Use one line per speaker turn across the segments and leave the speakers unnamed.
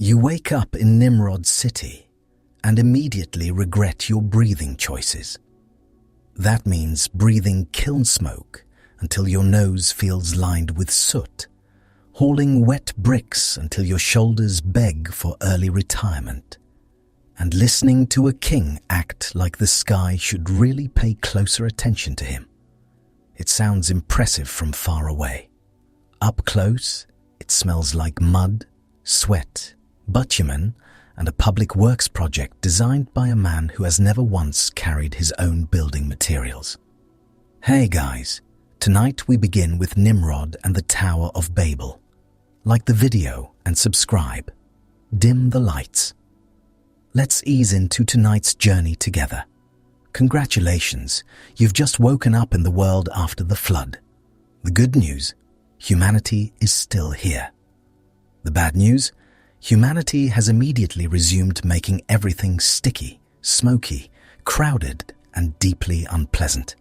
You wake up in Nimrod's city and immediately regret your breathing choices. That means breathing kiln smoke until your nose feels lined with soot, hauling wet bricks until your shoulders beg for early retirement, and listening to a king act like the sky should really pay closer attention to him. It sounds impressive from far away. Up close, it smells like mud, sweat, bitumen, and a public works project designed by a man who has never once carried his own building materials. Hey guys, tonight we begin with Nimrod and the Tower of Babel. Like the video and subscribe. Dim the lights. Let's ease into tonight's journey together. Congratulations, you've just woken up in the world after the flood. The good news, humanity is still here. The bad news, humanity has immediately resumed making everything sticky, smoky, crowded, and deeply unpleasant.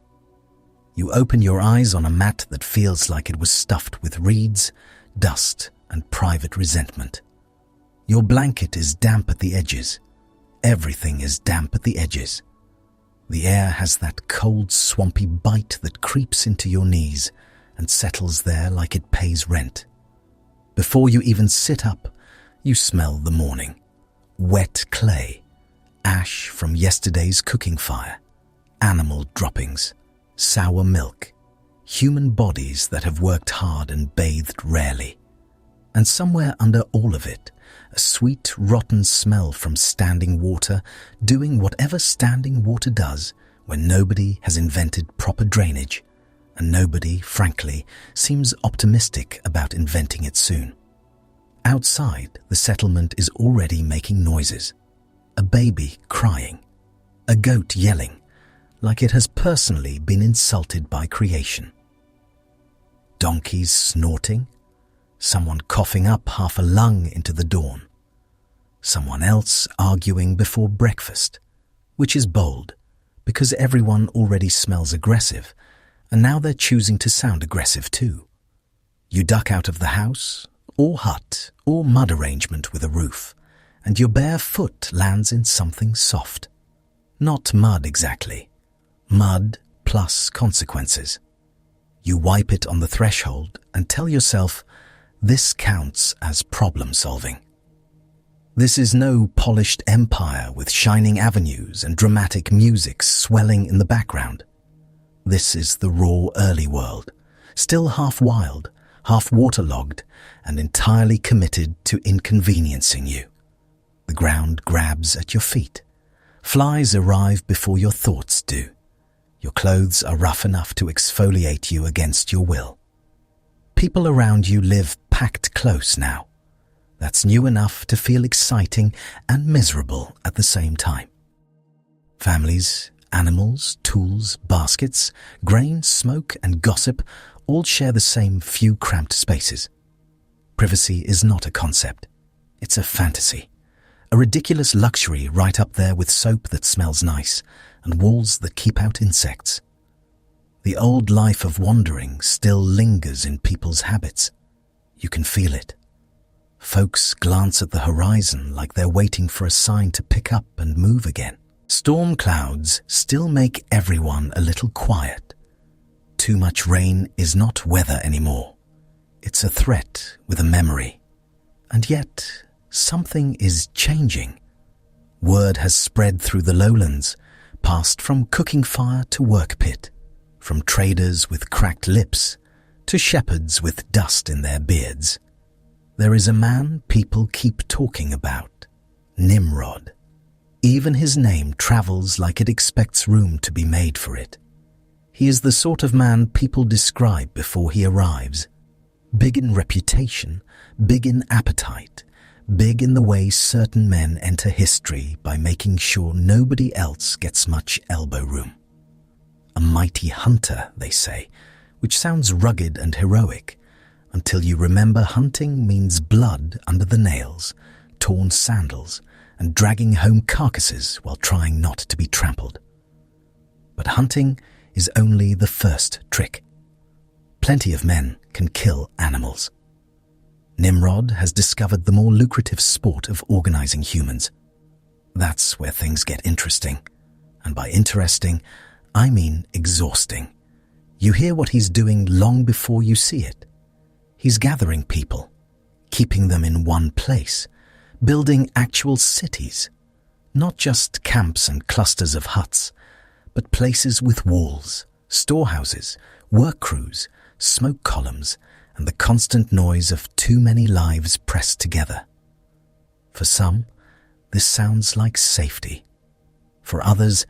You open your eyes on a mat that feels like it was stuffed with reeds, dust, and private resentment. Your blanket is damp at the edges. Everything is damp at the edges. The air has that cold, swampy bite that creeps into your knees and settles there like it pays rent. Before you even sit up, you smell the morning. Wet clay, ash from yesterday's cooking fire, animal droppings, sour milk, human bodies that have worked hard and bathed rarely. And somewhere under all of it, a sweet, rotten smell from standing water doing whatever standing water does when nobody has invented proper drainage, and nobody, frankly, seems optimistic about inventing it soon. Outside, the settlement is already making noises. A baby crying. A goat yelling, like it has personally been insulted by creation. Donkeys snorting. Someone coughing up half a lung into the dawn. Someone else arguing before breakfast, which is bold, because everyone already smells aggressive, and now they're choosing to sound aggressive too. You duck out of the house, or hut, or mud arrangement with a roof, and your bare foot lands in something soft. Not mud exactly. Mud plus consequences. You wipe it on the threshold and tell yourself, this counts as problem solving. This is no polished empire with shining avenues and dramatic music swelling in the background. This is the raw early world, still half wild, half waterlogged, and entirely committed to inconveniencing you. The ground grabs at your feet. Flies arrive before your thoughts do. Your clothes are rough enough to exfoliate you against your will. People around you live packed close now. That's new enough to feel exciting and miserable at the same time. Families, animals, tools, baskets, grain, smoke, and gossip all share the same few cramped spaces. Privacy is not a concept. It's a fantasy. A ridiculous luxury right up there with soap that smells nice and walls that keep out insects. The old life of wandering still lingers in people's habits. You can feel it. Folks glance at the horizon like they're waiting for a sign to pick up and move again. Storm clouds still make everyone a little quiet. Too much rain is not weather anymore. It's a threat with a memory. And yet, something is changing. Word has spread through the lowlands, passed from cooking fire to work pit, from traders with cracked lips to shepherds with dust in their beards. There is a man people keep talking about, Nimrod. Even his name travels like it expects room to be made for it. He is the sort of man people describe before he arrives. Big in reputation, big in appetite, big in the way certain men enter history by making sure nobody else gets much elbow room. A mighty hunter, they say, which sounds rugged and heroic, until you remember hunting means blood under the nails, torn sandals, and dragging home carcasses while trying not to be trampled. But hunting is only the first trick. Plenty of men can kill animals. Nimrod has discovered the more lucrative sport of organizing humans. That's where things get interesting. And by interesting, I mean exhausting. You hear what he's doing long before you see it. He's gathering people, keeping them in one place, building actual cities, not just camps and clusters of huts, but places with walls, storehouses, work crews, smoke columns, and the constant noise of too many lives pressed together. For some, this sounds like safety. For others,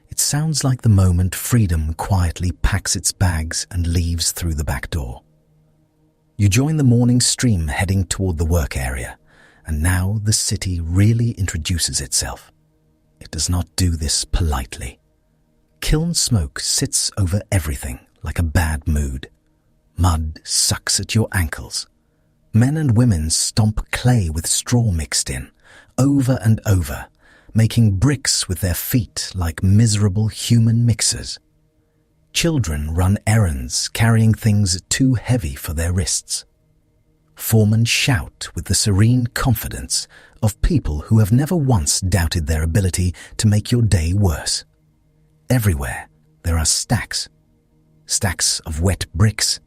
it sounds like the moment freedom quietly packs its bags and leaves through the back door. You join the morning stream heading toward the work area, and now the city really introduces itself. It does not do this politely. Kiln smoke sits over everything like a bad mood. Mud sucks at your ankles. Men and women stomp clay with straw mixed in, over and over, making bricks with their feet like miserable human mixers. Children run errands carrying things too heavy for their wrists. Foremen shout with the serene confidence of people who have never once doubted their ability to make your day worse. Everywhere there are stacks. Stacks of wet bricks.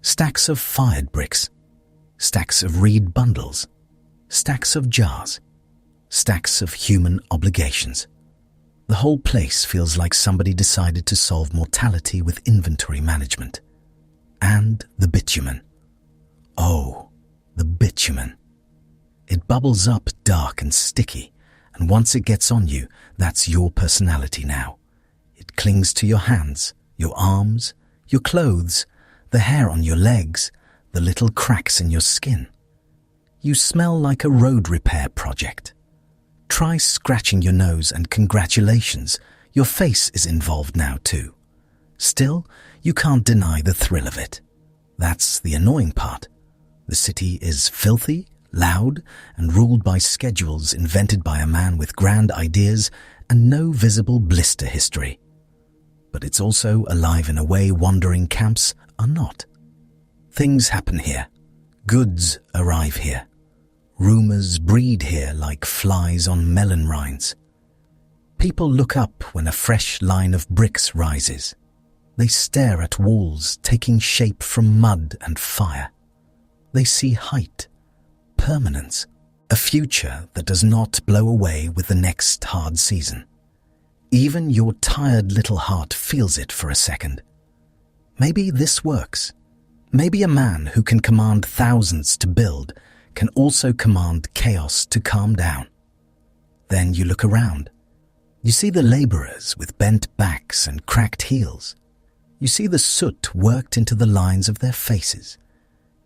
Stacks of fired bricks. Stacks of reed bundles. Stacks of jars. Stacks of human obligations. The whole place feels like somebody decided to solve mortality with inventory management. And the bitumen. Oh, the bitumen. It bubbles up dark and sticky, and once it gets on you, that's your personality now. It clings to your hands, your arms, your clothes, the hair on your legs, the little cracks in your skin. You smell like a road repair project. Try scratching your nose and congratulations, your face is involved now too. Still, you can't deny the thrill of it. That's the annoying part. The city is filthy, loud, and ruled by schedules invented by a man with grand ideas and no visible blister history. But it's also alive in a way wandering camps are not. Things happen here. Goods arrive here. Rumors breed here like flies on melon rinds. People look up when a fresh line of bricks rises. They stare at walls taking shape from mud and fire. They see height, permanence, a future that does not blow away with the next hard season. Even your tired little heart feels it for a second. Maybe this works. Maybe a man who can command thousands to build can also command chaos to calm down. Then you look around. You see the laborers with bent backs and cracked heels. You see the soot worked into the lines of their faces.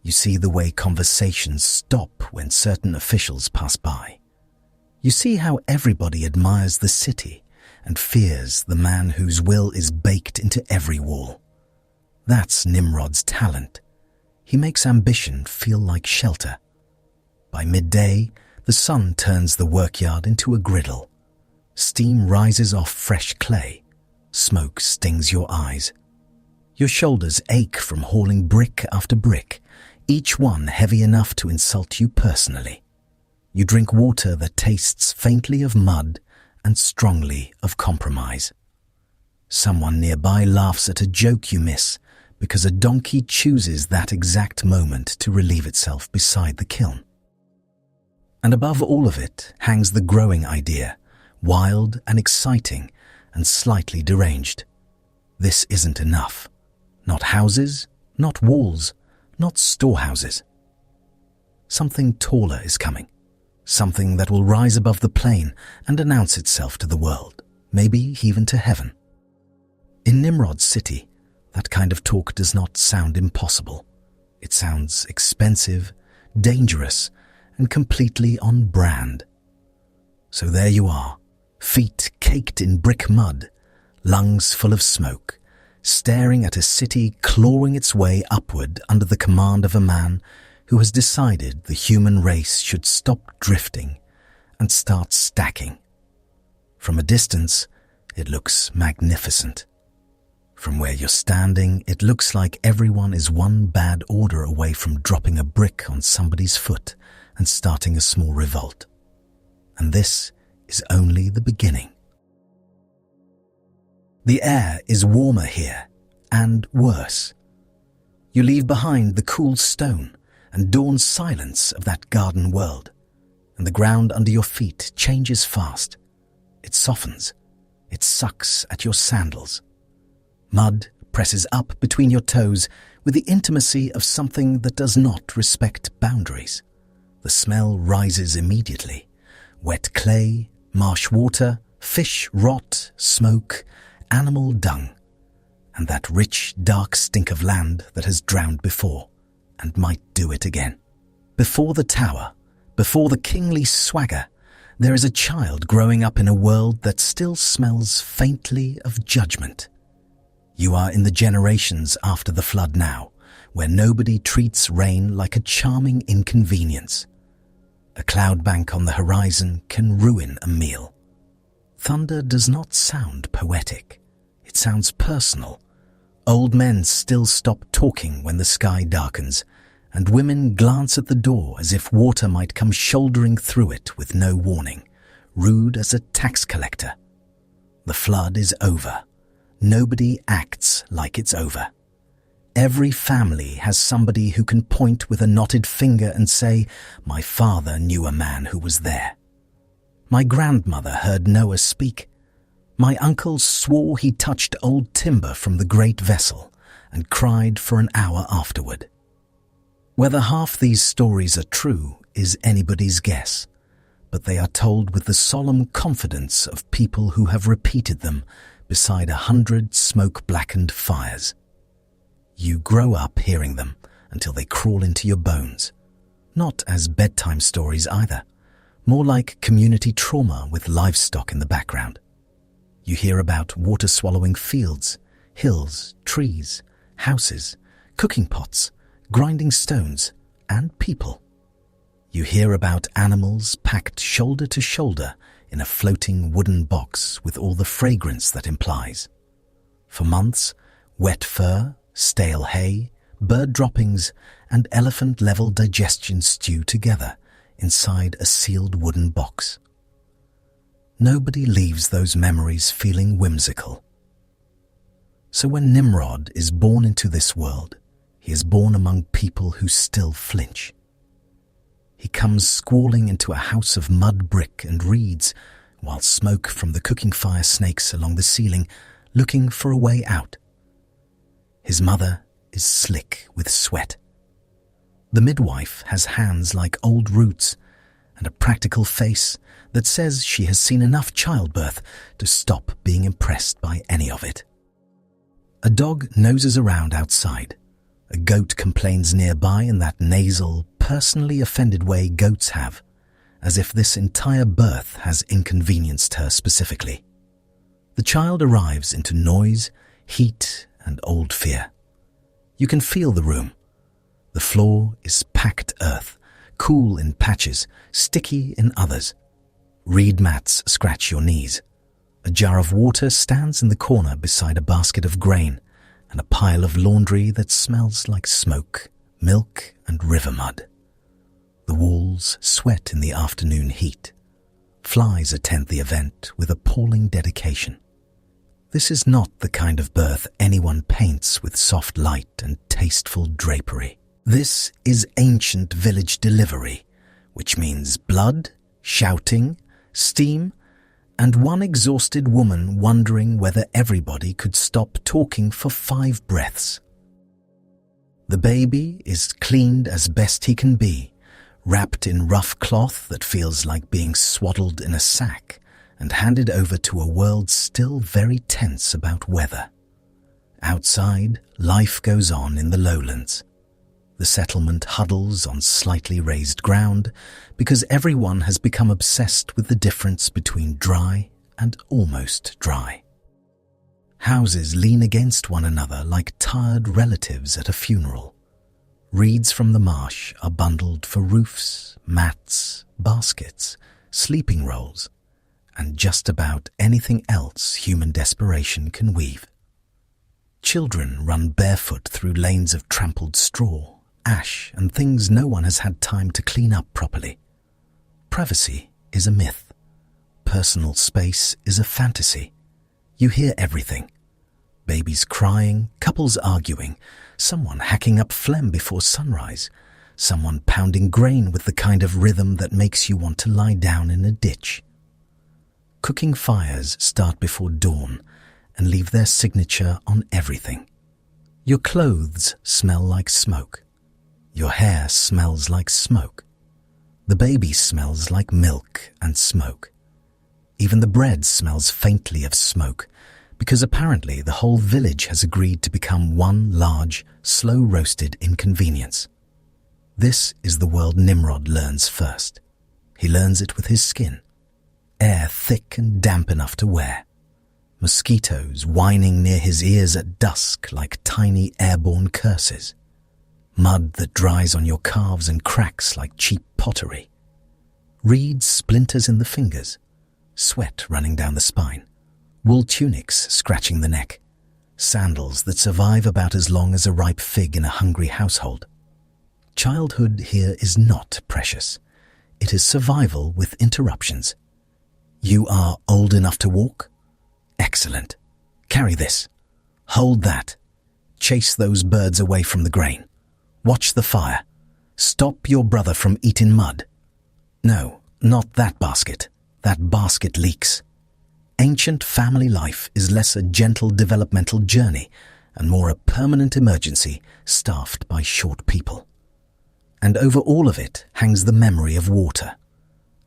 You see the way conversations stop when certain officials pass by. You see how everybody admires the city and fears the man whose will is baked into every wall. That's Nimrod's talent. He makes ambition feel like shelter. By midday, the sun turns the workyard into a griddle. Steam rises off fresh clay. Smoke stings your eyes. Your shoulders ache from hauling brick after brick, each one heavy enough to insult you personally. You drink water that tastes faintly of mud and strongly of compromise. Someone nearby laughs at a joke you miss because a donkey chooses that exact moment to relieve itself beside the kiln. And above all of it hangs the growing idea, wild and exciting and slightly deranged. This isn't enough. Not houses, not walls, not storehouses. Something taller is coming. Something that will rise above the plain and announce itself to the world, maybe even to heaven. In Nimrod's city, that kind of talk does not sound impossible. It sounds expensive, dangerous, and completely on brand. So there you are, feet caked in brick mud, lungs full of smoke, staring at a city clawing its way upward under the command of a man who has decided the human race should stop drifting and start stacking. From a distance, it looks magnificent. From where you're standing, it looks like everyone is one bad order away from dropping a brick on somebody's foot and starting a small revolt. And this is only the beginning. The air is warmer here, and worse. You leave behind the cool stone and dawn silence of that garden world, and the ground under your feet changes fast. It softens. It sucks at your sandals. Mud presses up between your toes with the intimacy of something that does not respect boundaries. The smell rises immediately. Wet clay, marsh water, fish rot, smoke, animal dung, and that rich, dark stink of land that has drowned before and might do it again. Before the tower, before the kingly swagger, there is a child growing up in a world that still smells faintly of judgment. You are in the generations after the flood now, where nobody treats rain like a charming inconvenience. A cloud bank on the horizon can ruin a meal. Thunder does not sound poetic. It sounds personal. Old men still stop talking when the sky darkens, and women glance at the door as if water might come shouldering through it with no warning, rude as a tax collector. The flood is over. Nobody acts like it's over. Every family has somebody who can point with a knotted finger and say, "My father knew a man who was there." My grandmother heard Noah speak. My uncle swore he touched old timber from the great vessel and cried for an hour afterward. Whether half these stories are true is anybody's guess, but they are told with the solemn confidence of people who have repeated them beside 100 smoke-blackened fires. You grow up hearing them until they crawl into your bones. Not as bedtime stories either, more like community trauma with livestock in the background. You hear about water-swallowing fields, hills, trees, houses, cooking pots, grinding stones, and people. You hear about animals packed shoulder to shoulder in a floating wooden box with all the fragrance that implies. For months, wet fur, stale hay, bird droppings, and elephant-level digestion stew together inside a sealed wooden box. Nobody leaves those memories feeling whimsical. So when Nimrod is born into this world, he is born among people who still flinch. He comes squalling into a house of mud brick and reeds, while smoke from the cooking fire snakes along the ceiling, looking for a way out. His mother is slick with sweat. The midwife has hands like old roots and a practical face that says she has seen enough childbirth to stop being impressed by any of it. A dog noses around outside. A goat complains nearby in that nasal, personally offended way goats have, as if this entire birth has inconvenienced her specifically. The child arrives into noise, heat, and old fear. You can feel the room. The floor is packed earth, cool in patches, sticky in others. Reed mats scratch your knees. A jar of water stands in the corner beside a basket of grain and a pile of laundry that smells like smoke, milk, and river mud. The walls sweat in the afternoon heat. Flies attend the event with appalling dedication. This is not the kind of birth anyone paints with soft light and tasteful drapery. This is ancient village delivery, which means blood, shouting, steam, and one exhausted woman wondering whether everybody could stop talking for 5 breaths. The baby is cleaned as best he can be, wrapped in rough cloth that feels like being swaddled in a sack, and handed over to a world still very tense about weather. Outside, life goes on in the lowlands. The settlement huddles on slightly raised ground because everyone has become obsessed with the difference between dry and almost dry. Houses lean against one another like tired relatives at a funeral. Reeds from the marsh are bundled for roofs, mats, baskets, sleeping rolls, and just about anything else human desperation can weave. Children run barefoot through lanes of trampled straw, ash, and things no one has had time to clean up properly. Privacy is a myth. Personal space is a fantasy. You hear everything. Babies crying, couples arguing, someone hacking up phlegm before sunrise, someone pounding grain with the kind of rhythm that makes you want to lie down in a ditch. Cooking fires start before dawn and leave their signature on everything. Your clothes smell like smoke. Your hair smells like smoke. The baby smells like milk and smoke. Even the bread smells faintly of smoke, because apparently the whole village has agreed to become one large, slow-roasted inconvenience. This is the world Nimrod learns first. He learns it with his skin. Air thick and damp enough to wear. Mosquitoes whining near his ears at dusk like tiny airborne curses. Mud that dries on your calves and cracks like cheap pottery. Reed splinters in the fingers. Sweat running down the spine. Wool tunics scratching the neck. Sandals that survive about as long as a ripe fig in a hungry household. Childhood here is not precious. It is survival with interruptions. You are old enough to walk? Excellent. Carry this. Hold that. Chase those birds away from the grain. Watch the fire. Stop your brother from eating mud. No, not that basket. That basket leaks. Ancient family life is less a gentle developmental journey and more a permanent emergency staffed by short people. And over all of it hangs the memory of water.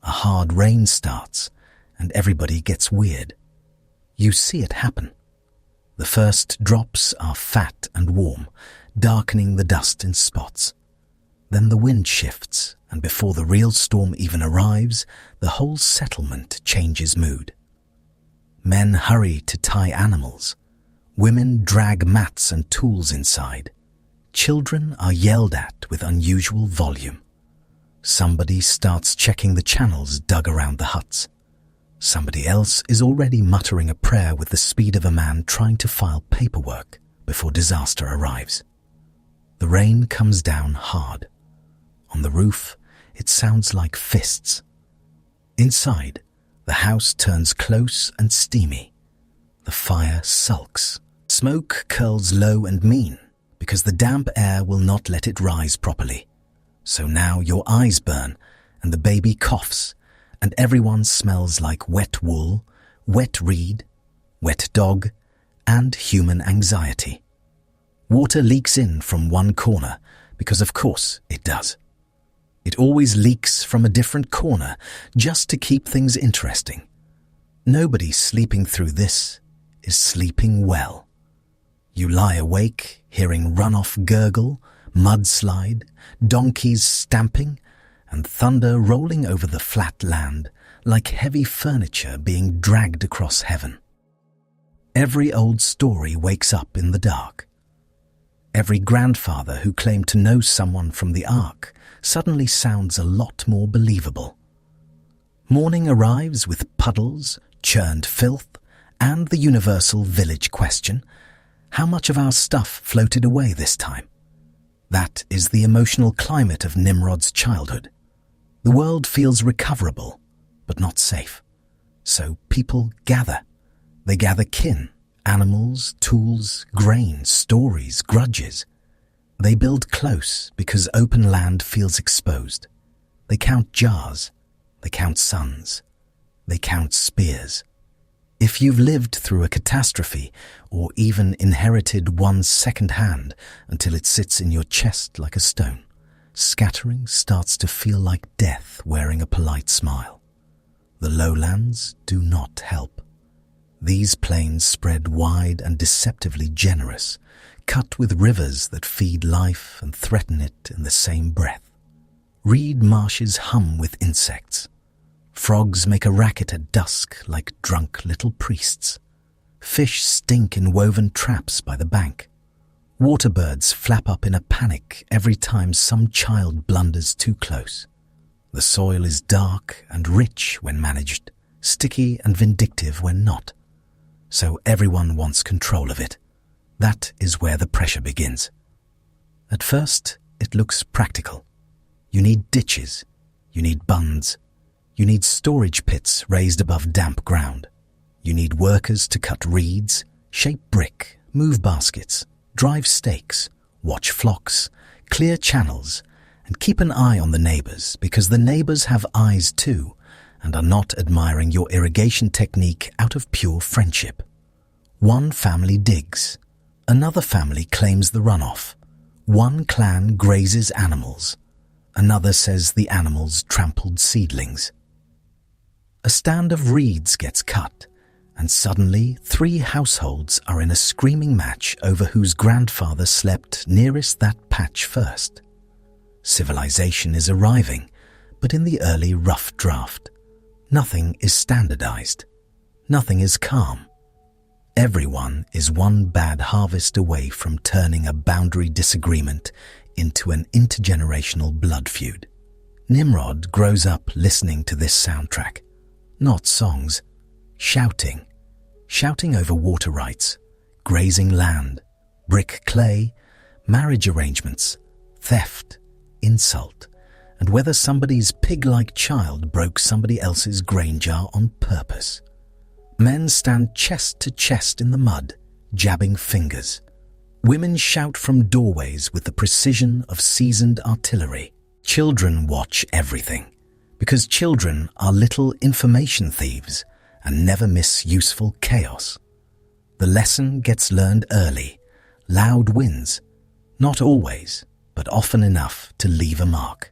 A hard rain starts, and everybody gets weird. You see it happen. The first drops are fat and warm, darkening the dust in spots. Then the wind shifts, and before the real storm even arrives, the whole settlement changes mood. Men hurry to tie animals. Women drag mats and tools inside. Children are yelled at with unusual volume. Somebody starts checking the channels dug around the huts. Somebody else is already muttering a prayer with the speed of a man trying to file paperwork before disaster arrives. The rain comes down hard. On the roof, it sounds like fists. Inside, the house turns close and steamy. The fire sulks. Smoke curls low and mean, because the damp air will not let it rise properly. So now your eyes burn, and the baby coughs, and everyone smells like wet wool, wet reed, wet dog, and human anxiety. Water leaks in from one corner, because of course it does. It always leaks from a different corner, just to keep things interesting. Nobody sleeping through this is sleeping well. You lie awake, hearing runoff gurgle, mudslide, donkeys stamping, and thunder rolling over the flat land like heavy furniture being dragged across heaven. Every old story wakes up in the dark. Every grandfather who claimed to know someone from the Ark suddenly sounds a lot more believable. Morning arrives with puddles, churned filth, and the universal village question: how much of our stuff floated away this time? That is the emotional climate of Nimrod's childhood. The world feels recoverable, but not safe. So people gather. They gather kin, animals, tools, grain, stories, grudges. They build close because open land feels exposed. They count jars. They count suns. They count spears. If you've lived through a catastrophe or even inherited one second-hand until it sits in your chest like a stone, scattering starts to feel like death wearing a polite smile. The lowlands do not help. These plains spread wide and deceptively generous, cut with rivers that feed life and threaten it in the same breath. Reed marshes hum with insects. Frogs make a racket at dusk like drunk little priests. Fish stink in woven traps by the bank. Waterbirds flap up in a panic every time some child blunders too close. The soil is dark and rich when managed, sticky and vindictive when not. So everyone wants control of it. That is where the pressure begins. At first, it looks practical. You need ditches, you need bunds, you need storage pits raised above damp ground. You need workers to cut reeds, shape brick, move baskets, drive stakes, watch flocks, clear channels, and keep an eye on the neighbors, because the neighbors have eyes too and are not admiring your irrigation technique out of pure friendship. One family digs, another family claims the runoff. One clan grazes animals, another says the animals trampled seedlings. A stand of reeds gets cut, and suddenly 3 households are in a screaming match over whose grandfather slept nearest that patch first. Civilization is arriving, but in the early rough draft. Nothing is standardized. Nothing is calm. Everyone is one bad harvest away from turning a boundary disagreement into an intergenerational blood feud. Nimrod grows up listening to this soundtrack. Not songs. Shouting. Shouting over water rights, grazing land, brick clay, marriage arrangements, theft, insult, and whether somebody's pig-like child broke somebody else's grain jar on purpose. Men stand chest to chest in the mud, jabbing fingers. Women shout from doorways with the precision of seasoned artillery. Children watch everything, because children are little information thieves and never miss useful chaos. The lesson gets learned early. Loud wins, not always, but often enough to leave a mark.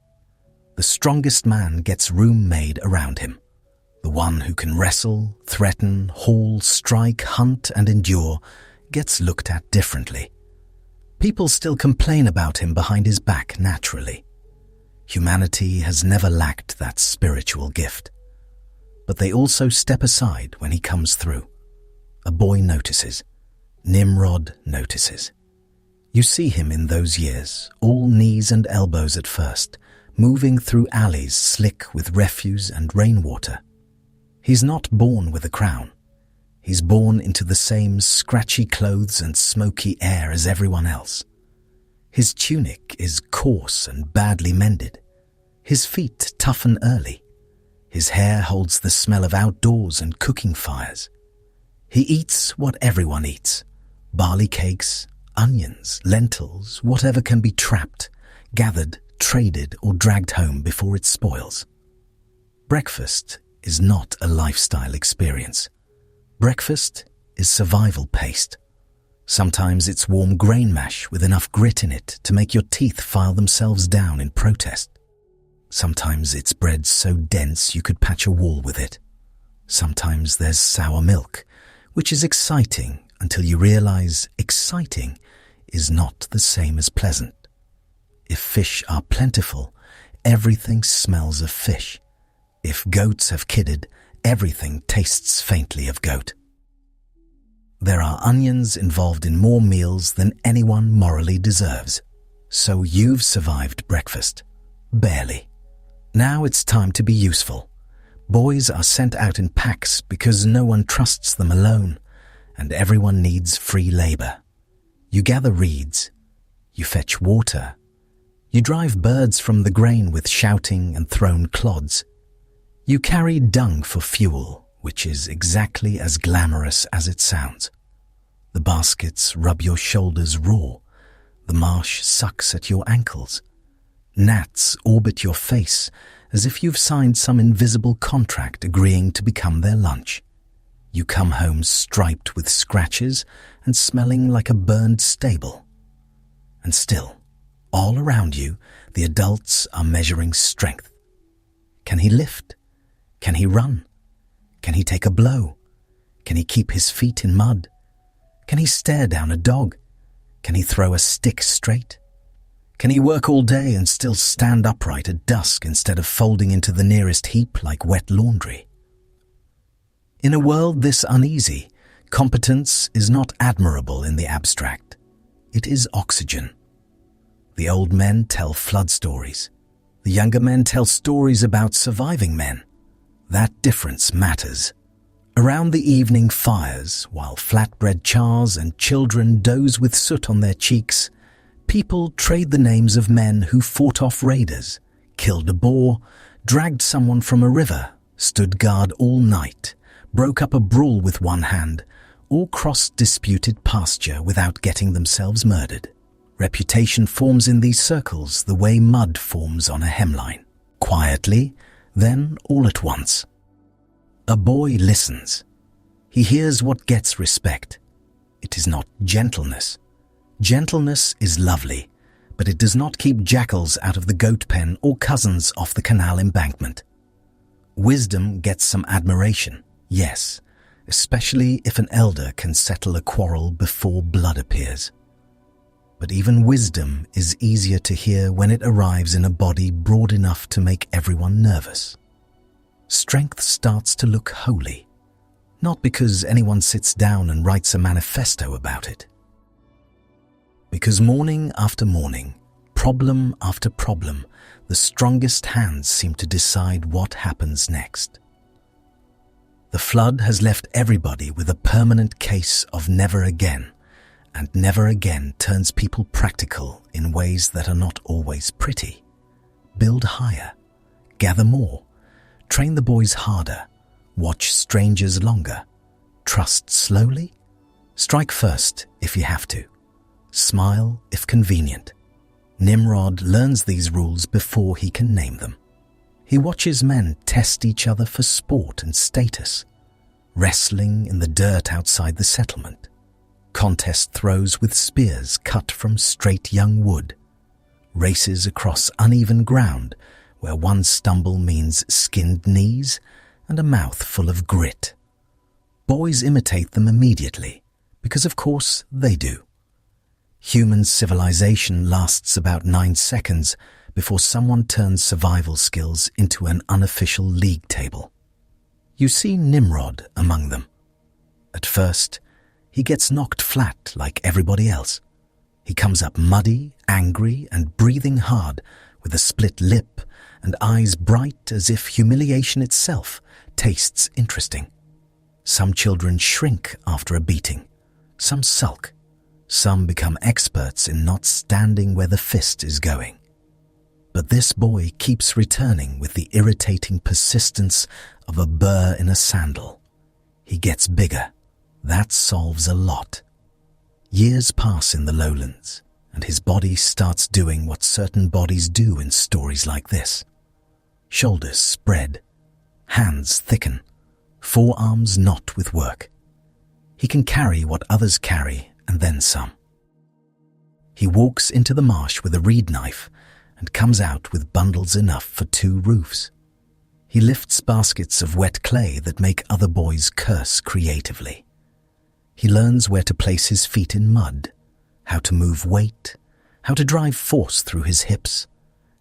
The strongest man gets room made around him. The one who can wrestle, threaten, haul, strike, hunt, and endure gets looked at differently. People still complain about him behind his back naturally. Humanity has never lacked that spiritual gift. But they also step aside when he comes through. A boy notices. Nimrod notices. You see him in those years, all knees and elbows at first, moving through alleys slick with refuse and rainwater. He's not born with a crown. He's born into the same scratchy clothes and smoky air as everyone else. His tunic is coarse and badly mended. His feet toughen early. His hair holds the smell of outdoors and cooking fires. He eats what everyone eats: barley cakes, onions, lentils, whatever can be trapped, gathered, traded, or dragged home before it spoils. Breakfast is not a lifestyle experience. Breakfast is survival paste. Sometimes it's warm grain mash with enough grit in it to make your teeth file themselves down in protest. Sometimes it's bread so dense you could patch a wall with it. Sometimes there's sour milk, which is exciting until you realize exciting is not the same as pleasant. If fish are plentiful, everything smells of fish. If goats have kidded, everything tastes faintly of goat. There are onions involved in more meals than anyone morally deserves. So you've survived breakfast. Barely. Now it's time to be useful. Boys are sent out in packs because no one trusts them alone, and everyone needs free labor. You gather reeds. You fetch water. You drive birds from the grain with shouting and thrown clods. You carry dung for fuel, which is exactly as glamorous as it sounds. The baskets rub your shoulders raw. The marsh sucks at your ankles. Gnats orbit your face as if you've signed some invisible contract agreeing to become their lunch. You come home striped with scratches and smelling like a burned stable. And still, all around you, the adults are measuring strength. Can he lift? Can he run? Can he take a blow? Can he keep his feet in mud? Can he stare down a dog? Can he throw a stick straight? Can he work all day and still stand upright at dusk instead of folding into the nearest heap like wet laundry? In a world this uneasy, competence is not admirable in the abstract. It is oxygen. The old men tell flood stories. The younger men tell stories about surviving men. That difference matters. Around the evening fires, while flatbread chars and children doze with soot on their cheeks, people trade the names of men who fought off raiders, killed a boar, dragged someone from a river, stood guard all night, broke up a brawl with one hand, or crossed disputed pasture without getting themselves murdered. Reputation forms in these circles the way mud forms on a hemline. Quietly, then all at once. A boy listens. He hears what gets respect. It is not gentleness. Gentleness is lovely, but it does not keep jackals out of the goat pen or cousins off the canal embankment. Wisdom gets some admiration, yes, especially if an elder can settle a quarrel before blood appears. But even wisdom is easier to hear when it arrives in a body broad enough to make everyone nervous. Strength starts to look holy, not because anyone sits down and writes a manifesto about it. Because morning after morning, problem after problem, the strongest hands seem to decide what happens next. The flood has left everybody with a permanent case of never again, and never again turns people practical in ways that are not always pretty. Build higher, gather more, train the boys harder, watch strangers longer, trust slowly, strike first if you have to, smile if convenient. Nimrod learns these rules before he can name them. He watches men test each other for sport and status, wrestling in the dirt outside the settlement, contest throws with spears cut from straight young wood, races across uneven ground where one stumble means skinned knees and a mouth full of grit. Boys imitate them immediately, because of course they do. Human civilization lasts about 9 seconds before someone turns survival skills into an unofficial league table. You see Nimrod among them. At first, he gets knocked flat like everybody else. He comes up muddy, angry, and breathing hard, with a split lip and eyes bright as if humiliation itself tastes interesting. Some children shrink after a beating. Some sulk. Some become experts in not standing where the fist is going. But this boy keeps returning with the irritating persistence of a burr in a sandal. He gets bigger. That solves a lot. Years pass in the lowlands, and his body starts doing what certain bodies do in stories like this. Shoulders spread, hands thicken, forearms knot with work. He can carry what others carry and then some. He walks into the marsh with a reed knife and comes out with bundles enough for 2 roofs. He lifts baskets of wet clay that make other boys curse creatively. He learns where to place his feet in mud, how to move weight, how to drive force through his hips,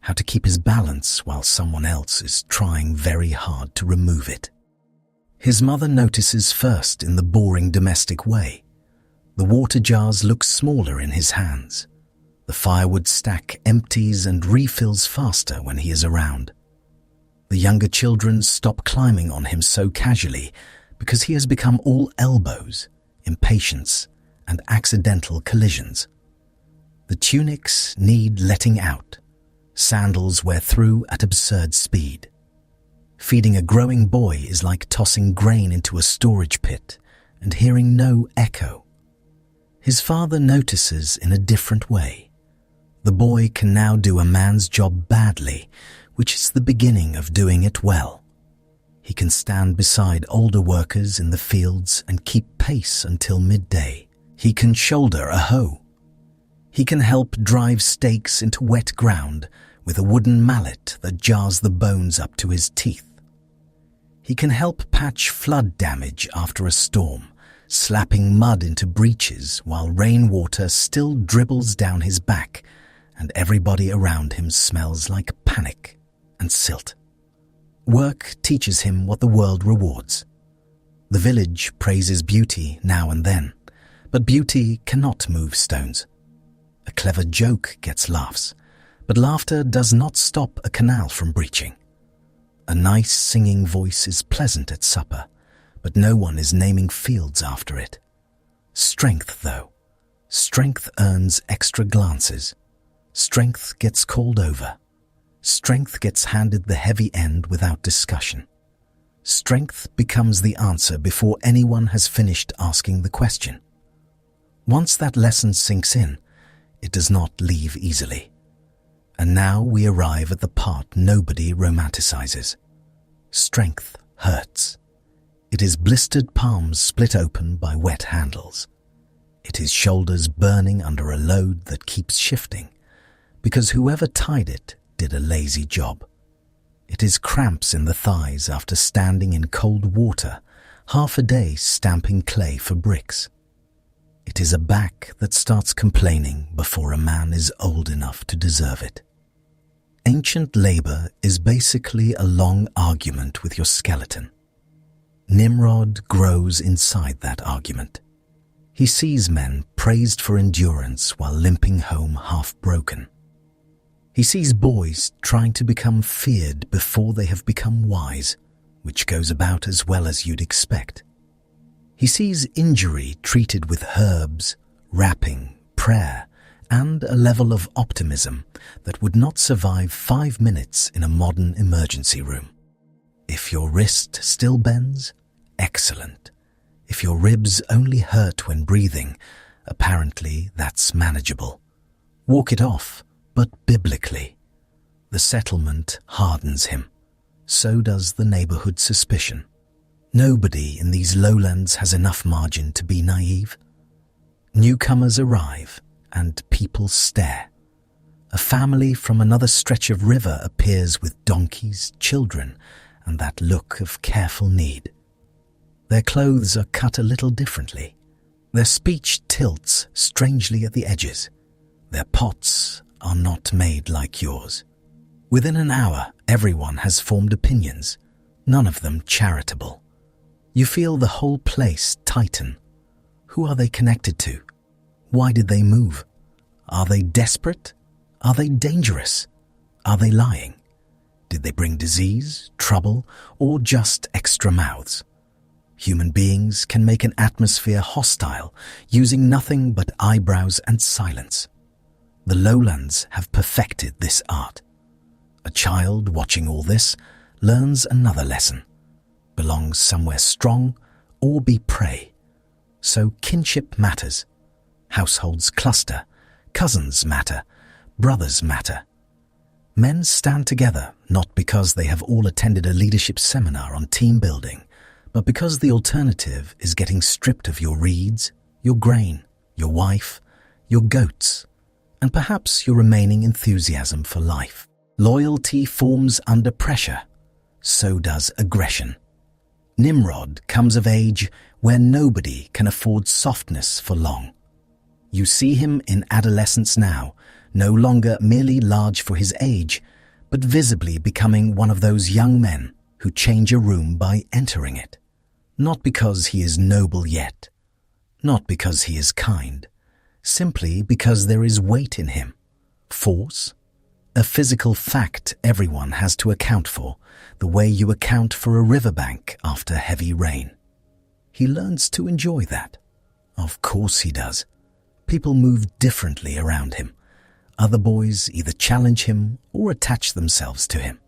how to keep his balance while someone else is trying very hard to remove it. His mother notices first in the boring domestic way. The water jars look smaller in his hands. The firewood stack empties and refills faster when he is around. The younger children stop climbing on him so casually because he has become all elbows, impatience, and accidental collisions. The tunics need letting out. Sandals wear through at absurd speed. Feeding a growing boy is like tossing grain into a storage pit and hearing no echo. His father notices in a different way. The boy can now do a man's job badly, which is the beginning of doing it well. He can stand beside older workers in the fields and keep pace until midday. He can shoulder a hoe. He can help drive stakes into wet ground with a wooden mallet that jars the bones up to his teeth. He can help patch flood damage after a storm, slapping mud into breaches while rainwater still dribbles down his back and everybody around him smells like panic and silt. Work teaches him what the world rewards. The village praises beauty now and then, but beauty cannot move stones. A clever joke gets laughs, but laughter does not stop a canal from breaching. A nice singing voice is pleasant at supper, but no one is naming fields after it. Strength, though. Strength earns extra glances. Strength gets called over. Strength gets handed the heavy end without discussion. Strength becomes the answer before anyone has finished asking the question. Once that lesson sinks in, it does not leave easily. And now we arrive at the part nobody romanticizes. Strength hurts. It is blistered palms split open by wet handles. It is shoulders burning under a load that keeps shifting, because whoever tied it did a lazy job. It is cramps in the thighs after standing in cold water half a day stamping clay for bricks. It is a back that starts complaining before a man is old enough to deserve it. Ancient labor is basically a long argument with your skeleton. Nimrod grows inside that argument. He sees men praised for endurance while limping home half-broken. He sees boys trying to become feared before they have become wise, which goes about as well as you'd expect. He sees injury treated with herbs, wrapping, prayer, and a level of optimism that would not survive 5 minutes in a modern emergency room. If your wrist still bends, excellent. If your ribs only hurt when breathing, apparently that's manageable. Walk it off, but biblically. The settlement hardens him. So does the neighborhood suspicion. Nobody in these lowlands has enough margin to be naive. Newcomers arrive, and people stare. A family from another stretch of river appears with donkeys, children, and that look of careful need. Their clothes are cut a little differently. Their speech tilts strangely at the edges. Their pots are not made like yours. Within an hour, everyone has formed opinions, none of them charitable. You feel the whole place tighten. Who are they connected to? Why did they move? Are they desperate? Are they dangerous? Are they lying? Did they bring disease, trouble, or just extra mouths? Human beings can make an atmosphere hostile using nothing but eyebrows and silence. The lowlands have perfected this art. A child watching all this learns another lesson. Belong somewhere strong or be prey. So kinship matters. Households cluster. Cousins matter. Brothers matter. Men stand together not because they have all attended a leadership seminar on team building, but because the alternative is getting stripped of your reeds, your grain, your wife, your goats, and perhaps your remaining enthusiasm for life. Loyalty forms under pressure. So does aggression. Nimrod comes of age where nobody can afford softness for long. You see him in adolescence now, no longer merely large for his age, but visibly becoming one of those young men who change a room by entering it. Not because he is noble yet, not because he is kind, simply because there is weight in him, force, a physical fact everyone has to account for, the way you account for a riverbank after heavy rain. He learns to enjoy that. Of course he does. People move differently around him. Other boys either challenge him or attach themselves to him.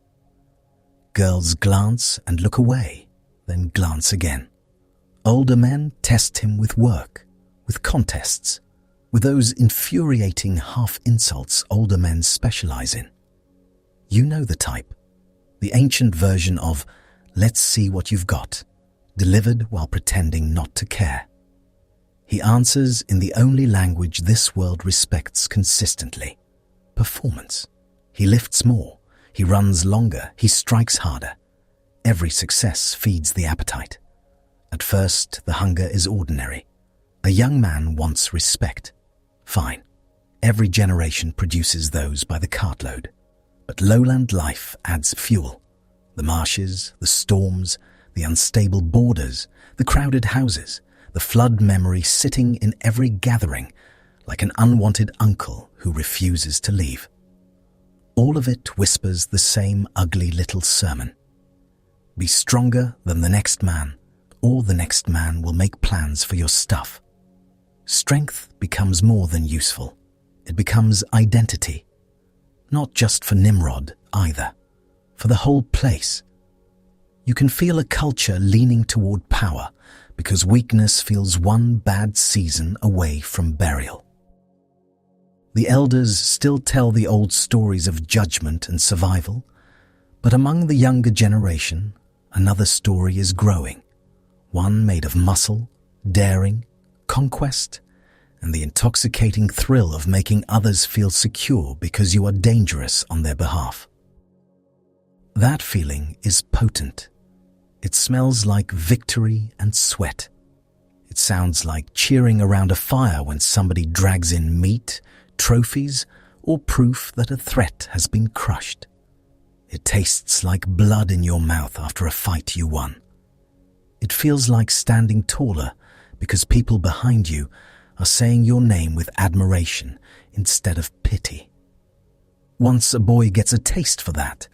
Girls glance and look away, then glance again. Older men test him with work, with contests, with those infuriating half-insults older men specialize in. You know the type. The ancient version of, let's see what you've got, delivered while pretending not to care. He answers in the only language this world respects consistently, performance. He lifts more, he runs longer, he strikes harder. Every success feeds the appetite. At first, the hunger is ordinary. A young man wants respect. Fine. Every generation produces those by the cartload. But lowland life adds fuel. The marshes, the storms, the unstable borders, the crowded houses, the flood memory sitting in every gathering, like an unwanted uncle who refuses to leave. All of it whispers the same ugly little sermon. Be stronger than the next man, or the next man will make plans for your stuff. Strength becomes more than useful. It becomes identity. Not just for Nimrod either, for the whole place. You can feel a culture leaning toward power because weakness feels one bad season away from burial. The elders still tell the old stories of judgment and survival, but among the younger generation, another story is growing, one made of muscle, daring, conquest, and the intoxicating thrill of making others feel secure because you are dangerous on their behalf. That feeling is potent. It smells like victory and sweat. It sounds like cheering around a fire when somebody drags in meat, trophies, or proof that a threat has been crushed. It tastes like blood in your mouth after a fight you won. It feels like standing taller because people behind you are saying your name with admiration instead of pity. Once a boy gets a taste for that,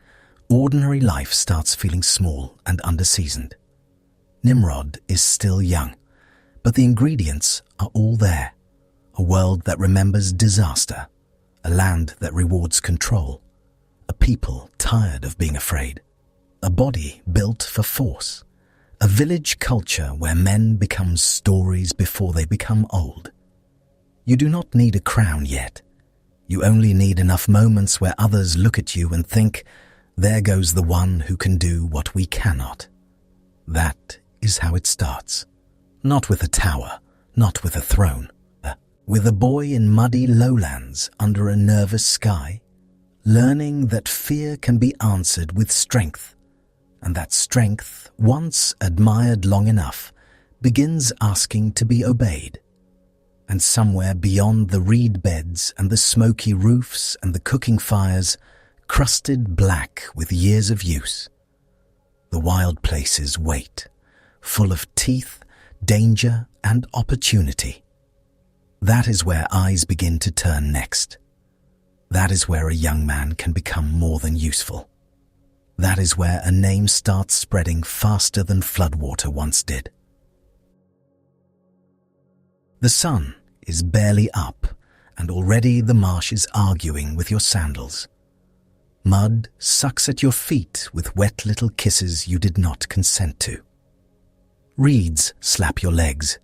ordinary life starts feeling small and underseasoned. Nimrod is still young, but the ingredients are all there. A world that remembers disaster, a land that rewards control, a people tired of being afraid, a body built for force, a village culture where men become stories before they become old. You do not need a crown yet. You only need enough moments where others look at you and think, there goes the one who can do what we cannot. That is how it starts. Not with a tower, not with a throne, with a boy in muddy lowlands under a nervous sky, learning that fear can be answered with strength, and that strength, once admired long enough, begins asking to be obeyed. And somewhere beyond the reed beds and the smoky roofs and the cooking fires, crusted black with years of use, the wild places wait, full of teeth, danger, and opportunity. That is where eyes begin to turn next. That is where a young man can become more than useful. That is where a name starts spreading faster than floodwater once did. The sun is barely up, and already the marsh is arguing with your sandals. Mud sucks at your feet with wet little kisses you did not consent to. Reeds slap your legs.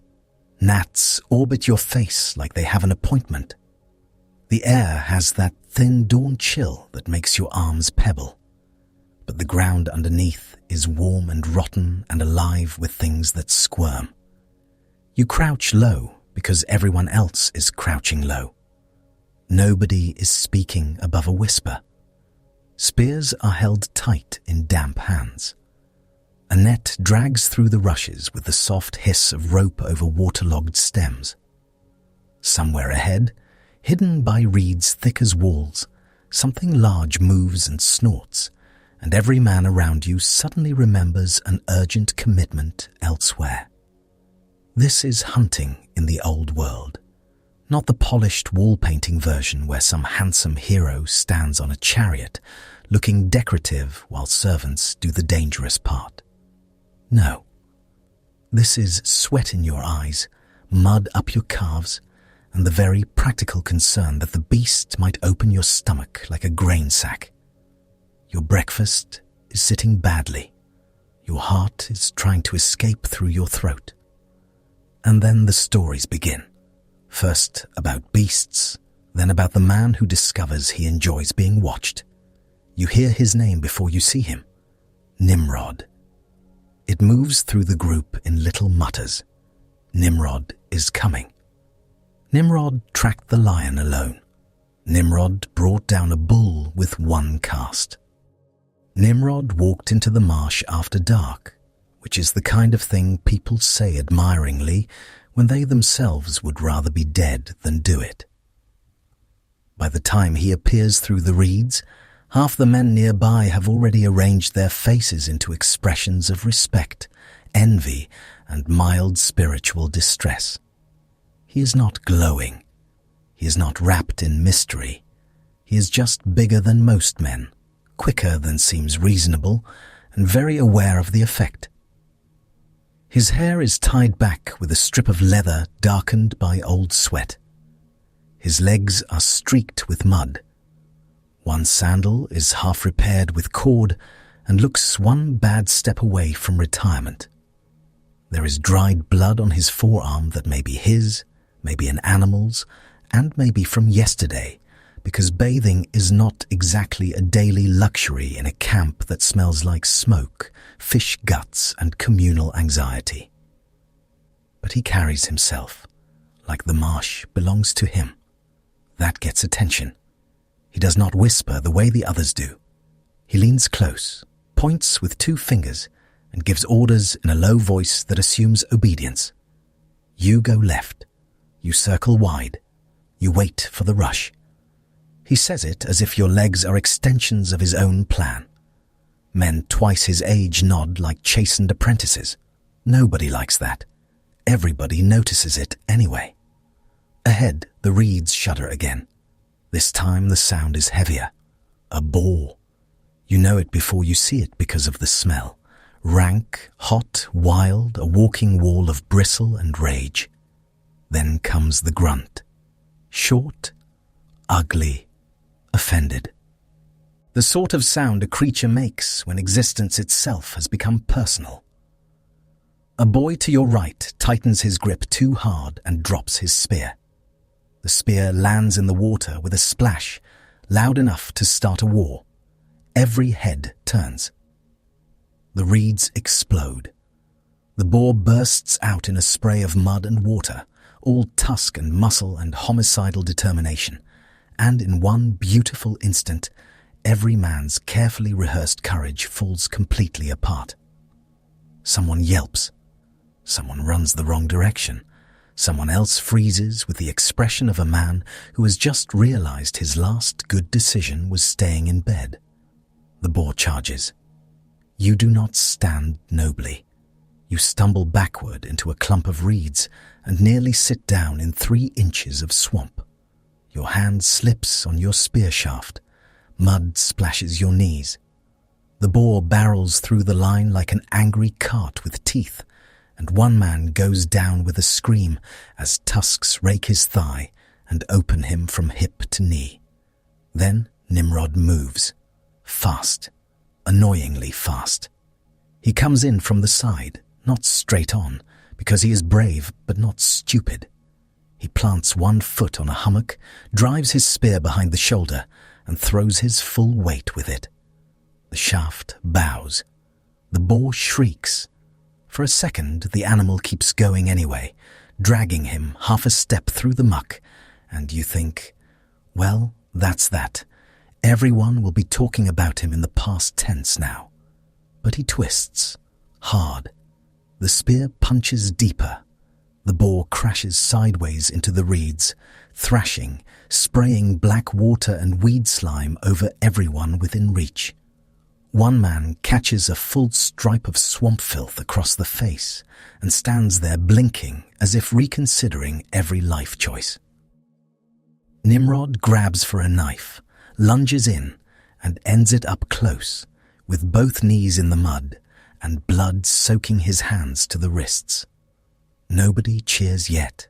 Gnats orbit your face like they have an appointment. The air has that thin dawn chill that makes your arms pebble. But the ground underneath is warm and rotten and alive with things that squirm. You crouch low because everyone else is crouching low. Nobody is speaking above a whisper. Spears are held tight in damp hands. A net drags through the rushes with the soft hiss of rope over waterlogged stems. Somewhere ahead, hidden by reeds thick as walls, something large moves and snorts, and every man around you suddenly remembers an urgent commitment elsewhere. This is hunting in the old world, not the polished wall-painting version where some handsome hero stands on a chariot, looking decorative while servants do the dangerous part. No. This is sweat in your eyes, mud up your calves, and the very practical concern that the beast might open your stomach like a grain sack. Your breakfast is sitting badly. Your heart is trying to escape through your throat. And then the stories begin. First about beasts, then about the man who discovers he enjoys being watched. You hear his name before you see him. Nimrod. It moves through the group in little mutters. Nimrod is coming. Nimrod tracked the lion alone. Nimrod brought down a bull with one cast. Nimrod walked into the marsh after dark, which is the kind of thing people say admiringly when they themselves would rather be dead than do it. By the time he appears through the reeds, half the men nearby have already arranged their faces into expressions of respect, envy, and mild spiritual distress. He is not glowing. He is not wrapped in mystery. He is just bigger than most men, quicker than seems reasonable, and very aware of the effect. His hair is tied back with a strip of leather darkened by old sweat. His legs are streaked with mud. One sandal is half repaired with cord and looks one bad step away from retirement. There is dried blood on his forearm that may be his, may be an animal's, and may be from yesterday, because bathing is not exactly a daily luxury in a camp that smells like smoke, fish guts, and communal anxiety. But he carries himself like the marsh belongs to him. That gets attention. He does not whisper the way the others do. He leans close, points with 2 fingers, and gives orders in a low voice that assumes obedience. You go left. You circle wide. You wait for the rush. He says it as if your legs are extensions of his own plan. Men twice his age nod like chastened apprentices. Nobody likes that. Everybody notices it anyway. Ahead, the reeds shudder again. This time the sound is heavier. A boar. You know it before you see it because of the smell. Rank, hot, wild, a walking wall of bristle and rage. Then comes the grunt. Short, ugly, offended. The sort of sound a creature makes when existence itself has become personal. A boy to your right tightens his grip too hard and drops his spear. The spear lands in the water with a splash, loud enough to start a war. Every head turns. The reeds explode. The boar bursts out in a spray of mud and water, all tusk and muscle and homicidal determination, and in one beautiful instant, every man's carefully rehearsed courage falls completely apart. Someone yelps. Someone runs the wrong direction. Someone else freezes with the expression of a man who has just realized his last good decision was staying in bed. The boar charges. You do not stand nobly. You stumble backward into a clump of reeds and nearly sit down in 3 inches of swamp. Your hand slips on your spear shaft. Mud splashes your knees. The boar barrels through the line like an angry cart with teeth, and one man goes down with a scream as tusks rake his thigh and open him from hip to knee. Then Nimrod moves. Fast. Annoyingly fast. He comes in from the side, not straight on, because he is brave but not stupid. He plants one foot on a hummock, drives his spear behind the shoulder, and throws his full weight with it. The shaft bows. The boar shrieks. For a second, the animal keeps going anyway, dragging him half a step through the muck, and you think, well, that's that. Everyone will be talking about him in the past tense now. But he twists. Hard. The spear punches deeper. The boar crashes sideways into the reeds, thrashing, spraying black water and weed slime over everyone within reach. One man catches a full stripe of swamp filth across the face and stands there blinking as if reconsidering every life choice. Nimrod grabs for a knife, lunges in, and ends it up close, with both knees in the mud and blood soaking his hands to the wrists. Nobody cheers yet.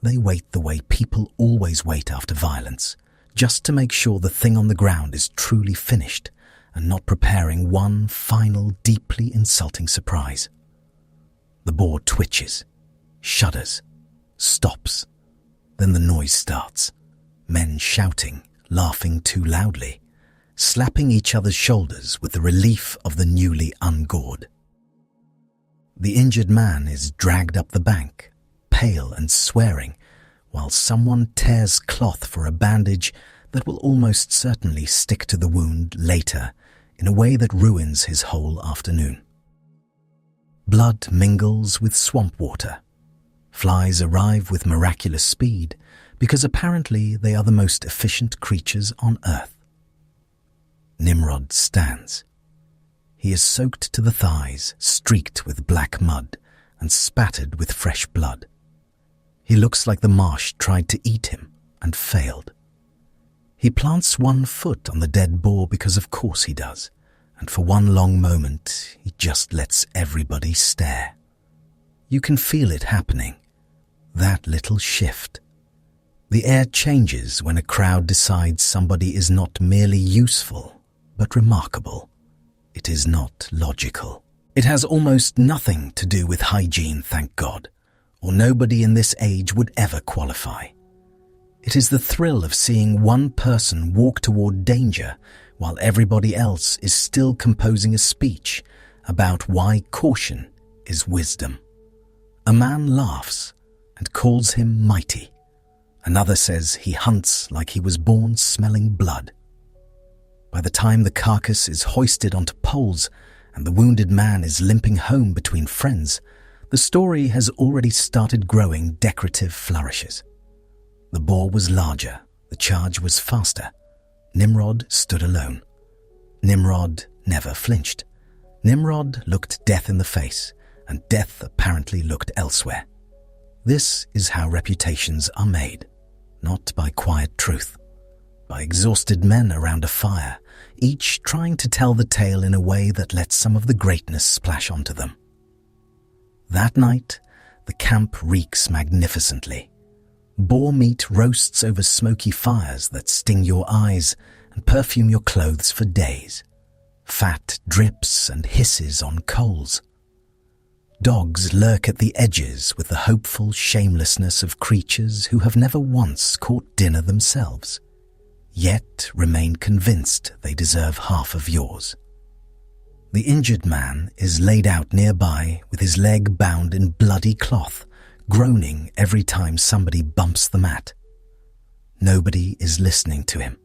They wait the way people always wait after violence, just to make sure the thing on the ground is truly finished and not preparing one final, deeply insulting surprise. The boar twitches, shudders, stops. Then the noise starts. Men shouting, laughing too loudly, slapping each other's shoulders with the relief of the newly ungored. The injured man is dragged up the bank, pale and swearing, while someone tears cloth for a bandage that will almost certainly stick to the wound later in a way that ruins his whole afternoon. Blood mingles with swamp water. Flies arrive with miraculous speed because apparently they are the most efficient creatures on earth. Nimrod stands. He is soaked to the thighs, streaked with black mud, and spattered with fresh blood. He looks like the marsh tried to eat him and failed. He plants one foot on the dead boar because of course he does, and for one long moment he just lets everybody stare. You can feel it happening, that little shift. The air changes when a crowd decides somebody is not merely useful, but remarkable. It is not logical. It has almost nothing to do with hygiene, thank God, or nobody in this age would ever qualify. It is the thrill of seeing one person walk toward danger while everybody else is still composing a speech about why caution is wisdom. A man laughs and calls him mighty. Another says he hunts like he was born smelling blood. By the time the carcass is hoisted onto poles and the wounded man is limping home between friends, the story has already started growing decorative flourishes. The boar was larger, the charge was faster. Nimrod stood alone. Nimrod never flinched. Nimrod looked death in the face, and death apparently looked elsewhere. This is how reputations are made, not by quiet truth, by exhausted men around a fire, each trying to tell the tale in a way that lets some of the greatness splash onto them. That night, the camp reeks magnificently. Boar meat roasts over smoky fires that sting your eyes and perfume your clothes for days. Fat drips and hisses on coals. Dogs lurk at the edges with the hopeful shamelessness of creatures who have never once caught dinner themselves, yet remain convinced they deserve half of yours. The injured man is laid out nearby with his leg bound in bloody cloth, groaning every time somebody bumps the mat. Nobody is listening to him.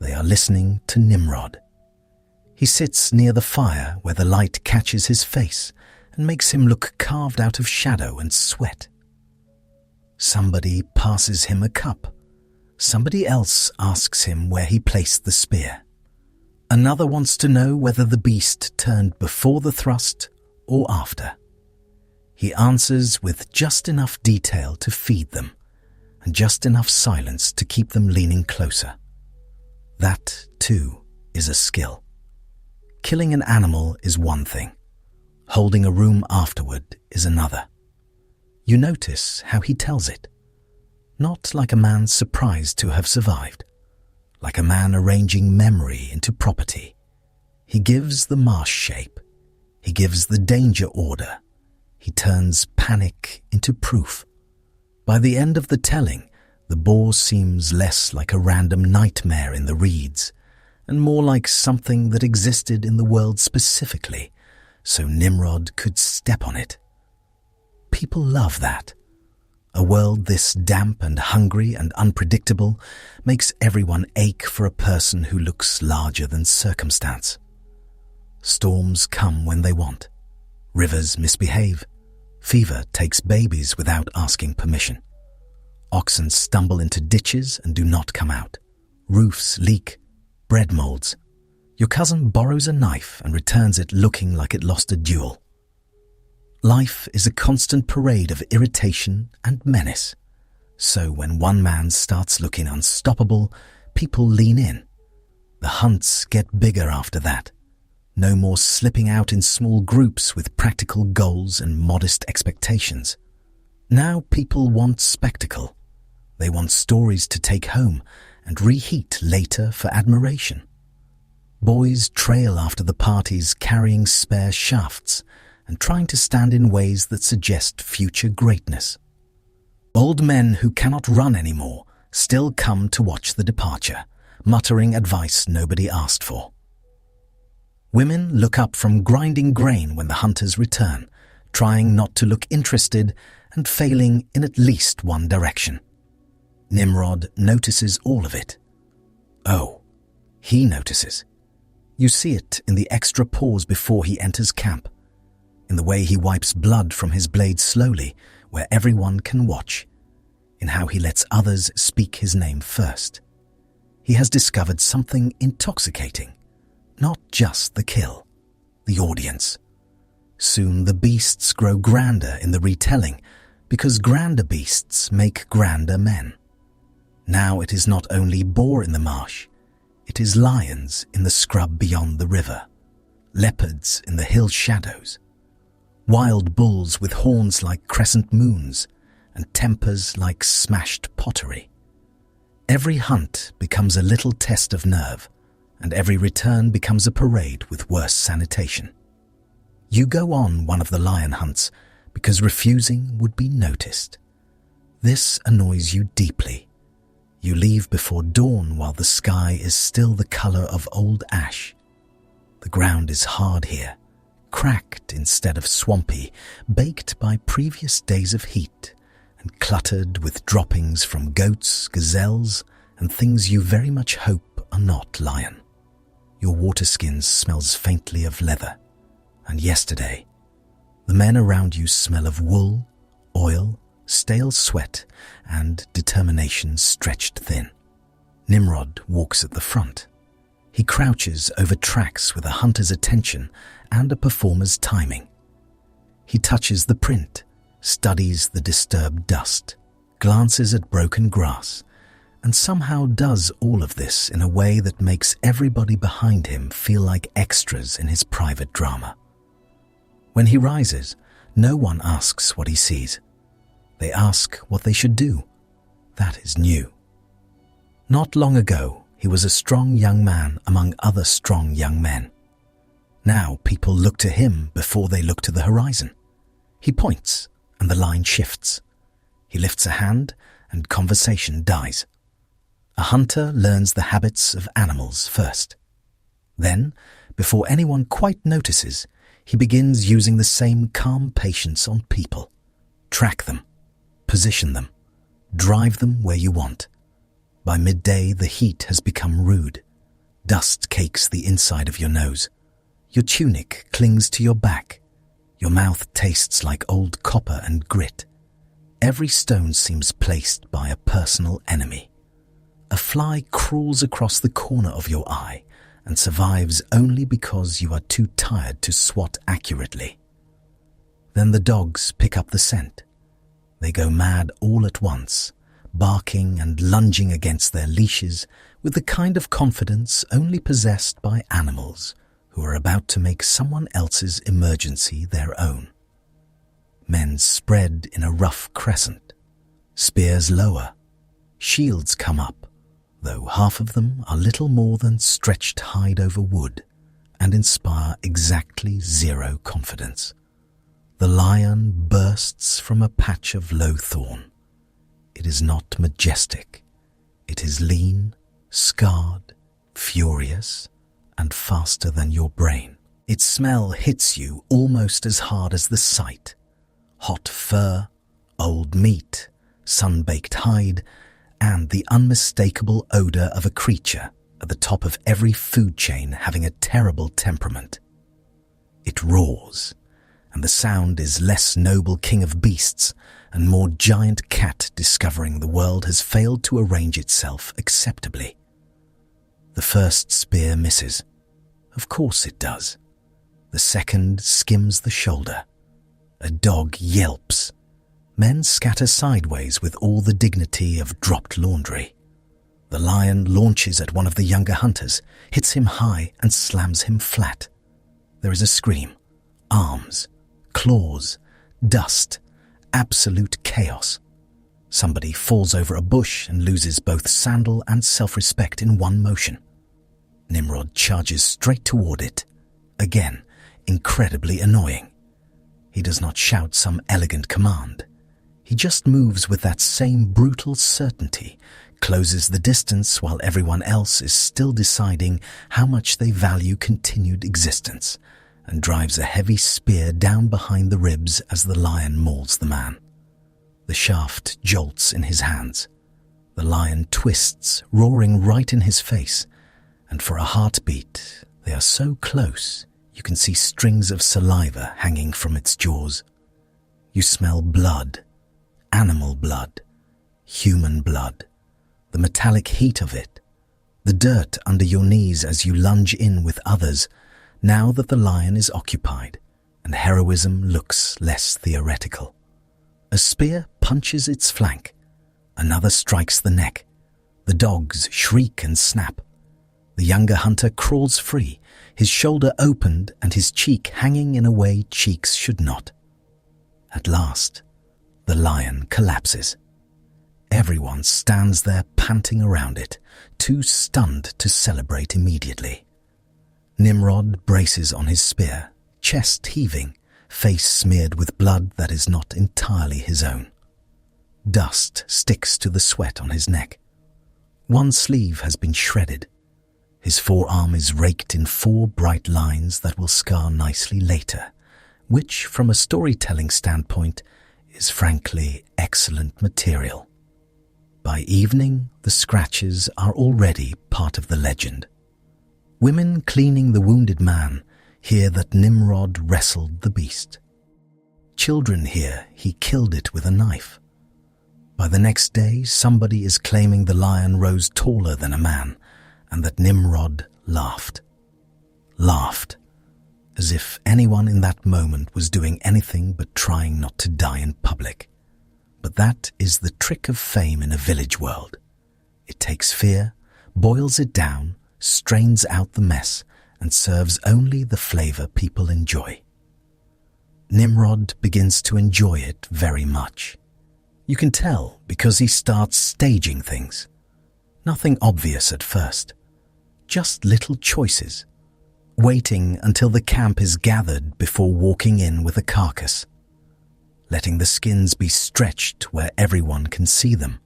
They are listening to Nimrod. He sits near the fire where the light catches his face and makes him look carved out of shadow and sweat. Somebody passes him a cup. Somebody else asks him where he placed the spear. Another wants to know whether the beast turned before the thrust or after. He answers with just enough detail to feed them, and just enough silence to keep them leaning closer. That, too, is a skill. Killing an animal is one thing. Holding a room afterward is another. You notice how he tells it. Not like a man surprised to have survived. Like a man arranging memory into property. He gives the marsh shape. He gives the danger order. He turns panic into proof. By the end of the telling, the boar seems less like a random nightmare in the reeds, and more like something that existed in the world specifically, so Nimrod could step on it. People love that. A world this damp and hungry and unpredictable makes everyone ache for a person who looks larger than circumstance. Storms come when they want. Rivers misbehave. Fever takes babies without asking permission. Oxen stumble into ditches and do not come out. Roofs leak. Bread molds. Your cousin borrows a knife and returns it looking like it lost a duel. Life is a constant parade of irritation and menace. So when one man starts looking unstoppable, people lean in. The hunts get bigger after that. No more slipping out in small groups with practical goals and modest expectations. Now people want spectacle. They want stories to take home and reheat later for admiration. Boys trail after the parties carrying spare shafts and trying to stand in ways that suggest future greatness. Old men who cannot run anymore still come to watch the departure, muttering advice nobody asked for. Women look up from grinding grain when the hunters return, trying not to look interested and failing in at least one direction. Nimrod notices all of it. Oh, he notices. You see it in the extra pause before he enters camp, in the way he wipes blood from his blade slowly, where everyone can watch, in how he lets others speak his name first. He has discovered something intoxicating, not just the kill, the audience. Soon the beasts grow grander in the retelling, because grander beasts make grander men. Now it is not only boar in the marsh, it is lions in the scrub beyond the river, leopards in the hill shadows. wild bulls with horns like crescent moons and tempers like smashed pottery. Every hunt becomes a little test of nerve, and every return becomes a parade with worse sanitation. You go on one of the lion hunts because refusing would be noticed. This annoys you deeply. You leave before dawn while the sky is still the color of old ash. The ground is hard here, cracked instead of swampy, baked by previous days of heat, and cluttered with droppings from goats, gazelles, and things you very much hope are not lion. Your waterskin smells faintly of leather, and yesterday, the men around you smell of wool, oil, stale sweat, and determination stretched thin. Nimrod walks at the front. He crouches over tracks with a hunter's attention and a performer's timing. He touches the print, studies the disturbed dust, glances at broken grass, and somehow does all of this in a way that makes everybody behind him feel like extras in his private drama. When he rises, no one asks what he sees. They ask what they should do. That is new. Not long ago, he was a strong young man among other strong young men. Now people look to him before they look to the horizon. He points, and the line shifts. He lifts a hand, and conversation dies. A hunter learns the habits of animals first. Then, before anyone quite notices, he begins using the same calm patience on people. Track them, position them, drive them where you want. By midday, the heat has become rude. Dust cakes the inside of your nose. Your tunic clings to your back. Your mouth tastes like old copper and grit. Every stone seems placed by a personal enemy. A fly crawls across the corner of your eye and survives only because you are too tired to swat accurately. Then the dogs pick up the scent. They go mad all at once, barking and lunging against their leashes with the kind of confidence only possessed by animals who are about to make someone else's emergency their own. Men spread in a rough crescent. Spears lower. Shields come up, though half of them are little more than stretched hide over wood and inspire exactly zero confidence. The lion bursts from a patch of low thorn. It is not majestic. It is lean, scarred, furious, and faster than your brain. Its smell hits you almost as hard as the sight. Hot fur, old meat, sun-baked hide, and the unmistakable odor of a creature at the top of every food chain having a terrible temperament. It roars, and the sound is less noble king of beasts and more giant cat discovering the world has failed to arrange itself acceptably. The first spear misses. Of course it does. The second skims the shoulder. A dog yelps. Men scatter sideways with all the dignity of dropped laundry. The lion launches at one of the younger hunters, hits him high and slams him flat. There is a scream. Arms, claws, dust, absolute chaos. Somebody falls over a bush and loses both sandal and self-respect in one motion. Nimrod charges straight toward it. Again, incredibly annoying. He does not shout some elegant command. He just moves with that same brutal certainty, closes the distance while everyone else is still deciding how much they value continued existence, and drives a heavy spear down behind the ribs as the lion mauls the man. The shaft jolts in his hands. The lion twists, roaring right in his face, and for a heartbeat, they are so close you can see strings of saliva hanging from its jaws. You smell blood, animal blood, human blood, the metallic heat of it, the dirt under your knees as you lunge in with others, now that the lion is occupied, and heroism looks less theoretical. A spear punches its flank. Another strikes the neck. The dogs shriek and snap. The younger hunter crawls free, his shoulder opened and his cheek hanging in a way cheeks should not. At last, the lion collapses. Everyone stands there panting around it, too stunned to celebrate immediately. Nimrod braces on his spear, chest heaving, face smeared with blood that is not entirely his own. Dust sticks to the sweat on his neck. One sleeve has been shredded. His forearm is raked in 4 bright lines that will scar nicely later, which, from a storytelling standpoint, is frankly excellent material. By evening, the scratches are already part of the legend. Women cleaning the wounded man hear that Nimrod wrestled the beast. Children hear he killed it with a knife. By the next day, somebody is claiming the lion rose taller than a man, and that Nimrod laughed. Laughed, as if anyone in that moment was doing anything but trying not to die in public. But that is the trick of fame in a village world. It takes fear, boils it down, strains out the mess, and serves only the flavor people enjoy. Nimrod begins to enjoy it very much. You can tell because he starts staging things. Nothing obvious at first, just little choices, waiting until the camp is gathered before walking in with a carcass, letting the skins be stretched where everyone can see them,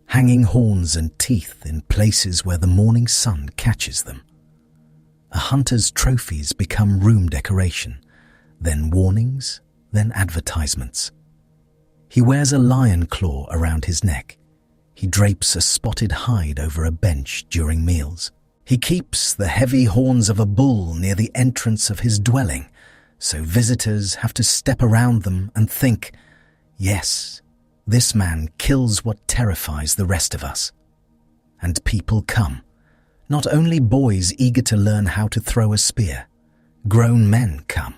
hanging horns and teeth in places where the morning sun catches them. A hunter's trophies become room decoration, then warnings, then advertisements. He wears a lion claw around his neck. He drapes a spotted hide over a bench during meals. He keeps the heavy horns of a bull near the entrance of his dwelling, so visitors have to step around them and think, yes, this man kills what terrifies the rest of us. And people come. Not only boys eager to learn how to throw a spear. Grown men come.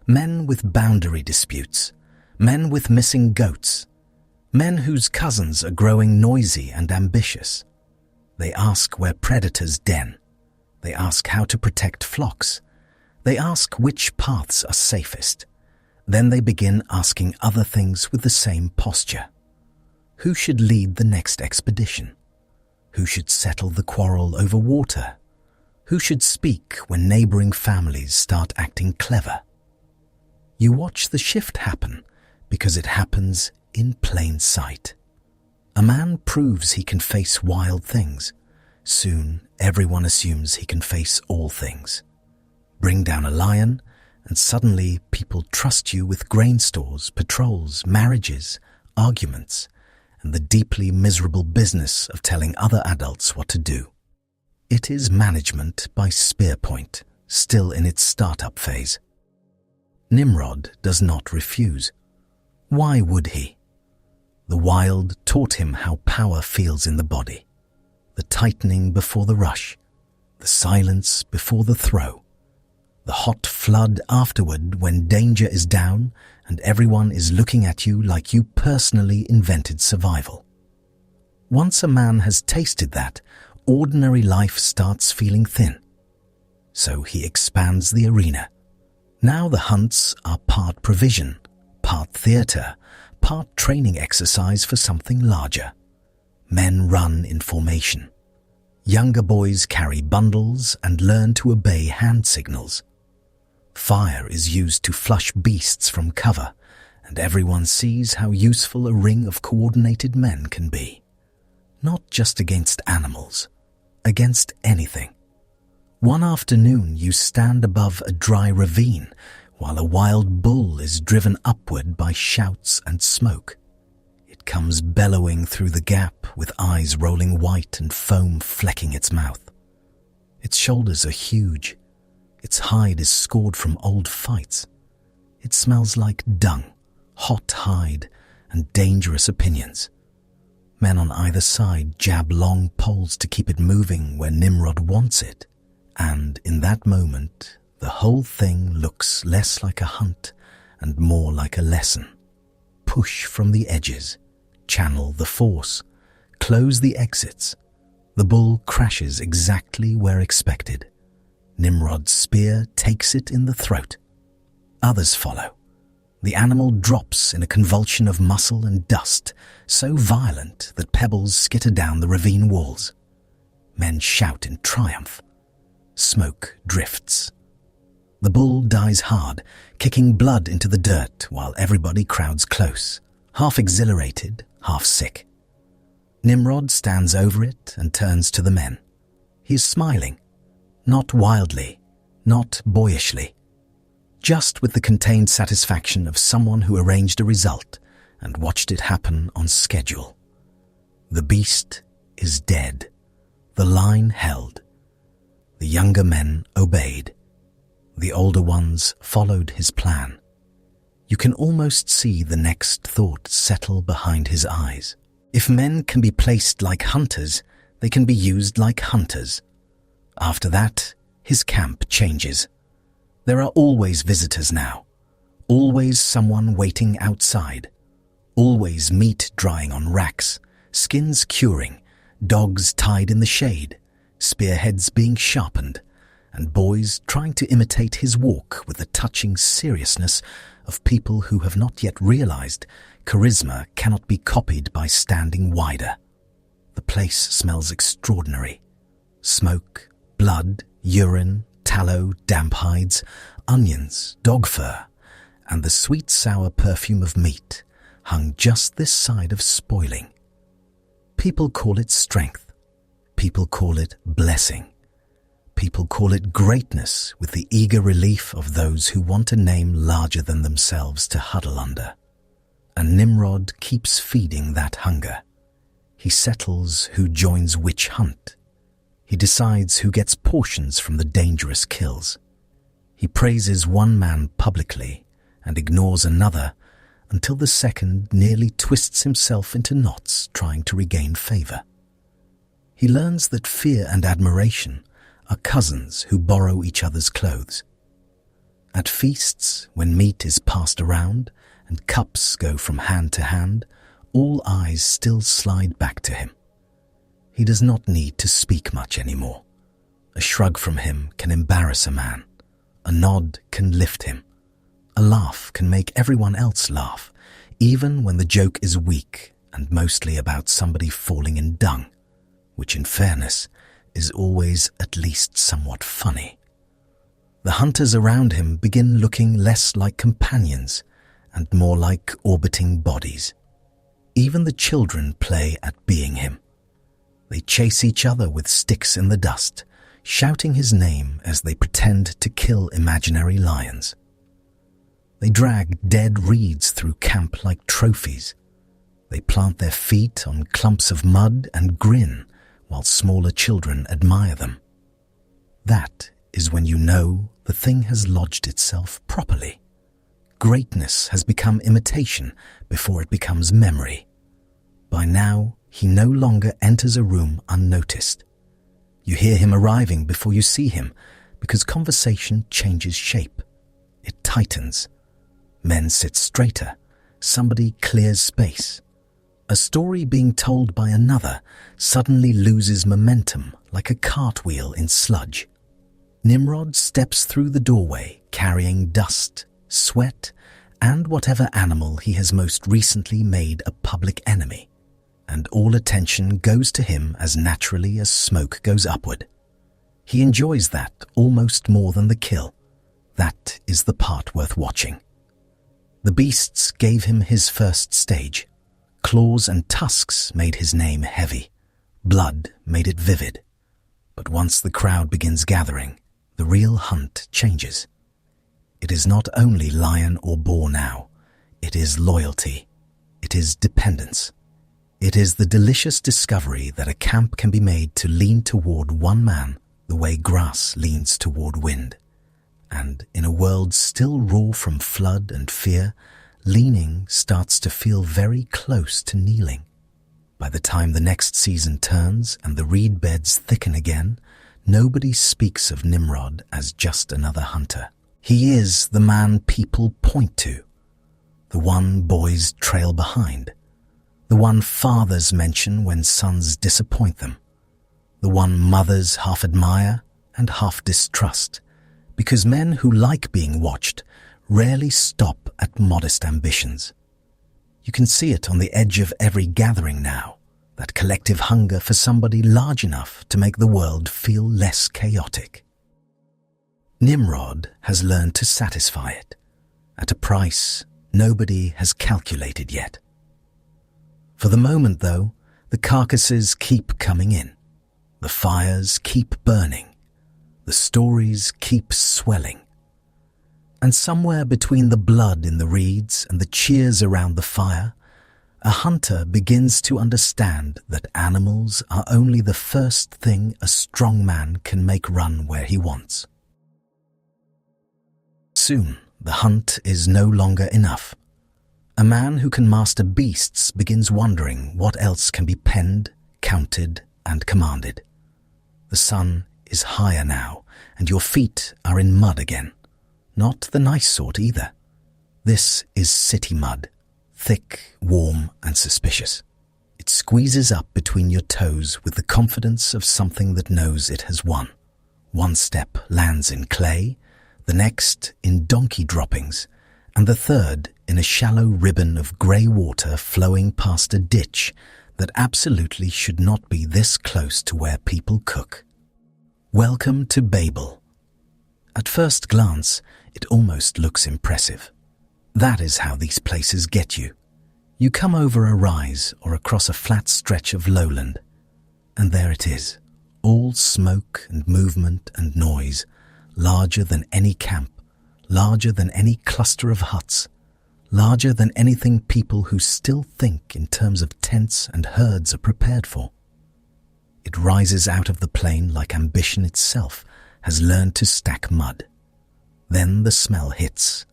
Men with boundary disputes. Men with missing goats. Men whose cousins are growing noisy and ambitious. They ask where predators den. They ask how to protect flocks. They ask which paths are safest. Then they begin asking other things with the same posture. Who should lead the next expedition? Who should settle the quarrel over water? Who should speak when neighboring families start acting clever? You watch the shift happen because it happens in plain sight. A man proves he can face wild things. Soon, everyone assumes he can face all things. Bring down a lion, and suddenly people trust you with grain stores, patrols, marriages, arguments, and the deeply miserable business of telling other adults what to do. It is management by spear point, still in its startup phase. Nimrod does not refuse. Why would he? The wild taught him how power feels in the body. The tightening before the rush, the silence before the throw, the hot flood afterward when danger is down and everyone is looking at you like you personally invented survival. Once a man has tasted that, ordinary life starts feeling thin. So he expands the arena. Now the hunts are part provision, part theatre, part training exercise for something larger. Men run in formation. Younger boys carry bundles and learn to obey hand signals. Fire is used to flush beasts from cover, and everyone sees how useful a ring of coordinated men can be. Not just against animals, against anything. One afternoon you stand above a dry ravine while a wild bull is driven upward by shouts and smoke. It comes bellowing through the gap with eyes rolling white and foam flecking its mouth. Its shoulders are huge. Its hide is scored from old fights. It smells like dung, hot hide, and dangerous opinions. Men on either side jab long poles to keep it moving where Nimrod wants it. And in that moment, the whole thing looks less like a hunt and more like a lesson. Push from the edges, channel the force, close the exits. The bull crashes exactly where Nimrod's spear takes it in the throat. Others follow. The animal drops in a convulsion of muscle and dust, so violent that pebbles skitter down the ravine walls. Men shout in triumph. Smoke drifts. The bull dies hard, kicking blood into the dirt while everybody crowds close, half exhilarated, half sick. Nimrod stands over it and turns to the men. He is smiling, not wildly, not boyishly, just with the contained satisfaction of someone who arranged a result and watched it happen on schedule. The beast is dead. The line held. The younger men obeyed. The older ones followed his plan. You can almost see the next thought settle behind his eyes. If men can be placed like hunters, they can be used like hunters. After that, his camp changes. There are always visitors now. Always someone waiting outside. Always meat drying on racks, skins curing, dogs tied in the shade, spearheads being sharpened, and boys trying to imitate his walk with the touching seriousness of people who have not yet realized charisma cannot be copied by standing wider. The place smells extraordinary. Smoke, blood, urine, tallow, damp hides, onions, dog fur, and the sweet-sour perfume of meat hung just this side of spoiling. People call it strength. People call it blessing. People call it greatness with the eager relief of those who want a name larger than themselves to huddle under. And Nimrod keeps feeding that hunger. He settles who joins which hunt. He decides who gets portions from the dangerous kills. He praises one man publicly and ignores another until the second nearly twists himself into knots trying to regain favor. He learns that fear and admiration are cousins who borrow each other's clothes. At feasts, when meat is passed around and cups go from hand to hand, all eyes still slide back to him. He does not need to speak much anymore. A shrug from him can embarrass a man. A nod can lift him. A laugh can make everyone else laugh, even when the joke is weak and mostly about somebody falling in dung, which in fairness is always at least somewhat funny. The hunters around him begin looking less like companions and more like orbiting bodies. Even the children play at being him. They chase each other with sticks in the dust, shouting his name as they pretend to kill imaginary lions. They drag dead reeds through camp like trophies. They plant their feet on clumps of mud and grin while smaller children admire them. That is when you know the thing has lodged itself properly. Greatness has become imitation before it becomes memory. By now, he no longer enters a room unnoticed. You hear him arriving before you see him because conversation changes shape. It tightens. Men sit straighter. Somebody clears space. A story being told by another suddenly loses momentum like a cartwheel in sludge. Nimrod steps through the doorway carrying dust, sweat, and whatever animal he has most recently made a public enemy, and all attention goes to him as naturally as smoke goes upward. He enjoys that almost more than the kill. That is the part worth watching. The beasts gave him his first stage. Claws and tusks made his name heavy. Blood made it vivid. But once the crowd begins gathering, the real hunt changes. It is not only lion or boar now. It is loyalty. It is dependence. It is the delicious discovery that a camp can be made to lean toward one man the way grass leans toward wind. And in a world still raw from flood and fear, leaning starts to feel very close to kneeling. By the time the next season turns and the reed beds thicken again, nobody speaks of Nimrod as just another hunter. He is the man people point to, the one boys trail behind, the one fathers mention when sons disappoint them, the one mothers half admire and half distrust, because men who like being watched rarely stop at modest ambitions. You can see it on the edge of every gathering now, that collective hunger for somebody large enough to make the world feel less chaotic. Nimrod has learned to satisfy it, at a price nobody has calculated yet. For the moment, though, the carcasses keep coming in, the fires keep burning, the stories keep swelling. And somewhere between the blood in the reeds and the cheers around the fire, a hunter begins to understand that animals are only the first thing a strong man can make run where he wants. Soon, the hunt is no longer enough. A man who can master beasts begins wondering what else can be penned, counted, and commanded. The sun is higher now, and your feet are in mud again. Not the nice sort either. This is city mud, thick, warm, and suspicious. It squeezes up between your toes with the confidence of something that knows it has won. One step lands in clay, the next in donkey droppings, and the third in a shallow ribbon of grey water flowing past a ditch that absolutely should not be this close to where people cook. Welcome to Babel. At first glance, it almost looks impressive. That is how these places get you. You come over a rise or across a flat stretch of lowland, and there it is, all smoke and movement and noise, larger than any camp, larger than any cluster of huts, larger than anything people who still think in terms of tents and herds are prepared for. It rises out of the plain like ambition itself has learned to stack mud. Then the smell hits.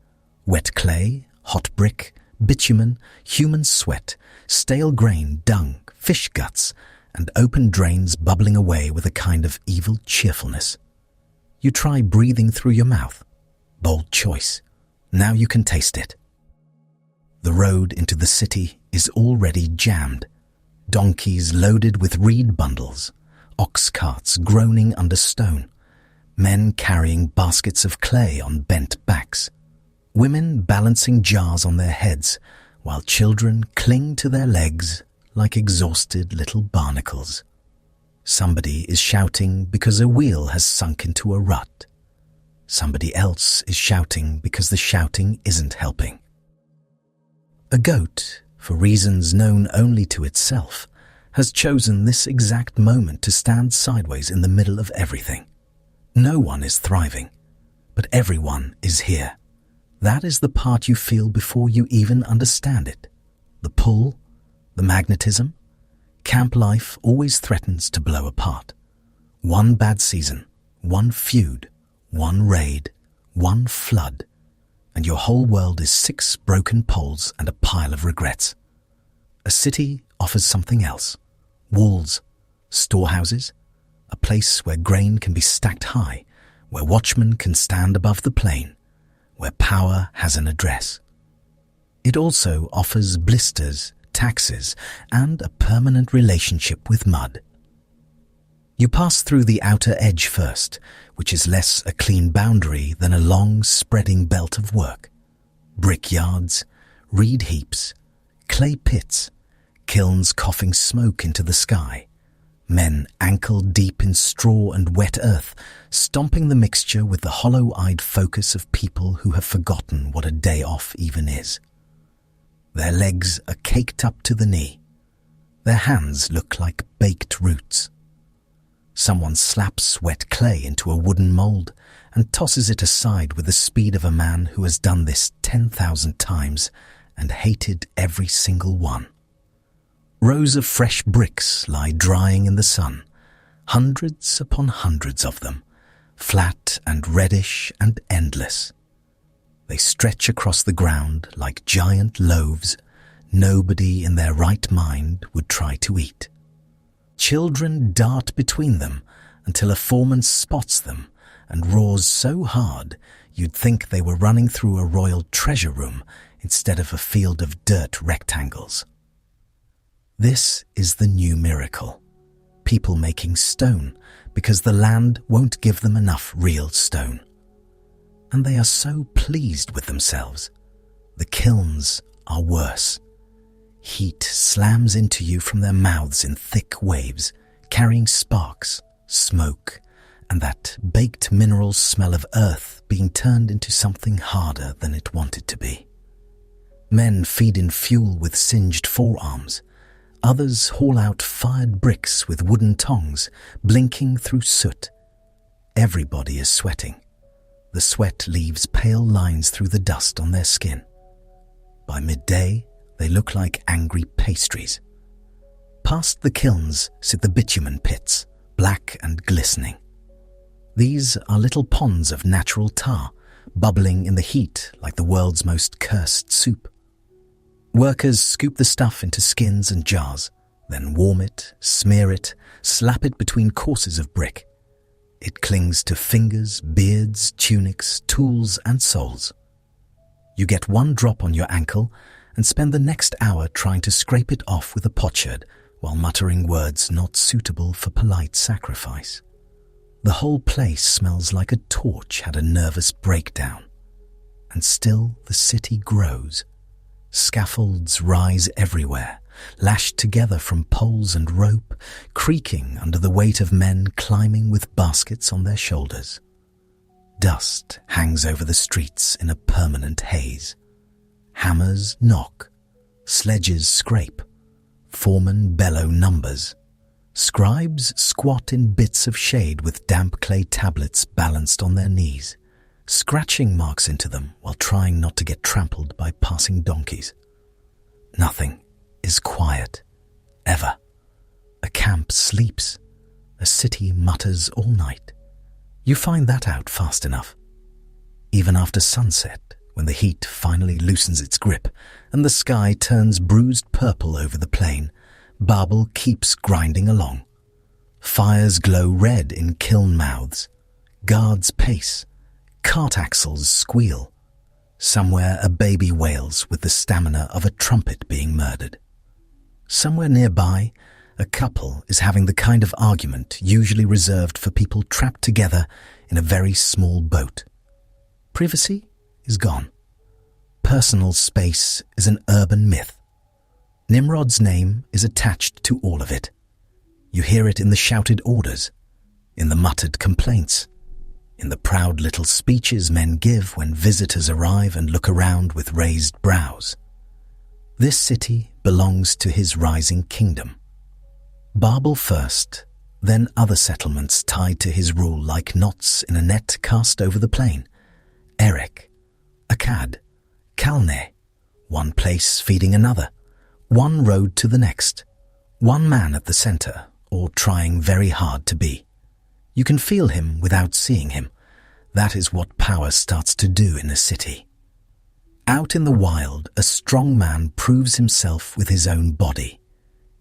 Wet clay, hot brick, bitumen, human sweat, stale grain, dung, fish guts, and open drains bubbling away with a kind of evil cheerfulness. You try breathing through your mouth. Bold choice. Now you can taste it. The road into the city is already jammed. Donkeys loaded with reed bundles, ox carts groaning under stone, men carrying baskets of clay on bent backs, women balancing jars on their heads, while children cling to their legs like exhausted little barnacles. Somebody is shouting because a wheel has sunk into a rut. Somebody else is shouting because the shouting isn't helping. A goat, for reasons known only to itself, has chosen this exact moment to stand sideways in the middle of everything. No one is thriving, but everyone is here. That is the part you feel before you even understand it. The pull, the magnetism. Camp life always threatens to blow apart. One bad season, one feud, one raid, one flood, and your whole world is 6 broken poles and a pile of regrets. A city offers something else. Walls, storehouses, a place where grain can be stacked high, where watchmen can stand above the plain, where power has an address. It also offers blisters, taxes, and a permanent relationship with mud. You pass through the outer edge first, which is less a clean boundary than a long, spreading belt of work. Brickyards, reed heaps, clay pits, kilns coughing smoke into the sky, men ankle-deep in straw and wet earth, stomping the mixture with the hollow-eyed focus of people who have forgotten what a day off even is. Their legs are caked up to the knee. Their hands look like baked roots. Someone slaps wet clay into a wooden mould and tosses it aside with the speed of a man who has done this 10,000 times and hated every single one. Rows of fresh bricks lie drying in the sun, hundreds upon hundreds of them, flat and reddish and endless. They stretch across the ground like giant loaves nobody in their right mind would try to eat. Children dart between them until a foreman spots them and roars so hard you'd think they were running through a royal treasure room instead of a field of dirt rectangles. This is the new miracle. People making stone because the land won't give them enough real stone. And they are so pleased with themselves. The kilns are worse. Heat slams into you from their mouths in thick waves, carrying sparks, smoke, and that baked mineral smell of earth being turned into something harder than it wanted to be. Men feed in fuel with singed forearms. Others haul out fired bricks with wooden tongs, blinking through soot. Everybody is sweating. The sweat leaves pale lines through the dust on their skin. By midday, they look like angry pastries. Past the kilns sit the bitumen pits, black and glistening. These are little ponds of natural tar, bubbling in the heat like the world's most cursed soup. Workers scoop the stuff into skins and jars, then warm it, smear it, slap it between courses of brick. It clings to fingers, beards, tunics, tools, and soles. You get one drop on your ankle and spend the next hour trying to scrape it off with a potsherd while muttering words not suitable for polite sacrifice. The whole place smells like a torch had a nervous breakdown. And still the city grows. Scaffolds rise everywhere, lashed together from poles and rope, creaking under the weight of men climbing with baskets on their shoulders. Dust hangs over the streets in a permanent haze. Hammers knock, sledges scrape, foremen bellow numbers. Scribes squat in bits of shade with damp clay tablets balanced on their knees, scratching marks into them while trying not to get trampled by passing donkeys. Nothing is quiet, ever. A camp sleeps. A city mutters all night. You find that out fast enough. Even after sunset, when the heat finally loosens its grip and the sky turns bruised purple over the plain, Babel keeps grinding along. Fires glow red in kiln mouths. Guards pace. Cart axles squeal. Somewhere a baby wails with the stamina of a trumpet being murdered. Somewhere nearby, a couple is having the kind of argument usually reserved for people trapped together in a very small boat. Privacy is gone. Personal space is an urban myth. Nimrod's name is attached to all of it. You hear it in the shouted orders, in the muttered complaints, in the proud little speeches men give when visitors arrive and look around with raised brows. This city belongs to his rising kingdom. Babel first, then other settlements tied to his rule like knots in a net cast over the plain. Erech, Akkad, Calneh, one place feeding another, one road to the next, one man at the center, or trying very hard to be. You can feel him without seeing him. That is what power starts to do in a city. Out in the wild, a strong man proves himself with his own body.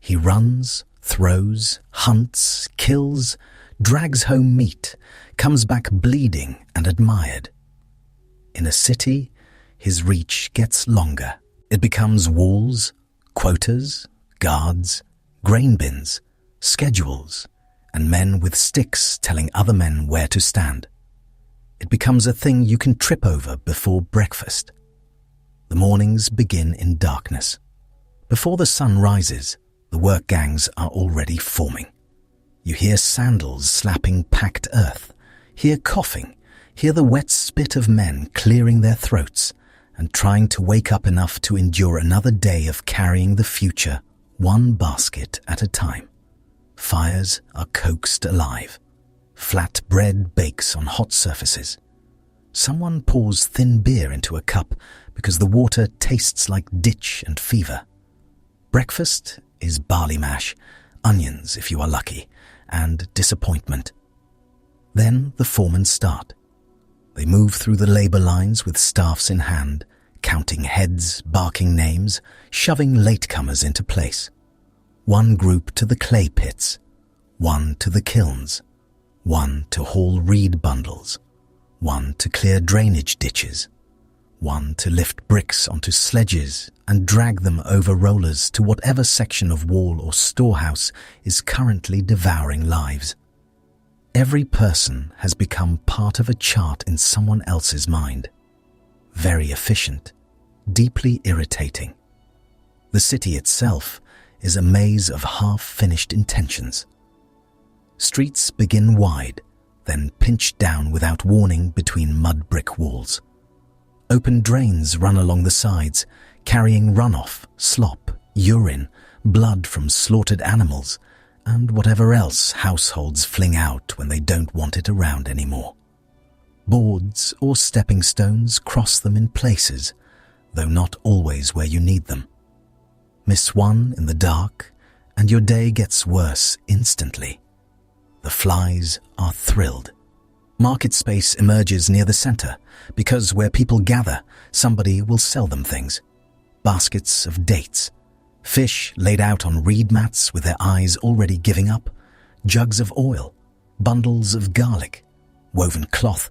He runs, throws, hunts, kills, drags home meat, comes back bleeding and admired. In a city, his reach gets longer. It becomes walls, quotas, guards, grain bins, schedules, and men with sticks telling other men where to stand. It becomes a thing you can trip over before breakfast. The mornings begin in darkness. Before the sun rises, the work gangs are already forming. You hear sandals slapping packed earth, hear coughing, hear the wet spit of men clearing their throats and trying to wake up enough to endure another day of carrying the future, one basket at a time. Fires are coaxed alive. Flat bread bakes on hot surfaces. Someone pours thin beer into a cup because the water tastes like ditch and fever. Breakfast is barley mash, onions if you are lucky, and disappointment. Then the foremen start. They move through the labor lines with staffs in hand, counting heads, barking names, shoving latecomers into place. One group to the clay pits, one to the kilns, one to haul reed bundles, one to clear drainage ditches, one to lift bricks onto sledges and drag them over rollers to whatever section of wall or storehouse is currently devouring lives. Every person has become part of a chart in someone else's mind. Very efficient, deeply irritating. The city itself is a maze of half-finished intentions. Streets begin wide, then pinch down without warning between mud brick walls. Open drains run along the sides, carrying runoff, slop, urine, blood from slaughtered animals, and whatever else households fling out when they don't want it around anymore. Boards or stepping stones cross them in places, though not always where you need them. Miss one in the dark, and your day gets worse instantly. The flies are thrilled. Market space emerges near the center, because where people gather, somebody will sell them things. Baskets of dates, fish laid out on reed mats with their eyes already giving up, jugs of oil, bundles of garlic, woven cloth,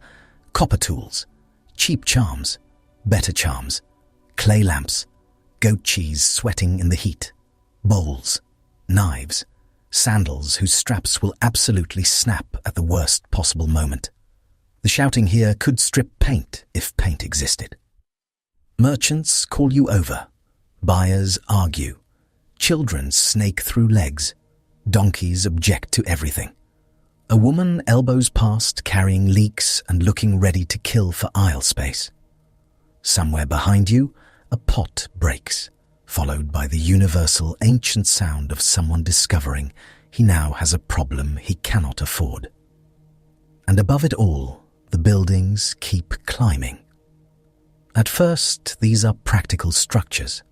copper tools, cheap charms, better charms, clay lamps, goat cheese sweating in the heat, bowls, knives, sandals whose straps will absolutely snap at the worst possible moment. The shouting here could strip paint if paint existed. Merchants call you over. Buyers argue. Children snake through legs. Donkeys object to everything. A woman elbows past carrying leeks and looking ready to kill for aisle space. Somewhere behind you, a pot breaks, followed by the universal ancient sound of someone discovering he now has a problem he cannot afford. And above it all, the buildings keep climbing. At first, these are practical structures.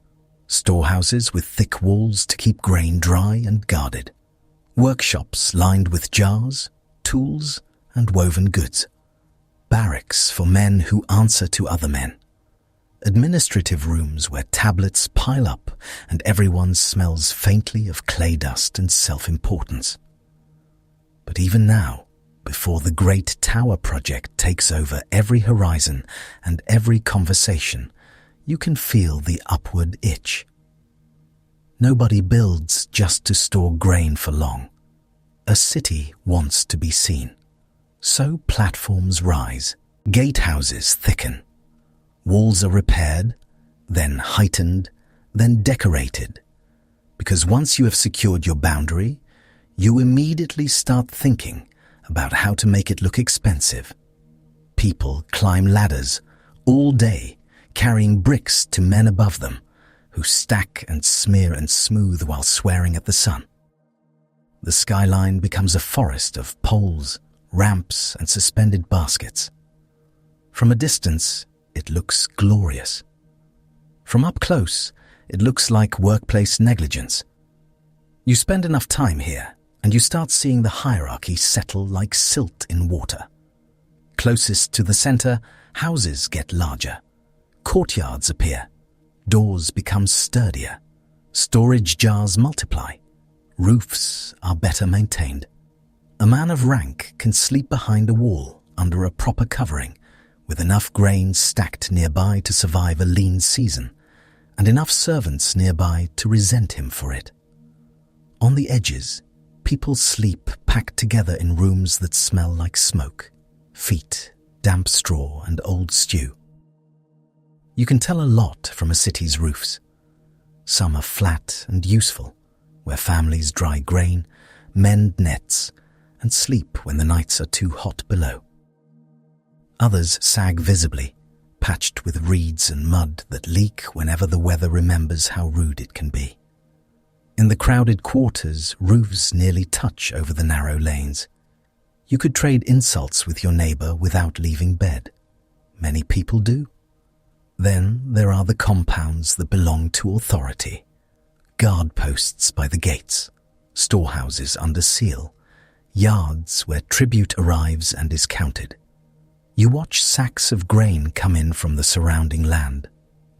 Storehouses with thick walls to keep grain dry and guarded. Workshops lined with jars, tools, and woven goods. Barracks for men who answer to other men. Administrative rooms where tablets pile up and everyone smells faintly of clay dust and self-importance. But even now, before the great tower project takes over every horizon and every conversation, you can feel the upward itch. Nobody builds just to store grain for long. A city wants to be seen. So platforms rise, gatehouses thicken. Walls are repaired, then heightened, then decorated. Because once you have secured your boundary, you immediately start thinking about how to make it look expensive. People climb ladders all day, carrying bricks to men above them, who stack and smear and smooth while swearing at the sun. The skyline becomes a forest of poles, ramps, and suspended baskets. From a distance, it looks glorious. From up close, it looks like workplace negligence. You spend enough time here, and you start seeing the hierarchy settle like silt in water. Closest to the center, houses get larger. Courtyards appear. Doors become sturdier. Storage jars multiply. Roofs are better maintained. A man of rank can sleep behind a wall under a proper covering, with enough grain stacked nearby to survive a lean season, and enough servants nearby to resent him for it. On the edges, people sleep packed together in rooms that smell like smoke, feet, damp straw, and old stew. You can tell a lot from a city's roofs. Some are flat and useful, where families dry grain, mend nets, and sleep when the nights are too hot below. Others sag visibly, patched with reeds and mud that leak whenever the weather remembers how rude it can be. In the crowded quarters, roofs nearly touch over the narrow lanes. You could trade insults with your neighbor without leaving bed. Many people do. Then there are the compounds that belong to authority. Guard posts by the gates, storehouses under seal, yards where tribute arrives and is counted. You watch sacks of grain come in from the surrounding land,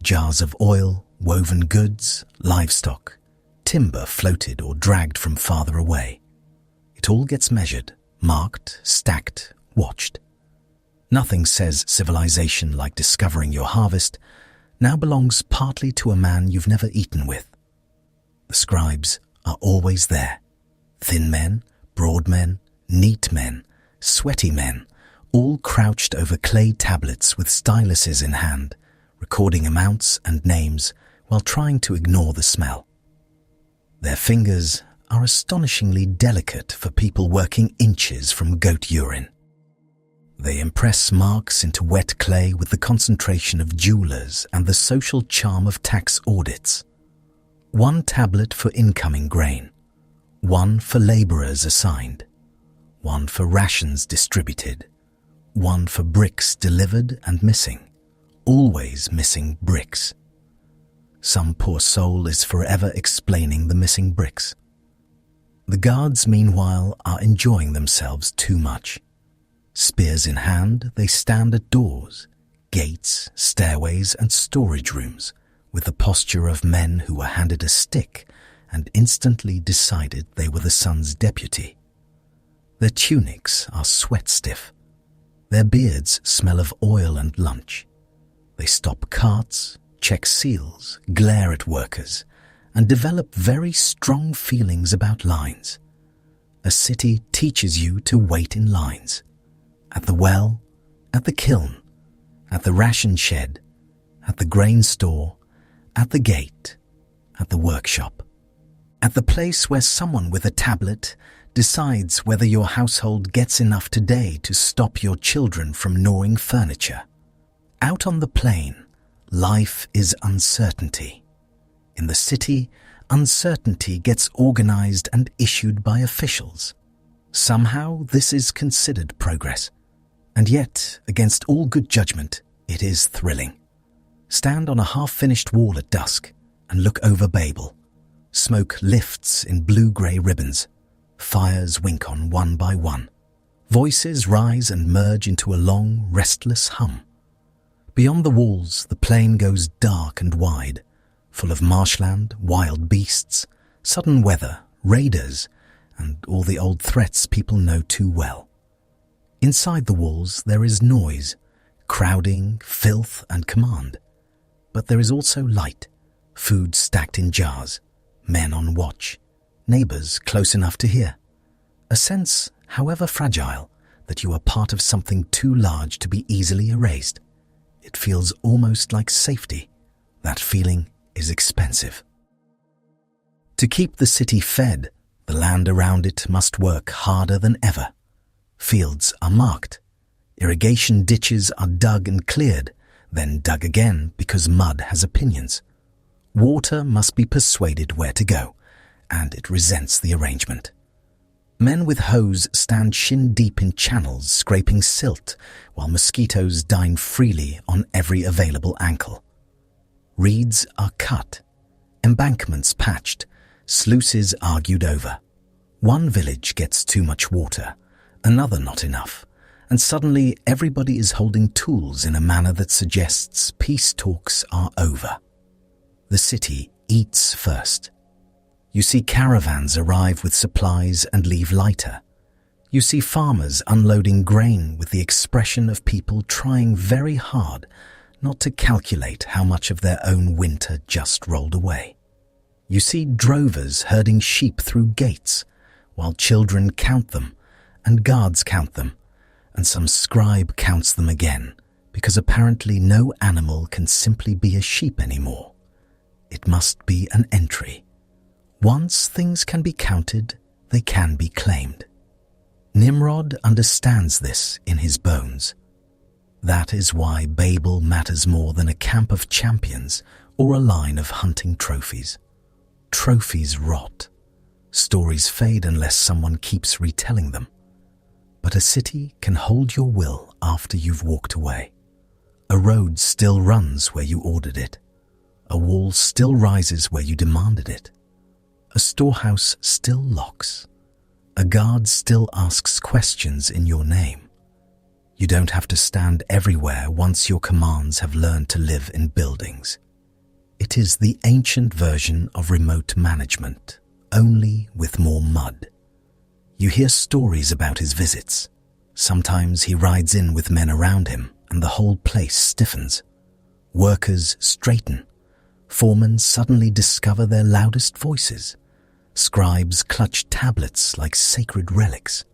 jars of oil, woven goods, livestock, timber floated or dragged from farther away. It all gets measured, marked, stacked, watched. Nothing says civilization like discovering your harvest now belongs partly to a man you've never eaten with. The scribes are always there. Thin men, broad men, neat men, sweaty men, all crouched over clay tablets with styluses in hand, recording amounts and names while trying to ignore the smell. Their fingers are astonishingly delicate for people working inches from goat urine. They impress marks into wet clay with the concentration of jewelers and the social charm of tax audits. One tablet for incoming grain, one for laborers assigned, one for rations distributed, one for bricks delivered and missing, always missing bricks. Some poor soul is forever explaining the missing bricks. The guards, meanwhile, are enjoying themselves too much. Spears in hand, they stand at doors, gates, stairways, and storage rooms with the posture of men who were handed a stick and instantly decided they were the sun's deputy. Their tunics are sweat-stiff. Their beards smell of oil and lunch. They stop carts, check seals, glare at workers, and develop very strong feelings about lines. A city teaches you to wait in lines. At the well, at the kiln, at the ration shed, at the grain store, at the gate, at the workshop, at the place where someone with a tablet decides whether your household gets enough today to stop your children from gnawing furniture. Out on the plain, life is uncertainty. In the city, uncertainty gets organized and issued by officials. Somehow this is considered progress. And yet, against all good judgment, it is thrilling. Stand on a half-finished wall at dusk and look over Babel. Smoke lifts in blue-grey ribbons. Fires wink on one by one. Voices rise and merge into a long, restless hum. Beyond the walls, the plain goes dark and wide, full of marshland, wild beasts, sudden weather, raiders, and all the old threats people know too well. Inside the walls there is noise, crowding, filth, and command. But there is also light, food stacked in jars, men on watch, neighbors close enough to hear. A sense, however fragile, that you are part of something too large to be easily erased. It feels almost like safety. That feeling is expensive. To keep the city fed, the land around it must work harder than ever. Fields are marked. Irrigation ditches are dug and cleared, then dug again because mud has opinions. Water must be persuaded where to go, and it resents the arrangement. Men with hoes stand shin-deep in channels scraping silt, while mosquitoes dine freely on every available ankle. Reeds are cut, embankments patched, sluices argued over. One village gets too much water, another not enough, and suddenly everybody is holding tools in a manner that suggests peace talks are over. The city eats first. You see caravans arrive with supplies and leave lighter. You see farmers unloading grain with the expression of people trying very hard not to calculate how much of their own winter just rolled away. You see drovers herding sheep through gates, while children count them, and guards count them, and some scribe counts them again, because apparently no animal can simply be a sheep anymore. It must be an entry. Once things can be counted, they can be claimed. Nimrod understands this in his bones. That is why Babel matters more than a camp of champions or a line of hunting trophies. Trophies rot. Stories fade unless someone keeps retelling them. But a city can hold your will after you've walked away. A road still runs where you ordered it. A wall still rises where you demanded it. A storehouse still locks. A guard still asks questions in your name. You don't have to stand everywhere once your commands have learned to live in buildings. It is the ancient version of remote management, only with more mud. You hear stories about his visits. Sometimes he rides in with men around him and the whole place stiffens. Workers straighten. Foremen suddenly discover their loudest voices. Scribes clutch tablets like sacred relics.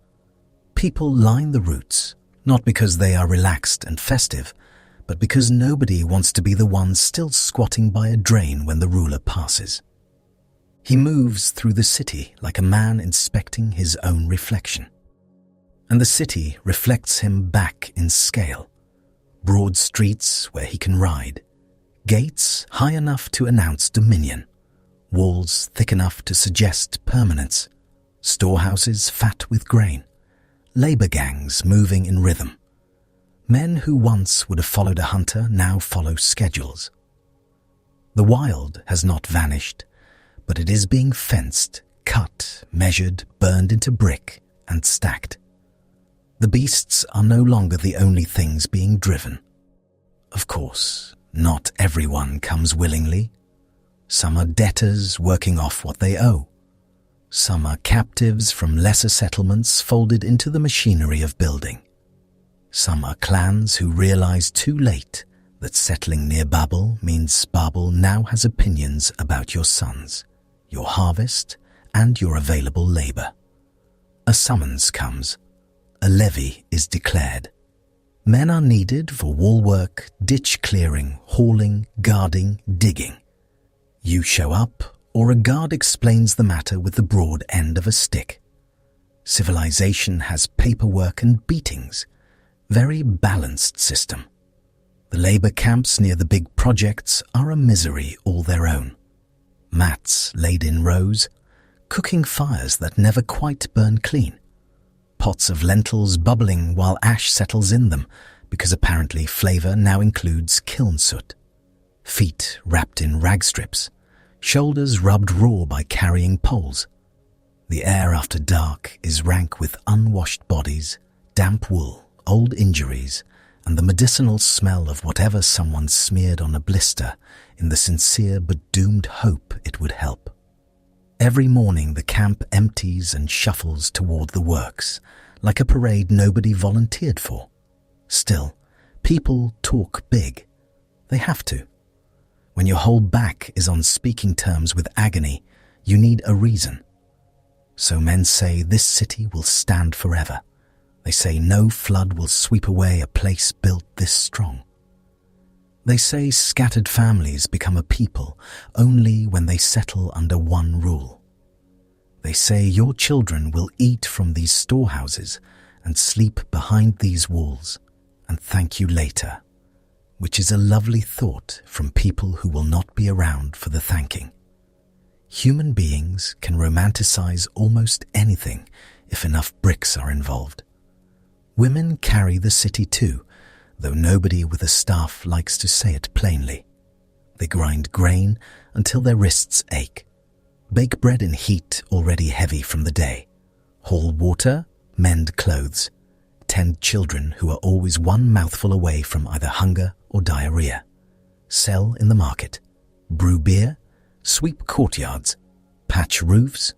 People line the routes, not because they are relaxed and festive, but because nobody wants to be the one still squatting by a drain when the ruler passes. He moves through the city like a man inspecting his own reflection. And the city reflects him back in scale. Broad streets where he can ride, gates high enough to announce dominion, walls thick enough to suggest permanence, storehouses fat with grain, labor gangs moving in rhythm. Men who once would have followed a hunter now follow schedules. The wild has not vanished, but it is being fenced, cut, measured, burned into brick, and stacked. The beasts are no longer the only things being driven. Of course, not everyone comes willingly. Some are debtors working off what they owe. Some are captives from lesser settlements folded into the machinery of building. Some are clans who realize too late that settling near Babel means Babel now has opinions about your sons, your harvest, and your available labor. A summons comes. A levy is declared. Men are needed for wall work, ditch clearing, hauling, guarding, digging. You show up, or a guard explains the matter with the broad end of a stick. Civilization has paperwork and beatings. Very balanced system. The labor camps near the big projects are a misery all their own. Mats laid in rows, cooking fires that never quite burn clean. Pots of lentils bubbling while ash settles in them, because apparently flavor now includes kiln soot. Feet wrapped in rag strips, shoulders rubbed raw by carrying poles. The air after dark is rank with unwashed bodies, damp wool, old injuries, and the medicinal smell of whatever someone smeared on a blister in the sincere but doomed hope it would help. Every morning the camp empties and shuffles toward the works, like a parade nobody volunteered for. Still, people talk big. They have to. When your whole back is on speaking terms with agony, you need a reason. So men say this city will stand forever. They say no flood will sweep away a place built this strong. They say scattered families become a people only when they settle under one rule. They say your children will eat from these storehouses and sleep behind these walls and thank you later, which is a lovely thought from people who will not be around for the thanking. Human beings can romanticize almost anything if enough bricks are involved. Women carry the city too, though nobody with a staff likes to say it plainly. They grind grain until their wrists ache, bake bread in heat already heavy from the day, haul water, mend clothes, tend children who are always one mouthful away from either hunger or diarrhea, sell in the market, brew beer, sweep courtyards, patch roofs,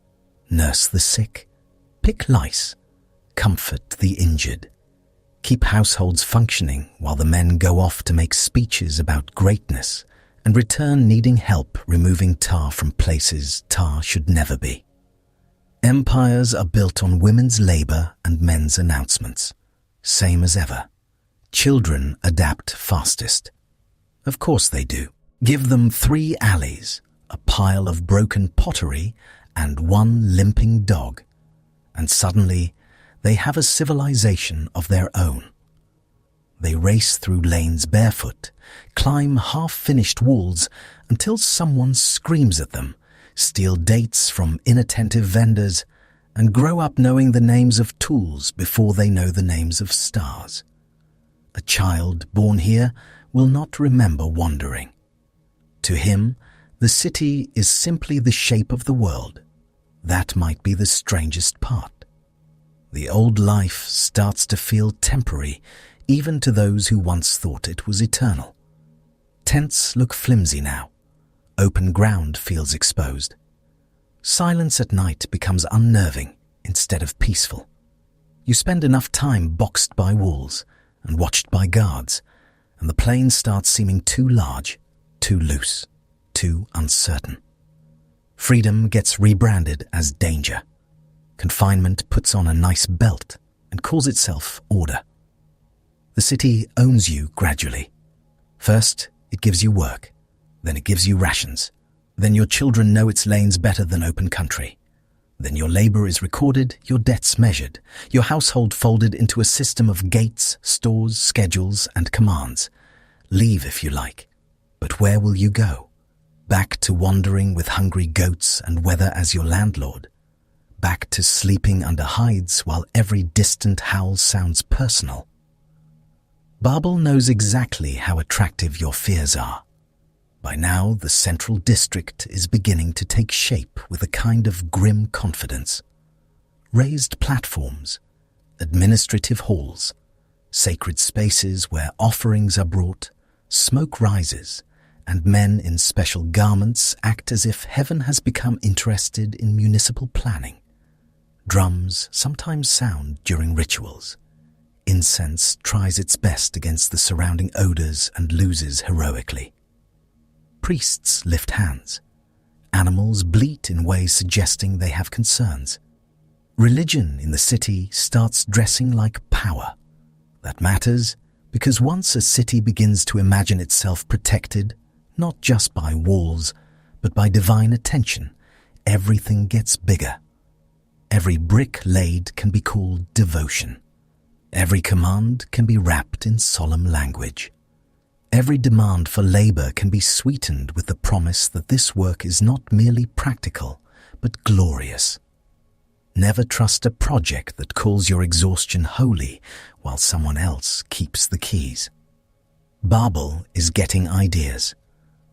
nurse the sick, pick lice, comfort the injured, keep households functioning while the men go off to make speeches about greatness and return needing help removing tar from places tar should never be. Empires are built on women's labor and men's announcements. Same as ever. Children adapt fastest. Of course they do. Give them 3 alleys, a pile of broken pottery, and 1 limping dog, and suddenly they have a civilization of their own. They race through lanes barefoot, climb half-finished walls until someone screams at them, steal dates from inattentive vendors, and grow up knowing the names of tools before they know the names of stars. A child born here will not remember wandering. To him, the city is simply the shape of the world. That might be the strangest part. The old life starts to feel temporary, even to those who once thought it was eternal. Tents look flimsy now. Open ground feels exposed. Silence at night becomes unnerving instead of peaceful. You spend enough time boxed by walls and watched by guards, and the plain starts seeming too large, too loose, too uncertain. Freedom gets rebranded as danger. Confinement puts on a nice belt, and calls itself order. The city owns you gradually. First, it gives you work. Then it gives you rations. Then your children know its lanes better than open country. Then your labor is recorded, your debts measured, your household folded into a system of gates, stores, schedules, and commands. Leave if you like. But where will you go? Back to wandering with hungry goats and weather as your landlord? Back to sleeping under hides while every distant howl sounds personal? Babel knows exactly how attractive your fears are. By now, the central district is beginning to take shape with a kind of grim confidence. Raised platforms, administrative halls, sacred spaces where offerings are brought, smoke rises, and men in special garments act as if heaven has become interested in municipal planning. Drums sometimes sound during rituals. Incense tries its best against the surrounding odors and loses heroically. Priests lift hands. Animals bleat in ways suggesting they have concerns. Religion in the city starts dressing like power. That matters because once a city begins to imagine itself protected, not just by walls, but by divine attention, everything gets bigger. Every brick laid can be called devotion. Every command can be wrapped in solemn language. Every demand for labor can be sweetened with the promise that this work is not merely practical, but glorious. Never trust a project that calls your exhaustion holy while someone else keeps the keys. Babel is getting ideas.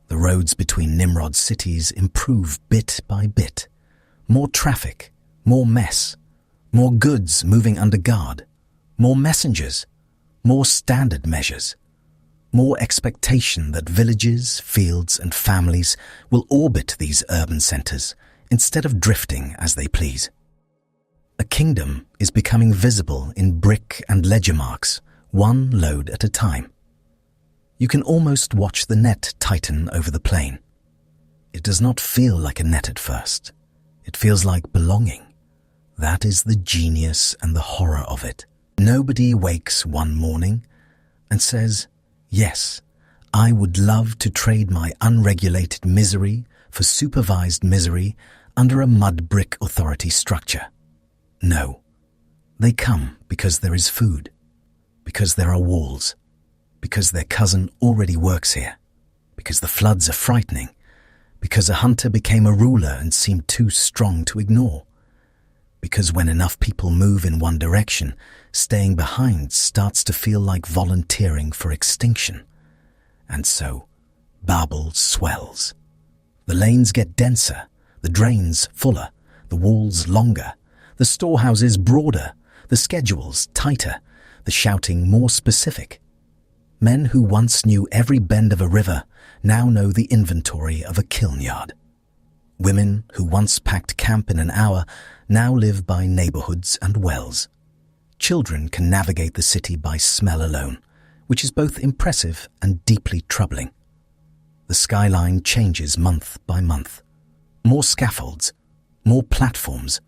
The roads between Nimrod cities improve bit by bit. More traffic, more mess, more goods moving under guard, more messengers, more standard measures. More expectation that villages, fields, and families will orbit these urban centers instead of drifting as they please. A kingdom is becoming visible in brick and ledger marks, one load at a time. You can almost watch the net tighten over the plain. It does not feel like a net at first. It feels like belonging. That is the genius and the horror of it. Nobody wakes one morning and says, "Yes, I would love to trade my unregulated misery for supervised misery under a mud brick authority structure." No, they come because there is food, because there are walls, because their cousin already works here, because the floods are frightening, because a hunter became a ruler and seemed too strong to ignore, because when enough people move in one direction, staying behind starts to feel like volunteering for extinction. And so, Babel swells. The lanes get denser, the drains fuller, the walls longer, the storehouses broader, the schedules tighter, the shouting more specific. Men who once knew every bend of a river now know the inventory of a kiln yard. Women who once packed camp in an hour now live by neighborhoods and wells. Children can navigate the city by smell alone, which is both impressive and deeply troubling. The skyline changes month by month. More scaffolds, more platforms,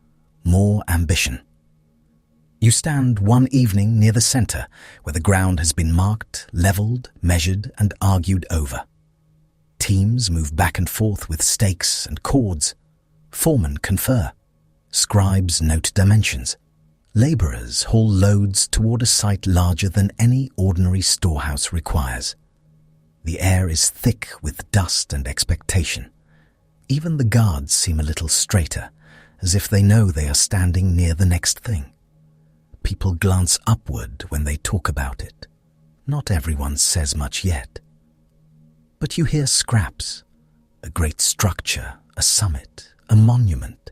more ambition. You stand one evening near the center where the ground has been marked, leveled, measured, and argued over. Teams move back and forth with stakes and cords. Foremen confer. Scribes note dimensions. Laborers haul loads toward a site larger than any ordinary storehouse requires. The air is thick with dust and expectation. Even the guards seem a little straighter, as if they know they are standing near the next thing. People glance upward when they talk about it. Not everyone says much yet. But you hear scraps. A great structure, a summit, a monument,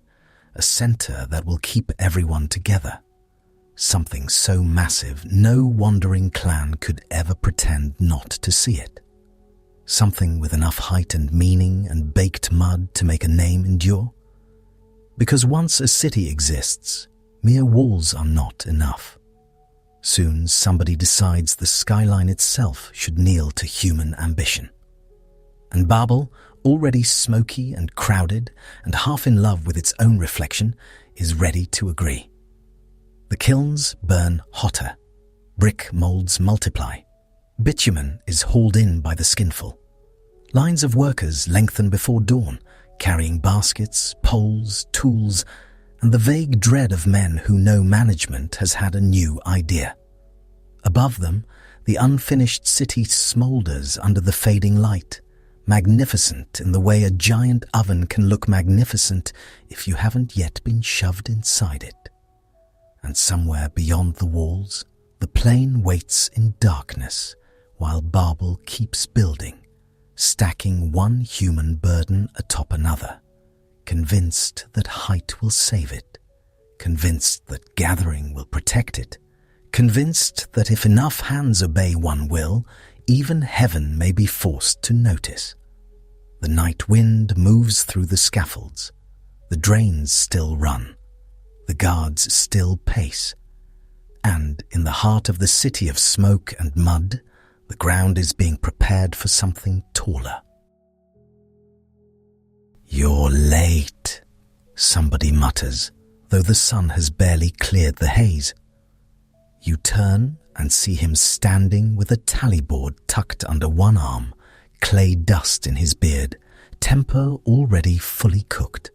a center that will keep everyone together. Something so massive no wandering clan could ever pretend not to see it. Something with enough height and meaning and baked mud to make a name endure. Because once a city exists, mere walls are not enough. Soon somebody decides the skyline itself should kneel to human ambition. And Babel, already smoky and crowded and half in love with its own reflection, is ready to agree. The kilns burn hotter. Brick molds multiply. Bitumen is hauled in by the skinful. Lines of workers lengthen before dawn, carrying baskets, poles, tools, and the vague dread of men who know management has had a new idea. Above them, the unfinished city smoulders under the fading light, magnificent in the way a giant oven can look magnificent if you haven't yet been shoved inside it. And somewhere beyond the walls, the plain waits in darkness while Babel keeps building, stacking one human burden atop another, convinced that height will save it, convinced that gathering will protect it, convinced that if enough hands obey one will, even heaven may be forced to notice. The night wind moves through the scaffolds. The drains still run. The guards still pace. And in the heart of the city of smoke and mud, the ground is being prepared for something taller. "You're late," somebody mutters, though the sun has barely cleared the haze. You turn and see him standing with a tally board tucked under one arm, clay dust in his beard, temper already fully cooked.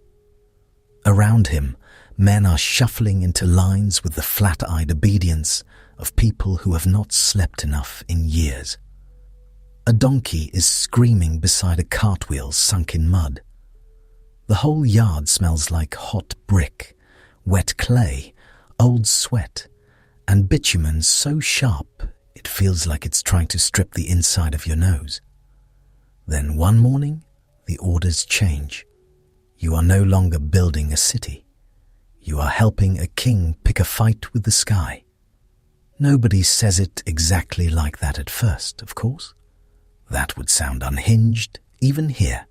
Around him, men are shuffling into lines with the flat-eyed obedience of people who have not slept enough in years. A donkey is screaming beside a cartwheel sunk in mud. The whole yard smells like hot brick, wet clay, old sweat, and bitumen so sharp it feels like it's trying to strip the inside of your nose. Then one morning, the orders change. You are no longer building a city. You are helping a king pick a fight with the sky. Nobody says it exactly like that at first, of course. That would sound unhinged, even here.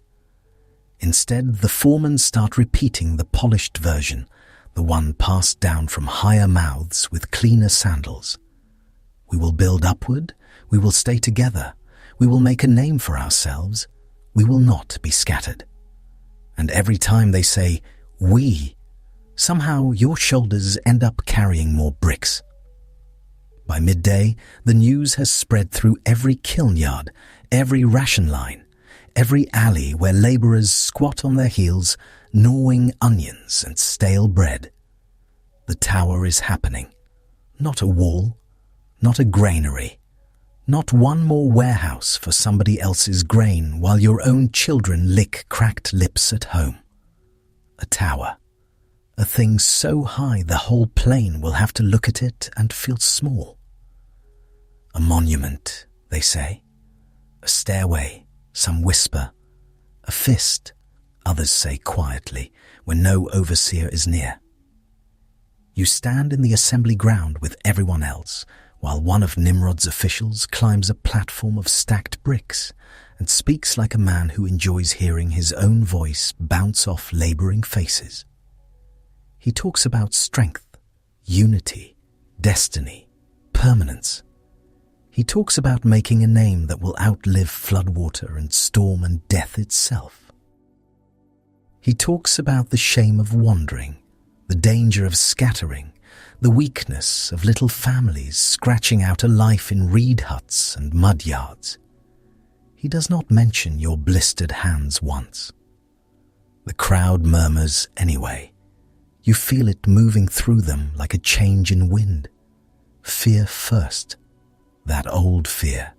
Instead, the foremen start repeating the polished version, the one passed down from higher mouths with cleaner sandals. We will build upward, we will stay together, we will make a name for ourselves, we will not be scattered. And every time they say, "we," somehow your shoulders end up carrying more bricks. By midday, the news has spread through every kiln yard, every ration line, every alley where labourers squat on their heels, gnawing onions and stale bread. The tower is happening. Not a wall, not a granary, not one more warehouse for somebody else's grain while your own children lick cracked lips at home. A tower. A thing so high the whole plain will have to look at it and feel small. A monument, they say. A stairway, some whisper. A fist, others say quietly, when no overseer is near. You stand in the assembly ground with everyone else, while one of Nimrod's officials climbs a platform of stacked bricks and speaks like a man who enjoys hearing his own voice bounce off labouring faces. He talks about strength, unity, destiny, permanence. He talks about making a name that will outlive floodwater and storm and death itself. He talks about the shame of wandering, the danger of scattering, the weakness of little families scratching out a life in reed huts and mud yards. He does not mention your blistered hands once. The crowd murmurs anyway. You feel it moving through them like a change in wind. Fear first. That old fear.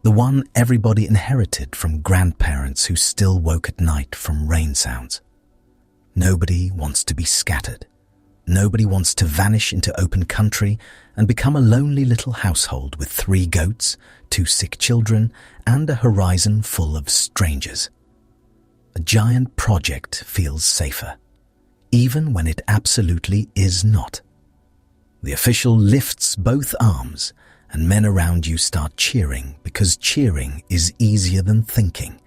The one everybody inherited from grandparents who still woke at night from rain sounds. Nobody wants to be scattered. Nobody wants to vanish into open country and become a lonely little household with 3 goats, 2 sick children, and a horizon full of strangers. A giant project feels safer, even when it absolutely is not. The official lifts both arms, and men around you start cheering because cheering is easier than thinking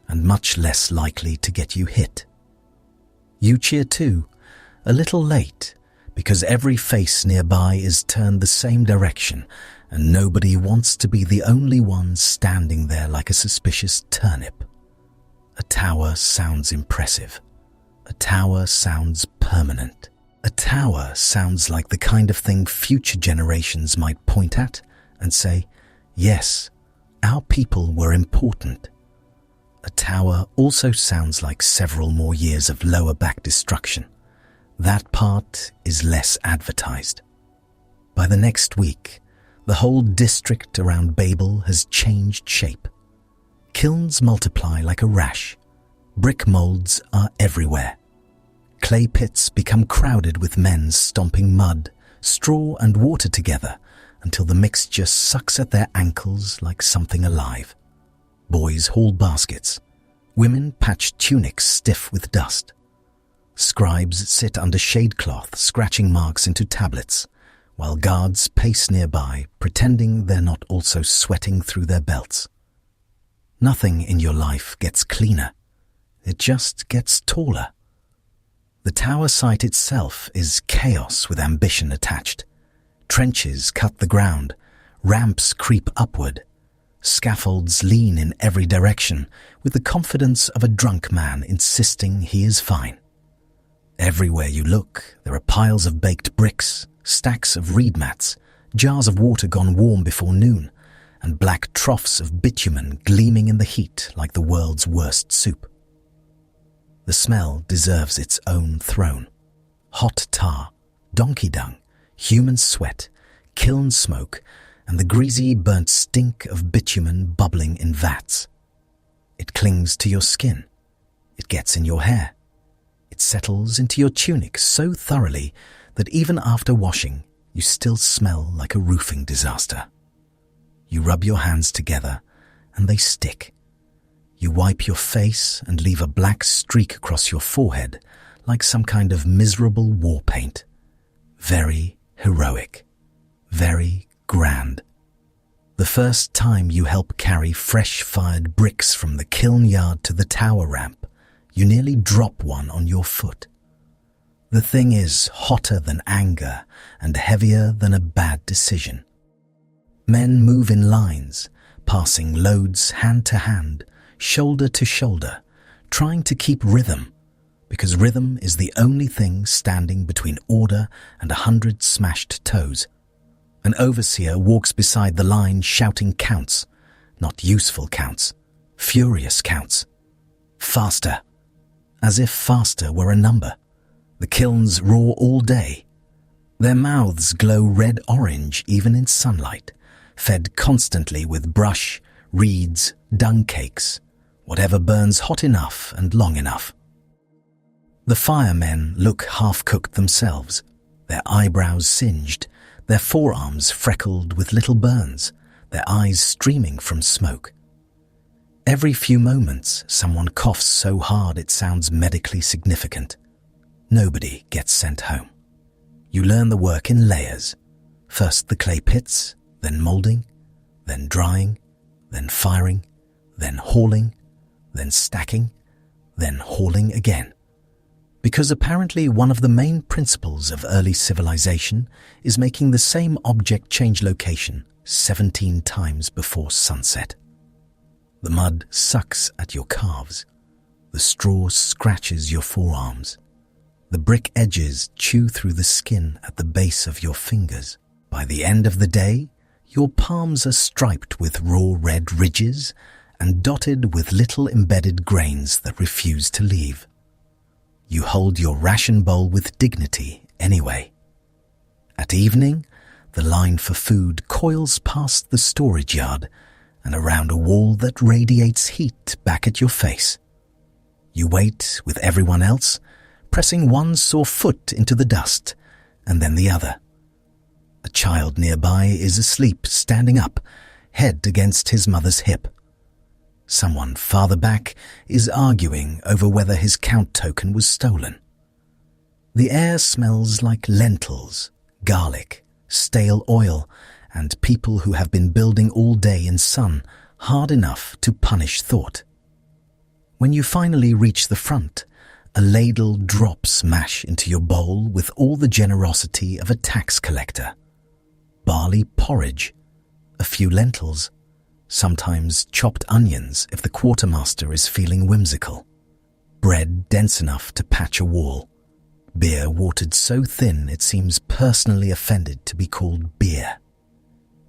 and much less likely to get you hit. You cheer too, a little late, because every face nearby is turned the same direction and nobody wants to be the only one standing there like a suspicious turnip. A tower sounds impressive. A tower sounds permanent. A tower sounds like the kind of thing future generations might point at and say, yes, our people were important. A tower also sounds like several more years of lower back destruction. That part is less advertised. By the next week, the whole district around Babel has changed shape. Kilns multiply like a rash. Brick molds are everywhere. Clay pits become crowded with men stomping mud, straw and water together until the mixture sucks at their ankles like something alive. Boys haul baskets. Women patch tunics stiff with dust. Scribes sit under shade cloth, scratching marks into tablets, while guards pace nearby, pretending they're not also sweating through their belts. Nothing in your life gets cleaner. It just gets taller. The tower site itself is chaos with ambition attached. Trenches cut the ground, ramps creep upward, scaffolds lean in every direction with the confidence of a drunk man insisting he is fine. Everywhere you look, there are piles of baked bricks, stacks of reed mats, jars of water gone warm before noon, and black troughs of bitumen gleaming in the heat like the world's worst soup. The smell deserves its own throne. Hot tar, donkey dung, human sweat, kiln smoke, and the greasy burnt stink of bitumen bubbling in vats. It clings to your skin. It gets in your hair. It settles into your tunic so thoroughly that even after washing, you still smell like a roofing disaster. You rub your hands together, and they stick. You wipe your face and leave a black streak across your forehead like some kind of miserable war paint. Very heroic. Very grand. The first time you help carry fresh-fired bricks from the kiln yard to the tower ramp, you nearly drop one on your foot. The thing is hotter than anger and heavier than a bad decision. Men move in lines, passing loads hand to hand, shoulder to shoulder, trying to keep rhythm, because rhythm is the only thing standing between order and 100 smashed toes. An overseer walks beside the line shouting counts, not useful counts, furious counts. Faster, as if faster were a number. The kilns roar all day. Their mouths glow red-orange even in sunlight, fed constantly with brush, reeds, dung cakes, whatever burns hot enough and long enough. The firemen look half-cooked themselves, their eyebrows singed, their forearms freckled with little burns, their eyes streaming from smoke. Every few moments, someone coughs so hard it sounds medically significant. Nobody gets sent home. You learn the work in layers. First the clay pits, then moulding, then drying, then firing, then hauling, then stacking, then hauling again. Because apparently one of the main principles of early civilization is making the same object change location 17 times before sunset. The mud sucks at your calves. The straw scratches your forearms. The brick edges chew through the skin at the base of your fingers. By the end of the day, your palms are striped with raw red ridges and dotted with little embedded grains that refuse to leave. You hold your ration bowl with dignity anyway. At evening, the line for food coils past the storage yard and around a wall that radiates heat back at your face. You wait with everyone else, pressing one sore foot into the dust and then the other. A child nearby is asleep, standing up, head against his mother's hip. Someone farther back is arguing over whether his count token was stolen. The air smells like lentils, garlic, stale oil, and people who have been building all day in sun hard enough to punish thought. When you finally reach the front, a ladle drops mash into your bowl with all the generosity of a tax collector. Barley porridge, a few lentils, sometimes chopped onions if the quartermaster is feeling whimsical, bread dense enough to patch a wall, Beer watered so thin it seems personally offended to be called beer.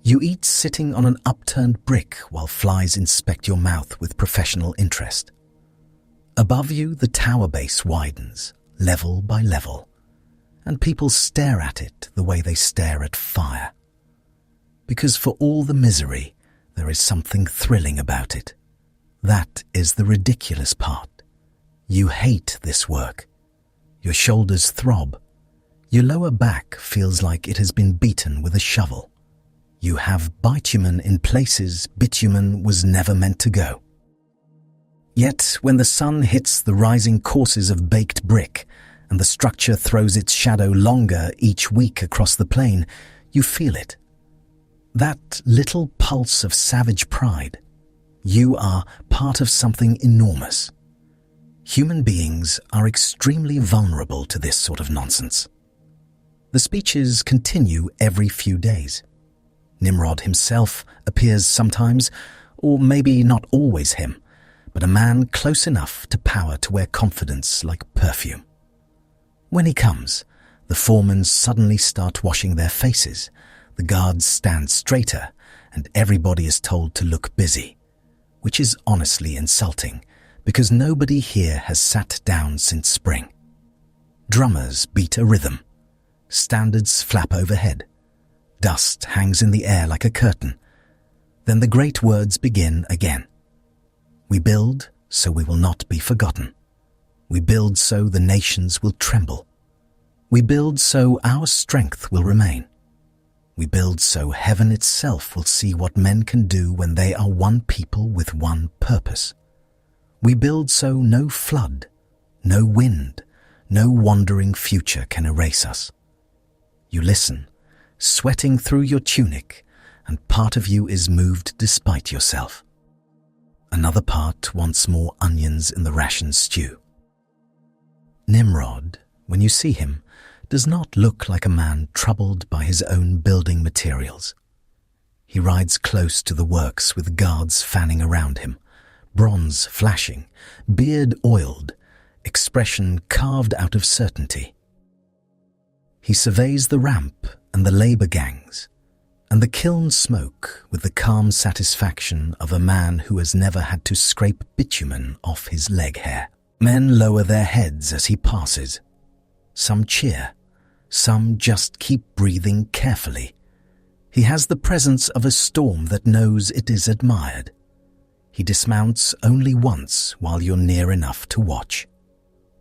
You eat sitting on an upturned brick while flies inspect your mouth with professional interest. Above you, the tower base widens, level by level, and people stare at it the way they stare at fire. Because for all the misery, there is something thrilling about it. That is the ridiculous part. You hate this work. Your shoulders throb. Your lower back feels like it has been beaten with a shovel. You have bitumen in places bitumen was never meant to go. Yet when the sun hits the rising courses of baked brick and the structure throws its shadow longer each week across the plain, you feel it. That little pulse of savage pride. You are part of something enormous. Human beings are extremely vulnerable to this sort of nonsense. The speeches continue every few days. Nimrod himself appears sometimes, or maybe not always him, but a man close enough to power to wear confidence like perfume. When he comes, the foremen suddenly start washing their faces, the guards stand straighter, and everybody is told to look busy, which is honestly insulting, because nobody here has sat down since spring. Drummers beat a rhythm. Standards flap overhead. Dust hangs in the air like a curtain. Then the great words begin again. We build so we will not be forgotten. We build so the nations will tremble. We build so our strength will remain. We build so heaven itself will see what men can do when they are one people with one purpose. We build so no flood, no wind, no wandering future can erase us. You listen, sweating through your tunic, and part of you is moved despite yourself. Another part wants more onions in the ration stew. Nimrod, when you see him, does not look like a man troubled by his own building materials. He rides close to the works with guards fanning around him, bronze flashing, beard oiled, expression carved out of certainty. He surveys the ramp and the labor gangs, and the kiln smoke with the calm satisfaction of a man who has never had to scrape bitumen off his leg hair. Men lower their heads as he passes. Some cheer, some just keep breathing carefully. He has the presence of a storm that knows it is admired. He dismounts only once while you're near enough to watch.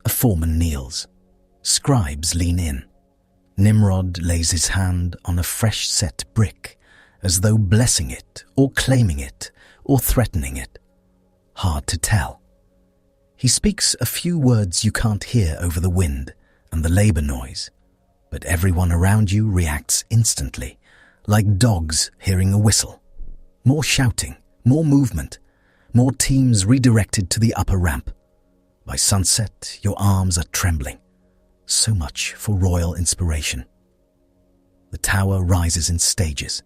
A foreman kneels. Scribes lean in. Nimrod lays his hand on a fresh-set brick, as though blessing it, or claiming it, or threatening it. Hard to tell. He speaks a few words you can't hear over the wind and the labor noise, but everyone around you reacts instantly, like dogs hearing a whistle. More shouting, more movement, more teams redirected to the upper ramp. By sunset, your arms are trembling. So much for royal inspiration. The tower rises in stages.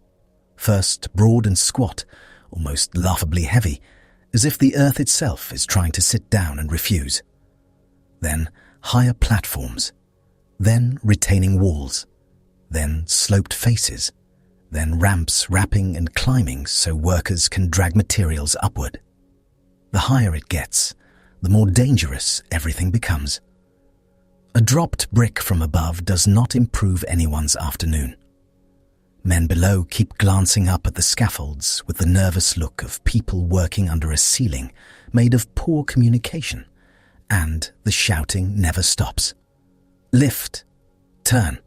First broad and squat, almost laughably heavy, as if the earth itself is trying to sit down and refuse. Then higher platforms. Then retaining walls. Then sloped faces. Then ramps wrapping and climbing so workers can drag materials upward. The higher it gets, the more dangerous everything becomes. A dropped brick from above does not improve anyone's afternoon. Men below keep glancing up at the scaffolds with the nervous look of people working under a ceiling made of poor communication, and the shouting never stops. Lift, turn,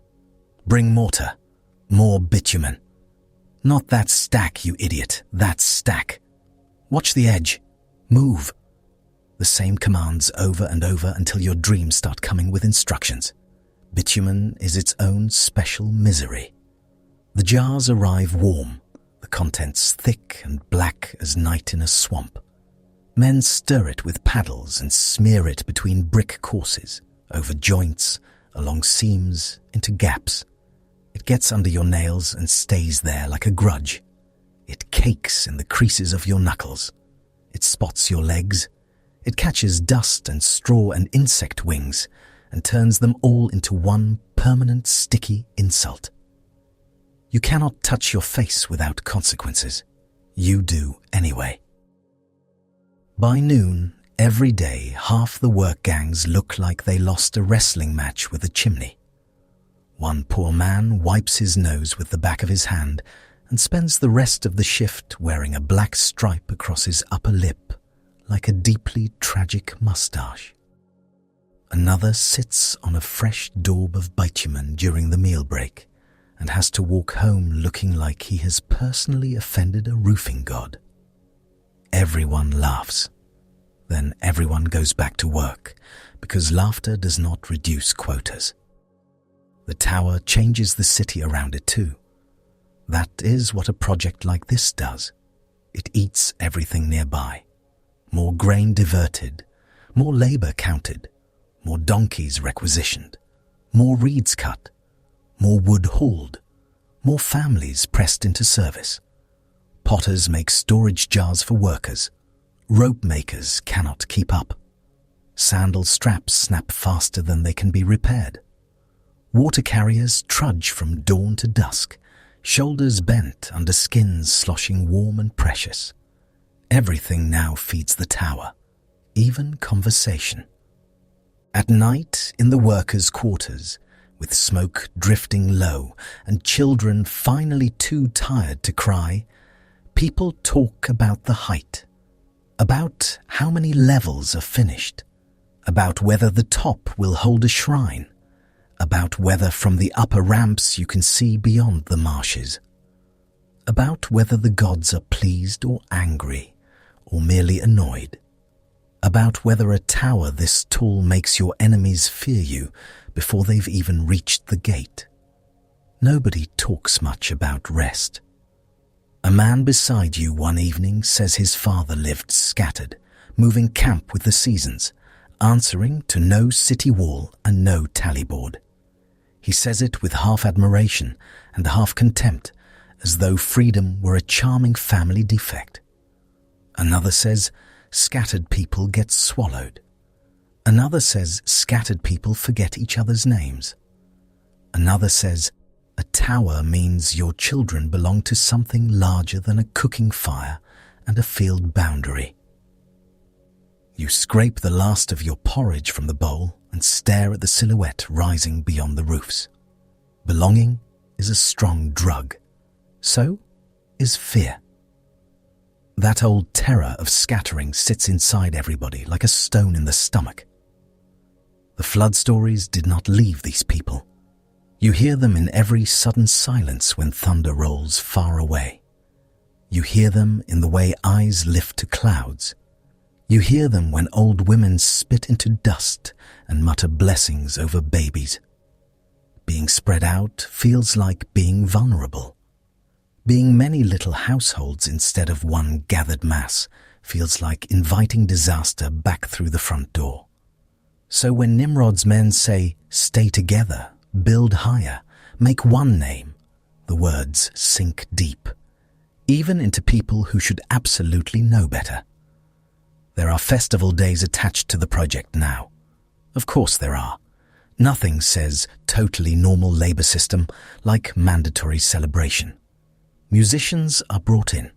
bring mortar, more bitumen. Not that stack, you idiot, that stack. Watch the edge. Move. The same commands over and over until your dreams start coming with instructions. Bitumen is its own special misery. The jars arrive warm, the contents thick and black as night in a swamp. Men stir it with paddles and smear it between brick courses, over joints, along seams, into gaps. It gets under your nails and stays there like a grudge. It cakes in the creases of your knuckles. It spots your legs. It catches dust and straw and insect wings, and turns them all into one permanent sticky insult. You cannot touch your face without consequences. You do anyway. By noon, every day, half the work gangs look like they lost a wrestling match with a chimney. One poor man wipes his nose with the back of his hand and spends the rest of the shift wearing a black stripe across his upper lip, like a deeply tragic moustache. Another sits on a fresh daub of bitumen during the meal break and has to walk home looking like he has personally offended a roofing god. Everyone laughs. Then everyone goes back to work, because laughter does not reduce quotas. The tower changes the city around it too. That is what a project like this does. It eats everything nearby. More grain diverted, more labor counted, more donkeys requisitioned, more reeds cut, more wood hauled, more families pressed into service. Potters make storage jars for workers. Rope makers cannot keep up. Sandal straps snap faster than they can be repaired. Water carriers trudge from dawn to dusk, shoulders bent under skins sloshing warm and precious. Everything now feeds the tower, even conversation. At night, in the workers' quarters, with smoke drifting low and children finally too tired to cry, people talk about the height, about how many levels are finished, about whether the top will hold a shrine, about whether from the upper ramps you can see beyond the marshes, about whether the gods are pleased or angry, or merely annoyed, about whether a tower this tall makes your enemies fear you before they've even reached the gate. Nobody talks much about rest. A man beside you one evening says his father lived scattered, moving camp with the seasons, answering to no city wall and no tally board. He says it with half admiration and half contempt, as though freedom were a charming family defect. Another says scattered people get swallowed. Another says scattered people forget each other's names. Another says a tower means your children belong to something larger than a cooking fire and a field boundary. You scrape the last of your porridge from the bowl and stare at the silhouette rising beyond the roofs. Belonging is a strong drug. So is fear. That old terror of scattering sits inside everybody like a stone in the stomach. The flood stories did not leave these people. You hear them in every sudden silence when thunder rolls far away. You hear them in the way eyes lift to clouds. You hear them when old women spit into dust and mutter blessings over babies. Being spread out feels like being vulnerable. Being many little households instead of one gathered mass feels like inviting disaster back through the front door. So when Nimrod's men say, "Stay together, build higher, make one name," the words sink deep, even into people who should absolutely know better. There are festival days attached to the project now. Of course there are. Nothing says totally normal labor system like mandatory celebration. Musicians are brought in.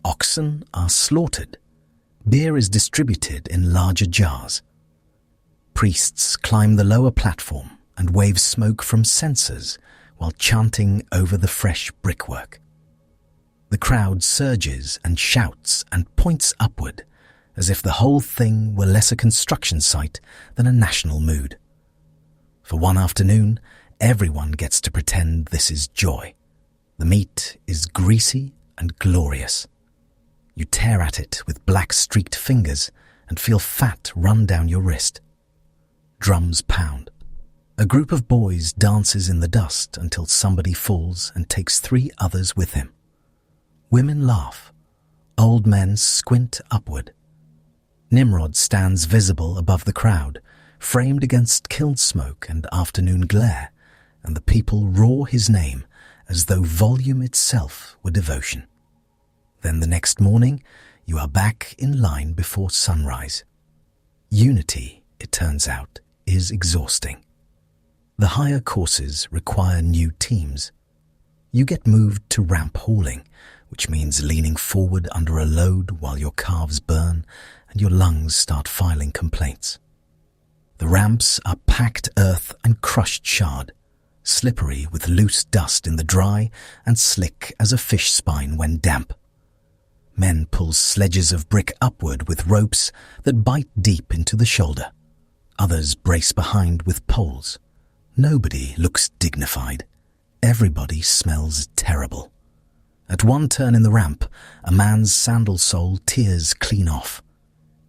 Oxen are slaughtered. Beer is distributed in larger jars. Priests climb the lower platform and wave smoke from censers while chanting over the fresh brickwork. The crowd surges and shouts and points upward, as if the whole thing were less a construction site than a national mood. For one afternoon, everyone gets to pretend this is joy. The meat is greasy and glorious. You tear at it with black-streaked fingers and feel fat run down your wrist. Drums pound. A group of boys dances in the dust until somebody falls and takes 3 others with him. Women laugh. Old men squint upward. Nimrod stands visible above the crowd, framed against kiln smoke and afternoon glare, and the people roar his name as though volume itself were devotion. Then the next morning, you are back in line before sunrise. Unity, it turns out, is exhausting. The higher courses require new teams. You get moved to ramp hauling, which means leaning forward under a load while your calves burn and your lungs start filing complaints. The ramps are packed earth and crushed shard, slippery with loose dust in the dry and slick as a fish spine when damp. Men pull sledges of brick upward with ropes that bite deep into the shoulder. Others brace behind with poles. Nobody looks dignified. Everybody smells terrible. At one turn in the ramp, a man's sandal sole tears clean off.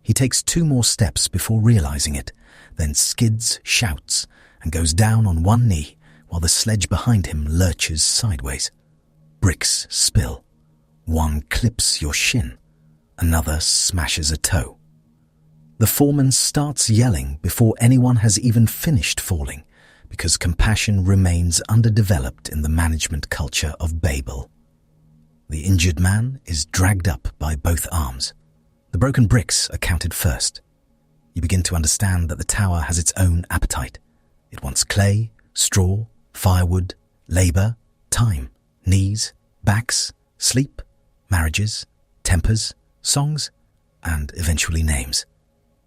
He takes 2 more steps before realizing it, then skids, shouts, and goes down on one knee while the sledge behind him lurches sideways. Bricks spill. One clips your shin. Another smashes a toe. The foreman starts yelling before anyone has even finished falling, because compassion remains underdeveloped in the management culture of Babel. The injured man is dragged up by both arms. The broken bricks are counted first. You begin to understand that the tower has its own appetite. It wants clay, straw, firewood, labor, time, knees, backs, sleep, marriages, tempers, songs, and eventually names.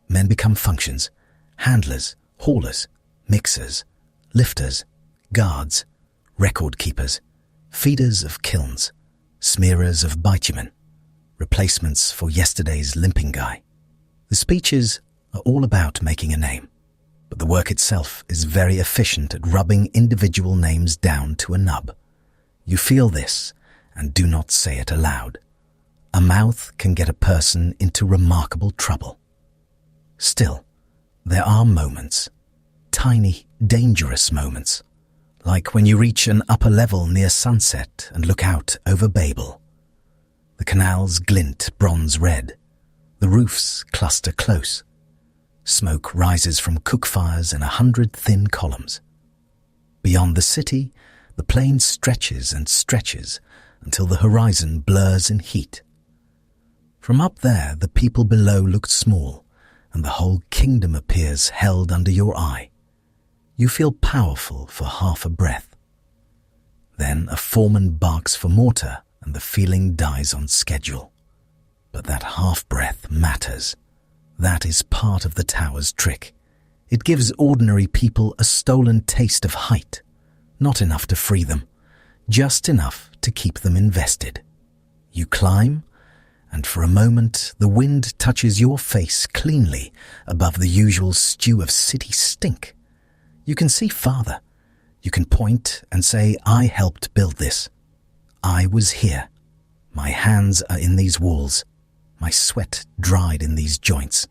Men become functions: handlers, haulers, mixers, lifters, guards, record keepers, feeders of kilns, smearers of bitumen, replacements for yesterday's limping guy. The speeches are all about making a name, but the work itself is very efficient at rubbing individual names down to a nub. You feel this and do not say it aloud. A mouth can get a person into remarkable trouble. Still, there are moments, tiny, dangerous moments, like when you reach an upper level near sunset and look out over Babel. The canals glint bronze red. The roofs cluster close. Smoke rises from cook fires in 100 thin columns. Beyond the city, the plain stretches and stretches until the horizon blurs in heat. From up there, the people below look small, and the whole kingdom appears held under your eye. You feel powerful for half a breath. Then a foreman barks for mortar, and the feeling dies on schedule. But that half-breath matters. That is part of the tower's trick. It gives ordinary people a stolen taste of height. Not enough to free them, just enough to keep them invested. You climb, and for a moment the wind touches your face cleanly above the usual stew of city stink. You can see farther. You can point and say, I helped build this. I was here. My hands are in these walls. My sweat dried in these joints.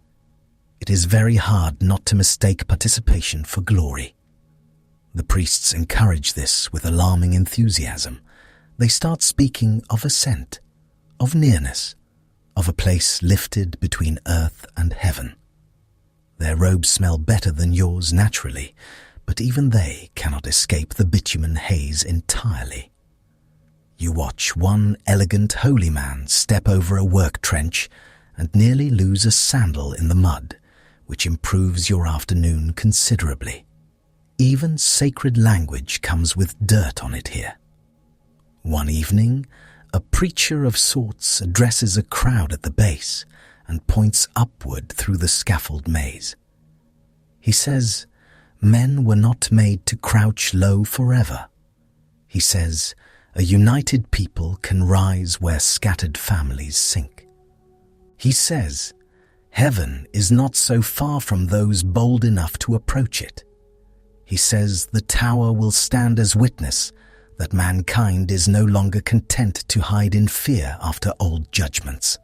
It is very hard not to mistake participation for glory. The priests encourage this with alarming enthusiasm. They start speaking of ascent, of nearness, of a place lifted between earth and heaven. Their robes smell better than yours naturally, but even they cannot escape the bitumen haze entirely. You watch one elegant holy man step over a work trench and nearly lose a sandal in the mud, which improves your afternoon considerably. Even sacred language comes with dirt on it here. One evening, a preacher of sorts addresses a crowd at the base and points upward through the scaffold maze. He says, men were not made to crouch low forever. He says, a united people can rise where scattered families sink. He says, heaven is not so far from those bold enough to approach it. He says the tower will stand as witness that mankind is no longer content to hide in fear after old judgments.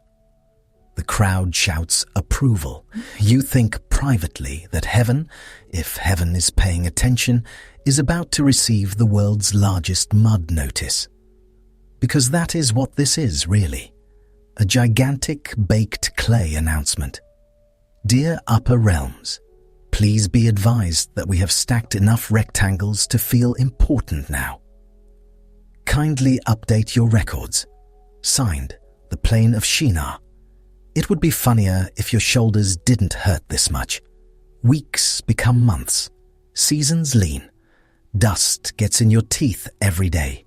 The crowd shouts approval. You think privately that heaven, if heaven is paying attention, is about to receive the world's largest mud notice. Because that is what this is, really. A gigantic baked clay announcement. Dear upper realms, please be advised that we have stacked enough rectangles to feel important now. Kindly update your records. Signed, the Plain of Shinar. It would be funnier if your shoulders didn't hurt this much. Weeks become months. Seasons lean. Dust gets in your teeth every day.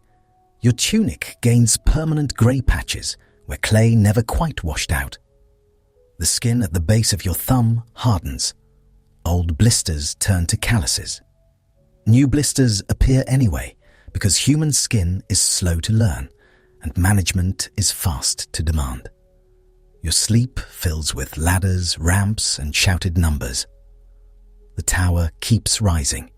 Your tunic gains permanent grey patches where clay never quite washed out. The skin at the base of your thumb hardens. Old blisters turn to calluses. New blisters appear anyway because human skin is slow to learn and management is fast to demand. Your sleep fills with ladders, ramps, and shouted numbers. The tower keeps rising.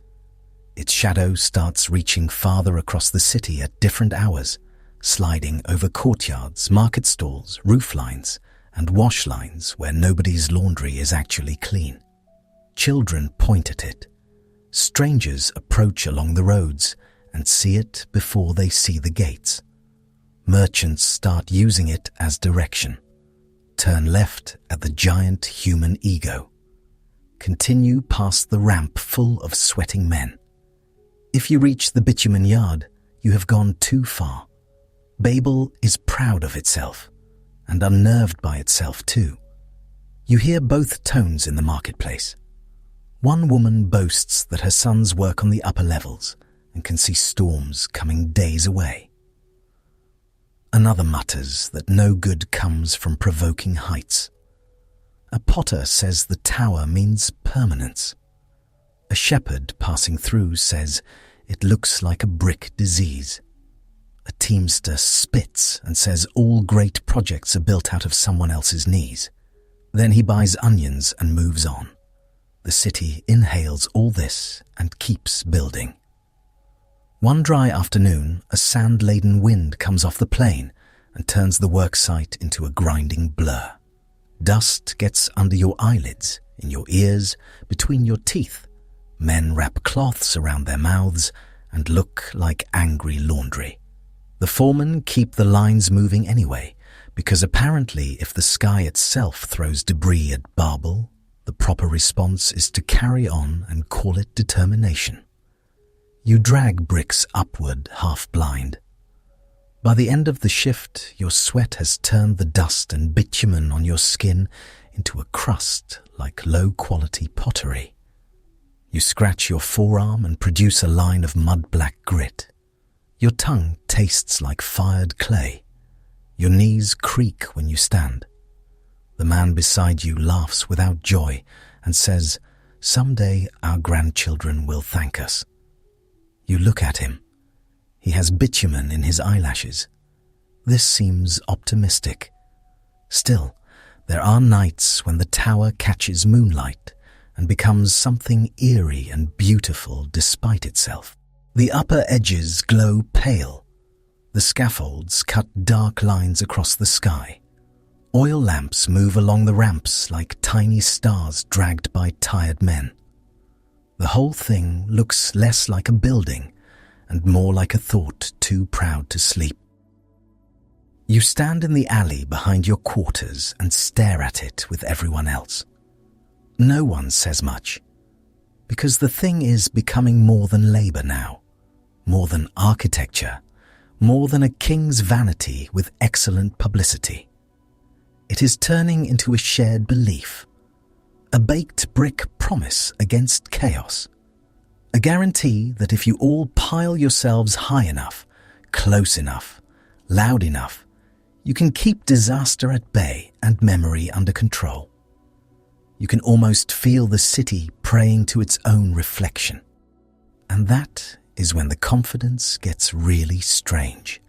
Its shadow starts reaching farther across the city at different hours, sliding over courtyards, market stalls, roof lines, and wash lines where nobody's laundry is actually clean. Children point at it. Strangers approach along the roads and see it before they see the gates. Merchants start using it as direction. Turn left at the giant human ego. Continue past the ramp full of sweating men. If you reach the bitumen yard, you have gone too far. Babel is proud of itself, and unnerved by itself too. You hear both tones in the marketplace. One woman boasts that her sons work on the upper levels and can see storms coming days away. Another mutters that no good comes from provoking heights. A potter says the tower means permanence. A shepherd passing through says it looks like a brick disease. A teamster spits and says all great projects are built out of someone else's knees. Then he buys onions and moves on. The city inhales all this and keeps building. One dry afternoon, a sand-laden wind comes off the plain and turns the worksite into a grinding blur. Dust gets under your eyelids, in your ears, between your teeth. Men wrap cloths around their mouths and look like angry laundry. The foremen keep the lines moving anyway, because apparently if the sky itself throws debris at Babel, the proper response is to carry on and call it determination. You drag bricks upward, half-blind. By the end of the shift, your sweat has turned the dust and bitumen on your skin into a crust like low-quality pottery. You scratch your forearm and produce a line of mud-black grit. Your tongue tastes like fired clay. Your knees creak when you stand. The man beside you laughs without joy and says, "Someday our grandchildren will thank us." You look at him. He has bitumen in his eyelashes. This seems optimistic. Still, there are nights when the tower catches moonlight and becomes something eerie and beautiful despite itself. The upper edges glow pale. The scaffolds cut dark lines across the sky. Oil lamps move along the ramps like tiny stars dragged by tired men. The whole thing looks less like a building and more like a thought too proud to sleep. You stand in the alley behind your quarters and stare at it with everyone else. No one says much, because the thing is becoming more than labor now, more than architecture, more than a king's vanity with excellent publicity. It is turning into a shared belief, a baked brick promise against chaos, a guarantee that if you all pile yourselves high enough, close enough, loud enough, you can keep disaster at bay and memory under control. You can almost feel the city praying to its own reflection. And that is when the confidence gets really strange.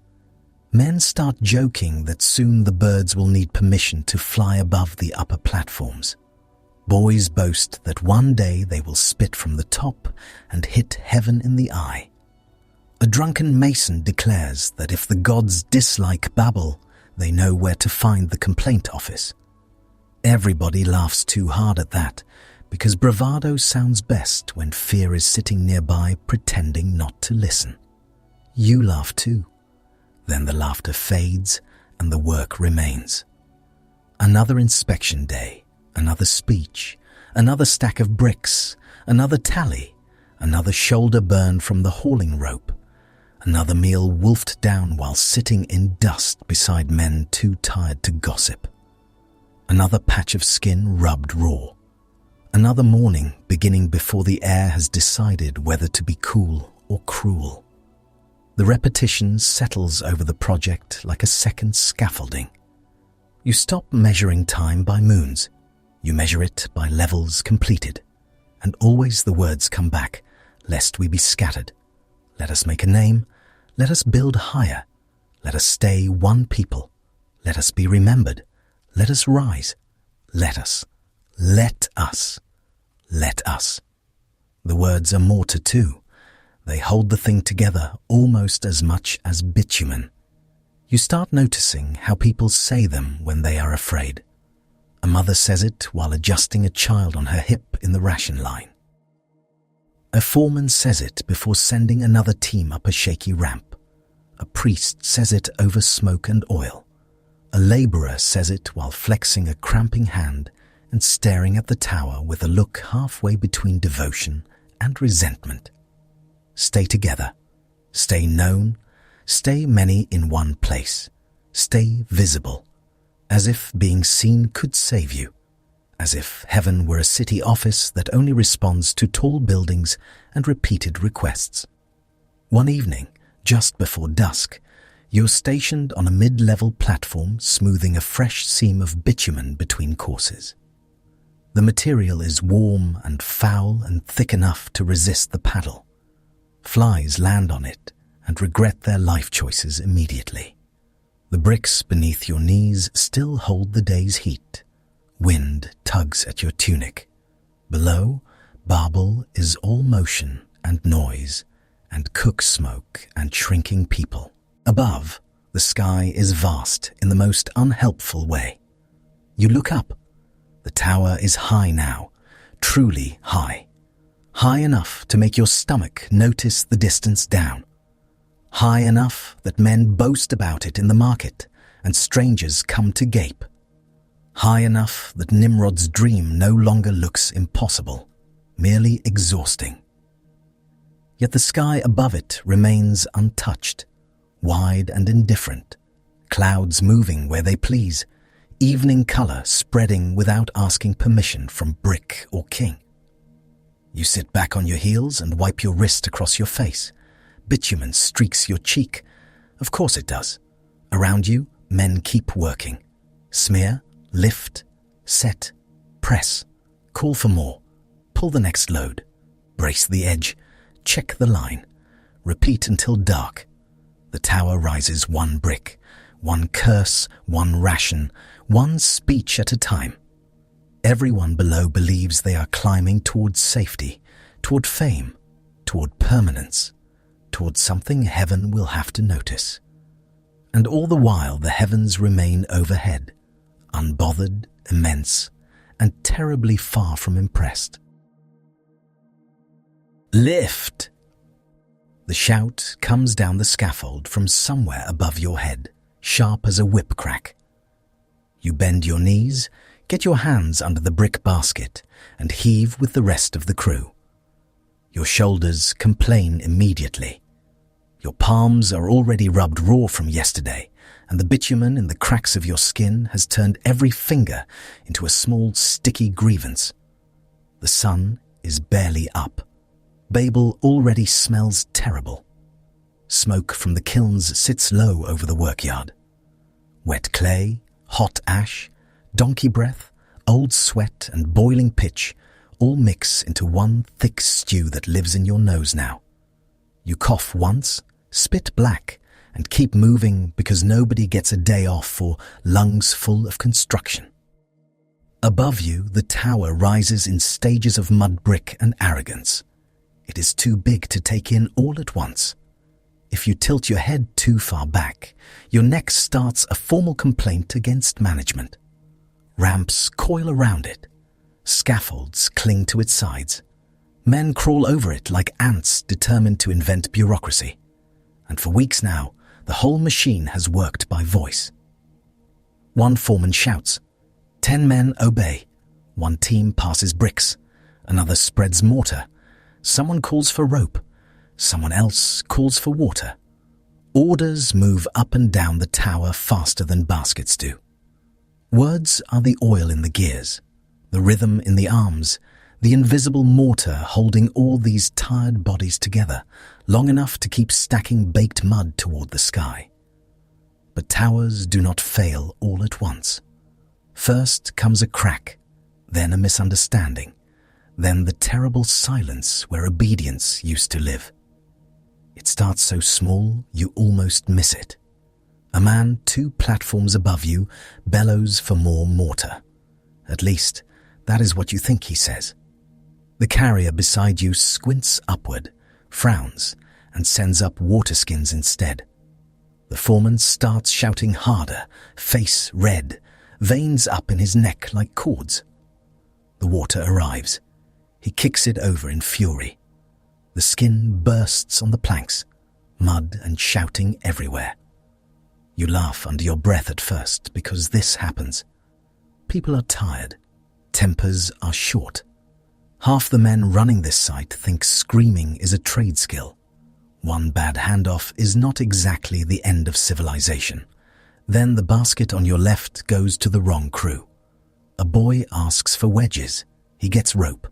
Men start joking that soon the birds will need permission to fly above the upper platforms. Boys boast that one day they will spit from the top and hit heaven in the eye. A drunken mason declares that if the gods dislike Babel, they know where to find the complaint office. Everybody laughs too hard at that, because bravado sounds best when fear is sitting nearby pretending not to listen. You laugh too. Then the laughter fades and the work remains. Another inspection day, another speech, another stack of bricks, another tally, another shoulder burn from the hauling rope, another meal wolfed down while sitting in dust beside men too tired to gossip, another patch of skin rubbed raw, Another morning beginning before the air has decided whether to be cool or cruel. The repetition settles over the project like a second scaffolding. You stop measuring time by moons. You measure it by levels completed. And always the words come back, lest we be scattered. Let us make a name. Let us build higher. Let us stay one people. Let us be remembered. Let us rise. Let us. Let us. Let us. The words are mortar too. They hold the thing together almost as much as bitumen. You start noticing how people say them when they are afraid. A mother says it while adjusting a child on her hip in the ration line. A foreman says it before sending another team up a shaky ramp. A priest says it over smoke and oil. A laborer says it while flexing a cramping hand and staring at the tower with a look halfway between devotion and resentment. Stay together. Stay known. Stay many in one place. Stay visible. As if being seen could save you. As if heaven were a city office that only responds to tall buildings and repeated requests. One evening, just before dusk, you're stationed on a mid-level platform smoothing a fresh seam of bitumen between courses. The material is warm and foul and thick enough to resist the paddle. Flies land on it and regret their life choices immediately. The bricks beneath your knees still hold the day's heat. Wind tugs at your tunic. Below, Babel is all motion and noise and cook smoke and shrinking people. Above, the sky is vast in the most unhelpful way. You look up. The tower is high now, truly high. High enough to make your stomach notice the distance down. High enough that men boast about it in the market and strangers come to gape. High enough that Nimrod's dream no longer looks impossible, merely exhausting. Yet the sky above it remains untouched, wide and indifferent, clouds moving where they please, evening color spreading without asking permission from brick or king. You sit back on your heels and wipe your wrist across your face. Bitumen streaks your cheek. Of course it does. Around you, men keep working. Smear, lift, set, press, call for more, pull the next load, brace the edge, check the line, repeat until dark. The tower rises one brick, one curse, one ration, one speech at a time. Everyone below believes they are climbing towards safety, toward fame, toward permanence, toward something heaven will have to notice. And all the while the heavens remain overhead, unbothered, immense, and terribly far from impressed. Lift! The shout comes down the scaffold from somewhere above your head, sharp as a whip crack. You bend your knees, get your hands under the brick basket, and heave with the rest of the crew. Your shoulders complain immediately. Your palms are already rubbed raw from yesterday, and the bitumen in the cracks of your skin has turned every finger into a small sticky grievance. The sun is barely up. Babel already smells terrible. Smoke from the kilns sits low over the workyard. Wet clay, hot ash, donkey breath, old sweat and boiling pitch all mix into one thick stew that lives in your nose now. You cough once, spit black, and keep moving because nobody gets a day off for lungs full of construction. Above you, the tower rises in stages of mud brick and arrogance. It is too big to take in all at once. If you tilt your head too far back, your neck starts a formal complaint against management. Ramps coil around it. Scaffolds cling to its sides. Men crawl over it like ants determined to invent bureaucracy. And for weeks now, the whole machine has worked by voice. One foreman shouts. 10 men obey. One team passes bricks. Another spreads mortar. Someone calls for rope. Someone else calls for water. Orders move up and down the tower faster than baskets do. Words are the oil in the gears, the rhythm in the arms, the invisible mortar holding all these tired bodies together, long enough to keep stacking baked mud toward the sky. But towers do not fail all at once. First comes a crack, then a misunderstanding, then the terrible silence where obedience used to live. It starts so small you almost miss it. A man 2 platforms above you bellows for more mortar. At least, that is what you think he says. The carrier beside you squints upward, frowns, and sends up water skins instead. The foreman starts shouting harder, face red, veins up in his neck like cords. The water arrives. He kicks it over in fury. The skin bursts on the planks, mud and shouting everywhere. You laugh under your breath at first because this happens. People are tired. Tempers are short. Half the men running this site think screaming is a trade skill. One bad handoff is not exactly the end of civilization. Then the basket on your left goes to the wrong crew. A boy asks for wedges. He gets rope.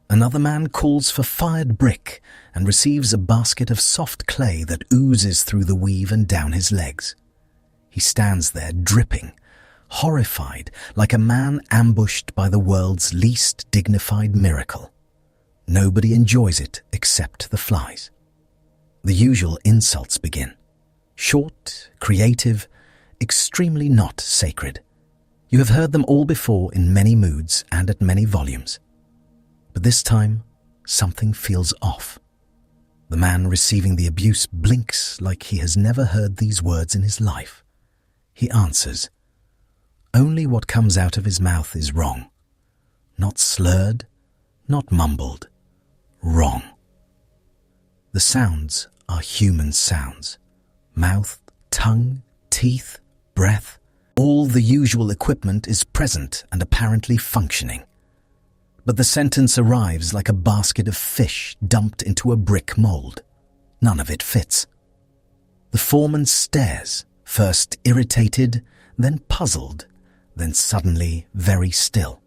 Another man calls for fired brick and receives a basket of soft clay that oozes through the weave and down his legs. He stands there dripping, horrified, like a man ambushed by the world's least dignified miracle. Nobody enjoys it except the flies. The usual insults begin. Short, creative, extremely not sacred. You have heard them all before in many moods and at many volumes. But this time, something feels off. The man receiving the abuse blinks like he has never heard these words in his life. He answers. Only what comes out of his mouth is wrong. Not slurred, not mumbled. Wrong. The sounds are human sounds. Mouth, tongue, teeth, breath. All the usual equipment is present and apparently functioning. But the sentence arrives like a basket of fish dumped into a brick mold. None of it fits. The foreman stares, first irritated, then puzzled, then suddenly very still.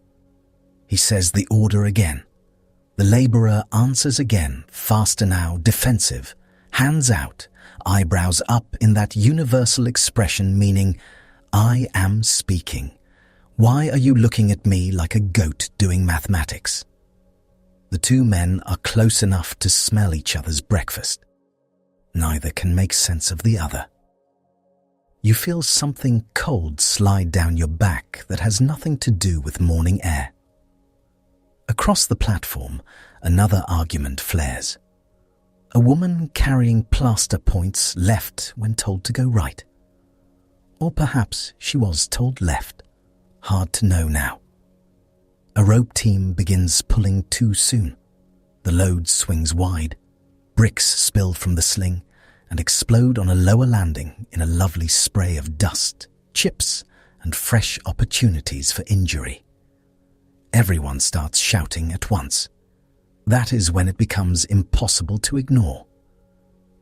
He says the order again. The laborer answers again, faster now, defensive, hands out, eyebrows up in that universal expression meaning, I am speaking. Why are you looking at me like a goat doing mathematics? The 2 men are close enough to smell each other's breakfast. Neither can make sense of the other. You feel something cold slide down your back that has nothing to do with morning air. Across the platform, another argument flares. A woman carrying plaster points left when told to go right. Or perhaps she was told left. Hard to know now. A rope team begins pulling too soon. The load swings wide. Bricks spill from the sling and explode on a lower landing in a lovely spray of dust, chips, and fresh opportunities for injury. Everyone starts shouting at once. That is when it becomes impossible to ignore.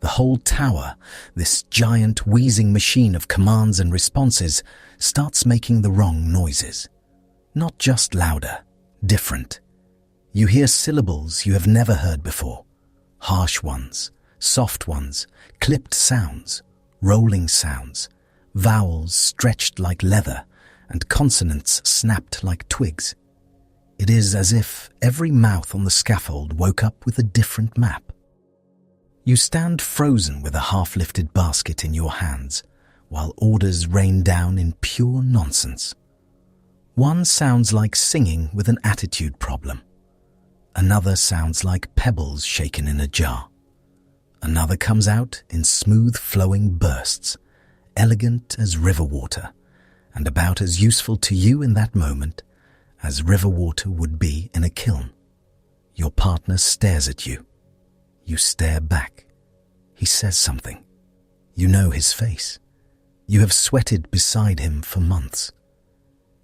The whole tower, this giant wheezing machine of commands and responses, starts making the wrong noises. Not just louder, different. You hear syllables you have never heard before. Harsh ones, soft ones, clipped sounds, rolling sounds, vowels stretched like leather, and consonants snapped like twigs. It is as if every mouth on the scaffold woke up with a different map. You stand frozen with a half-lifted basket in your hands, while orders rain down in pure nonsense. One sounds like singing with an attitude problem. Another sounds like pebbles shaken in a jar. Another comes out in smooth flowing bursts, elegant as river water, and about as useful to you in that moment as river water would be in a kiln. Your partner stares at you. You stare back. He says something. You know his face. You have sweated beside him for months.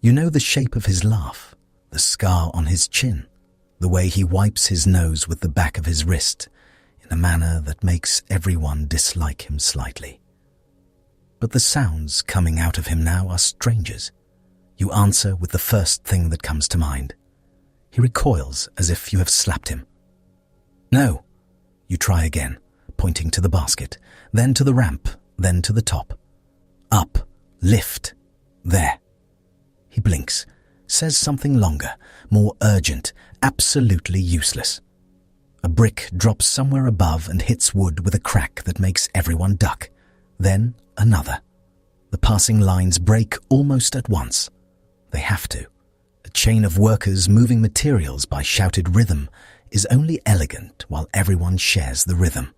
You know the shape of his laugh, the scar on his chin, the way he wipes his nose with the back of his wrist in a manner that makes everyone dislike him slightly. But the sounds coming out of him now are strangers. You answer with the first thing that comes to mind. He recoils as if you have slapped him. No. You try again, pointing to the basket, then to the ramp, then to the top. Up, lift, there. He blinks, says something longer, more urgent, absolutely useless. A brick drops somewhere above and hits wood with a crack that makes everyone duck. Then another. The passing lines break almost at once. They have to. A chain of workers moving materials by shouted rhythm is only elegant while everyone shares the rhythm.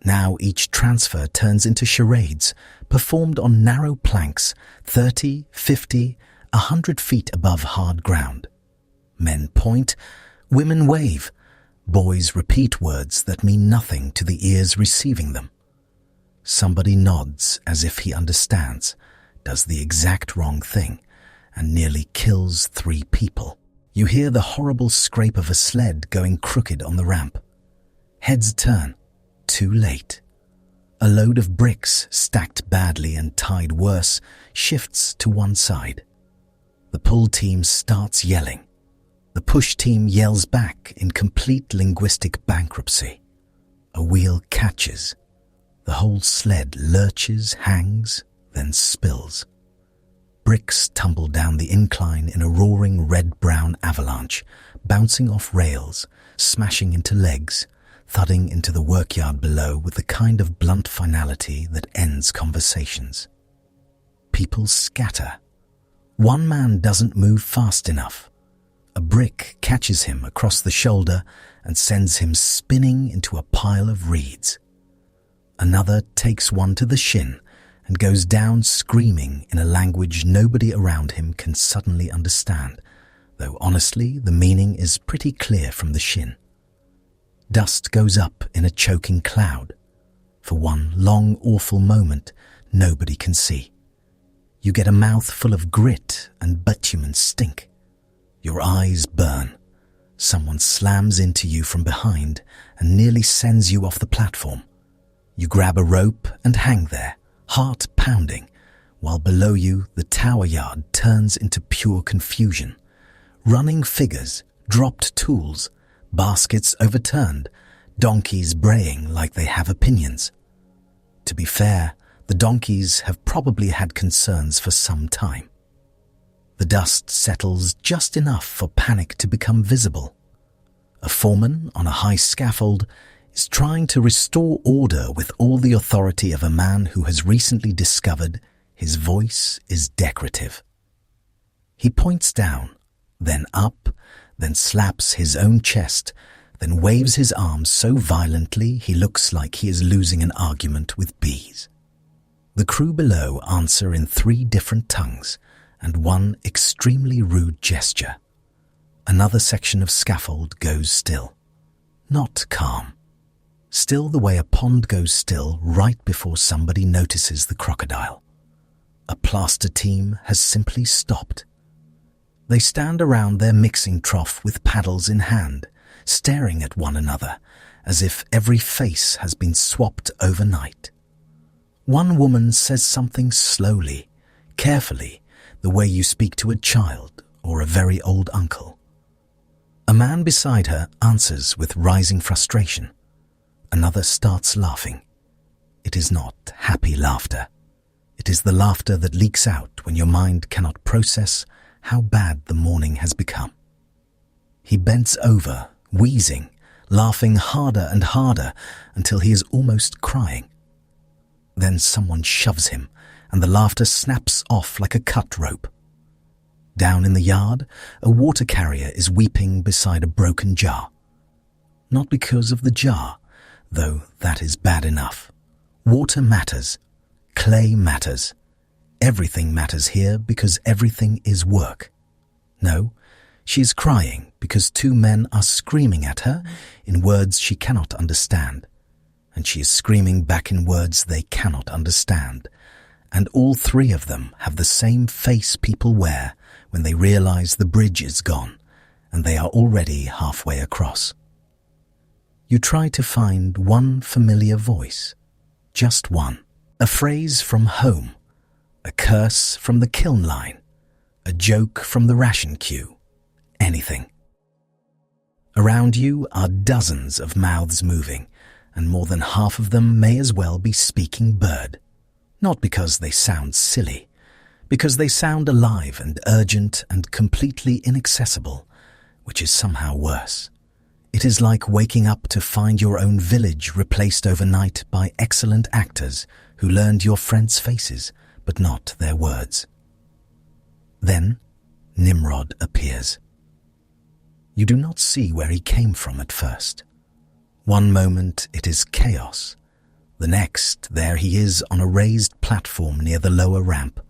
Now each transfer turns into charades, performed on narrow planks 30, 50, 100 feet above hard ground. Men point, women wave, boys repeat words that mean nothing to the ears receiving them. Somebody nods as if he understands, does the exact wrong thing, and nearly kills 3 people. You hear the horrible scrape of a sled going crooked on the ramp. Heads turn. Too late. A load of bricks, stacked badly and tied worse, shifts to one side. The pull team starts yelling. The push team yells back in complete linguistic bankruptcy. A wheel catches. The whole sled lurches, hangs, then spills. Bricks tumble down the incline in a roaring red-brown avalanche, bouncing off rails, smashing into legs, thudding into the workyard below with the kind of blunt finality that ends conversations. People scatter. One man doesn't move fast enough. A brick catches him across the shoulder and sends him spinning into a pile of reeds. Another takes one to the shin and goes down screaming in a language nobody around him can suddenly understand, though honestly the meaning is pretty clear from the shin. Dust goes up in a choking cloud. For one long, awful moment, nobody can see. You get a mouth full of grit and bitumen stink. Your eyes burn. Someone slams into you from behind and nearly sends you off the platform. You grab a rope and hang there, heart pounding, while below you the tower yard turns into pure confusion. Running figures, dropped tools, baskets overturned, donkeys braying like they have opinions. To be fair, the donkeys have probably had concerns for some time. The dust settles just enough for panic to become visible. A foreman on a high scaffold is trying to restore order with all the authority of a man who has recently discovered his voice is decorative. He points down, then up, then slaps his own chest, then waves his arms so violently he looks like he is losing an argument with bees. The crew below answer in 3 different tongues and one extremely rude gesture. Another section of scaffold goes still. Not calm. Still the way a pond goes still right before somebody notices the crocodile. A plaster team has simply stopped. They stand around their mixing trough with paddles in hand, staring at one another as if every face has been swapped overnight. One woman says something slowly, carefully, the way you speak to a child or a very old uncle. A man beside her answers with rising frustration. Another starts laughing. It is not happy laughter. It is the laughter that leaks out when your mind cannot process how bad the morning has become. He bends over, wheezing, laughing harder and harder until he is almost crying. Then someone shoves him, and the laughter snaps off like a cut rope. Down in the yard, a water carrier is weeping beside a broken jar. Not because of the jar, though that is bad enough. Water matters. Clay matters. Everything matters here because everything is work. No, she is crying because 2 men are screaming at her in words she cannot understand. And she is screaming back in words they cannot understand. And all 3 of them have the same face people wear when they realize the bridge is gone and they are already halfway across. You try to find one familiar voice, just one, a phrase from home, a curse from the kiln line, a joke from the ration queue, anything. Around you are dozens of mouths moving, and more than half of them may as well be speaking bird. Not because they sound silly, because they sound alive and urgent and completely inaccessible, which is somehow worse. It is like waking up to find your own village replaced overnight by excellent actors who learned your friends' faces, but not their words. Then Nimrod appears. You do not see where he came from at first. One moment it is chaos. The next, there he is on a raised platform near the lower ramp,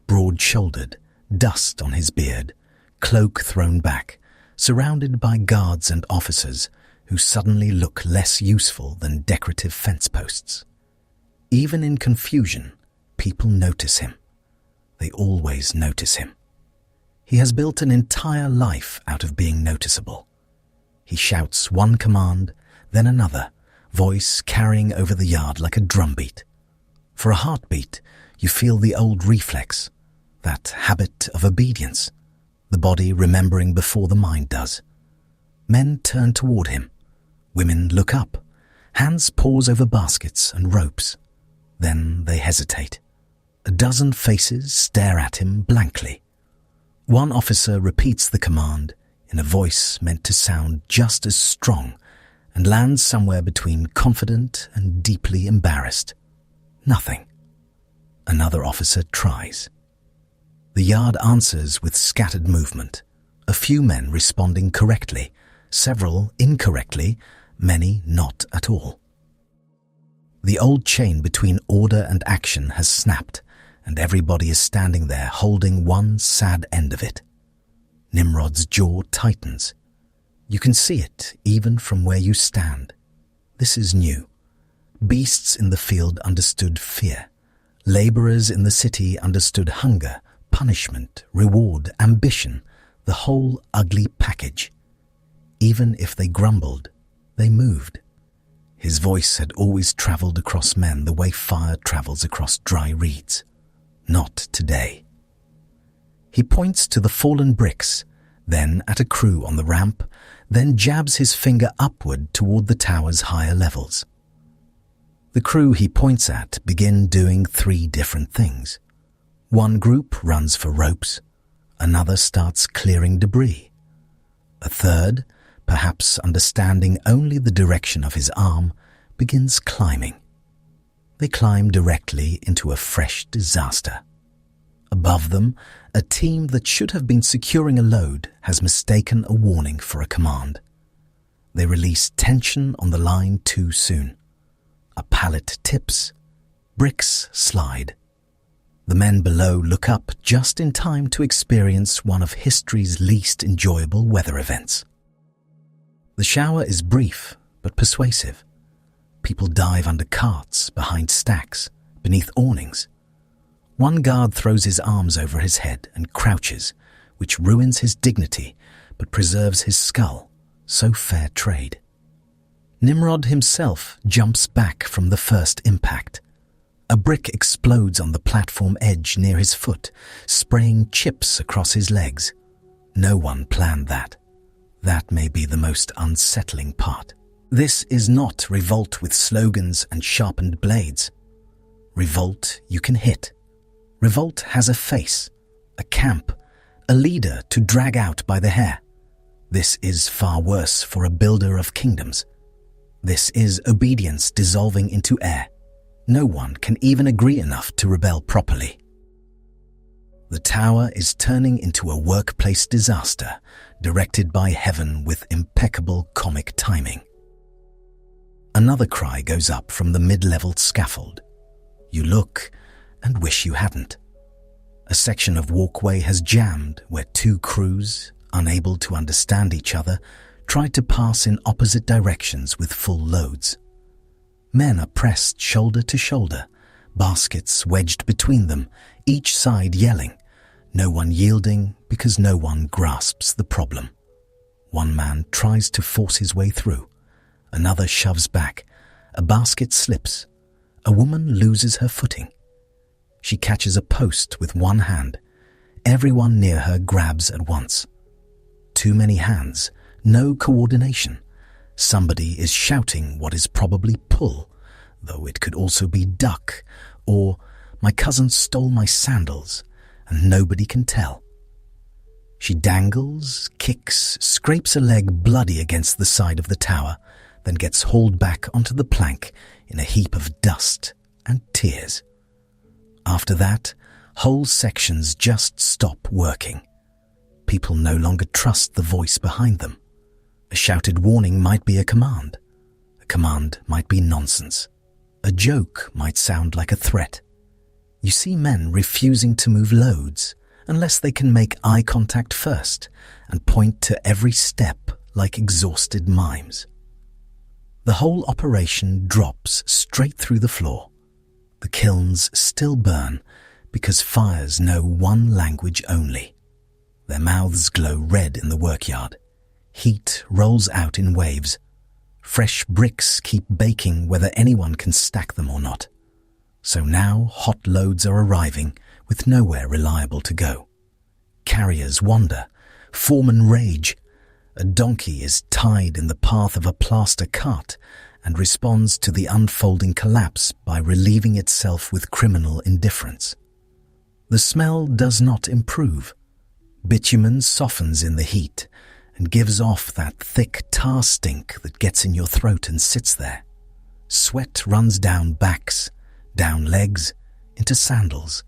broad-shouldered, dust on his beard, cloak thrown back, surrounded by guards and officers who suddenly look less useful than decorative fence posts. Even in confusion, people notice him. They always notice him. He has built an entire life out of being noticeable. He shouts one command, then another, voice carrying over the yard like a drumbeat. For a heartbeat, you feel the old reflex, that habit of obedience, the body remembering before the mind does. Men turn toward him. Women look up. Hands pause over baskets and ropes. Then they hesitate. A dozen faces stare at him blankly. One officer repeats the command in a voice meant to sound just as strong and lands somewhere between confident and deeply embarrassed. Nothing. Another officer tries. The yard answers with scattered movement, a few men responding correctly, several incorrectly, many not at all. The old chain between order and action has snapped, and everybody is standing there holding one sad end of it. Nimrod's jaw tightens. You can see it even from where you stand. This is new. Beasts in the field understood fear. Laborers in the city understood hunger, punishment, reward, ambition, the whole ugly package. Even if they grumbled, they moved. His voice had always traveled across men the way fire travels across dry reeds. Not today. He points to the fallen bricks, then at a crew on the ramp, then jabs his finger upward toward the tower's higher levels. The crew he points at begin doing 3 different things. One group runs for ropes, another starts clearing debris. A third, perhaps understanding only the direction of his arm, begins climbing. They climb directly into a fresh disaster. Above them, a team that should have been securing a load has mistaken a warning for a command. They release tension on the line too soon. A pallet tips. Bricks slide. The men below look up just in time to experience one of history's least enjoyable weather events. The shower is brief but persuasive. People dive under carts, behind stacks, beneath awnings. One guard throws his arms over his head and crouches, which ruins his dignity but preserves his skull, so fair trade. Nimrod himself jumps back from the first impact. A brick explodes on the platform edge near his foot, spraying chips across his legs. No one planned that. That may be the most unsettling part. This is not revolt with slogans and sharpened blades. Revolt you can hit. Revolt has a face, a camp, a leader to drag out by the hair. This is far worse for a builder of kingdoms. This is obedience dissolving into air. No one can even agree enough to rebel properly. The tower is turning into a workplace disaster, directed by heaven with impeccable comic timing. Another cry goes up from the mid-level scaffold. You look and wish you hadn't. A section of walkway has jammed where 2 crews, unable to understand each other, tried to pass in opposite directions with full loads. Men are pressed shoulder to shoulder, baskets wedged between them, each side yelling, no one yielding because no one grasps the problem. One man tries to force his way through. Another shoves back. A basket slips. A woman loses her footing. She catches a post with one hand. Everyone near her grabs at once. too many hands, no coordination. Somebody is shouting what is probably pull, though it could also be duck, or my cousin stole my sandals, and nobody can tell. She dangles, kicks, scrapes a leg bloody against the side of the tower, then gets hauled back onto the plank in a heap of dust and tears. After that, whole sections just stop working. People no longer trust the voice behind them. A shouted warning might be a command. A command might be nonsense. A joke might sound like a threat. You see men refusing to move loads unless they can make eye contact first and point to every step like exhausted mimes. The whole operation drops straight through the floor. The kilns still burn because fires know one language only. Their mouths glow red in the workyard. Heat rolls out in waves. Fresh bricks keep baking whether anyone can stack them or not. So now hot loads are arriving with nowhere reliable to go. Carriers wander. Foremen rage. A donkey is tied in the path of a plaster cart and responds to the unfolding collapse by relieving itself with criminal indifference. The smell does not improve. Bitumen softens in the heat and gives off that thick tar stink that gets in your throat and sits there. Sweat runs down backs, down legs, into sandals,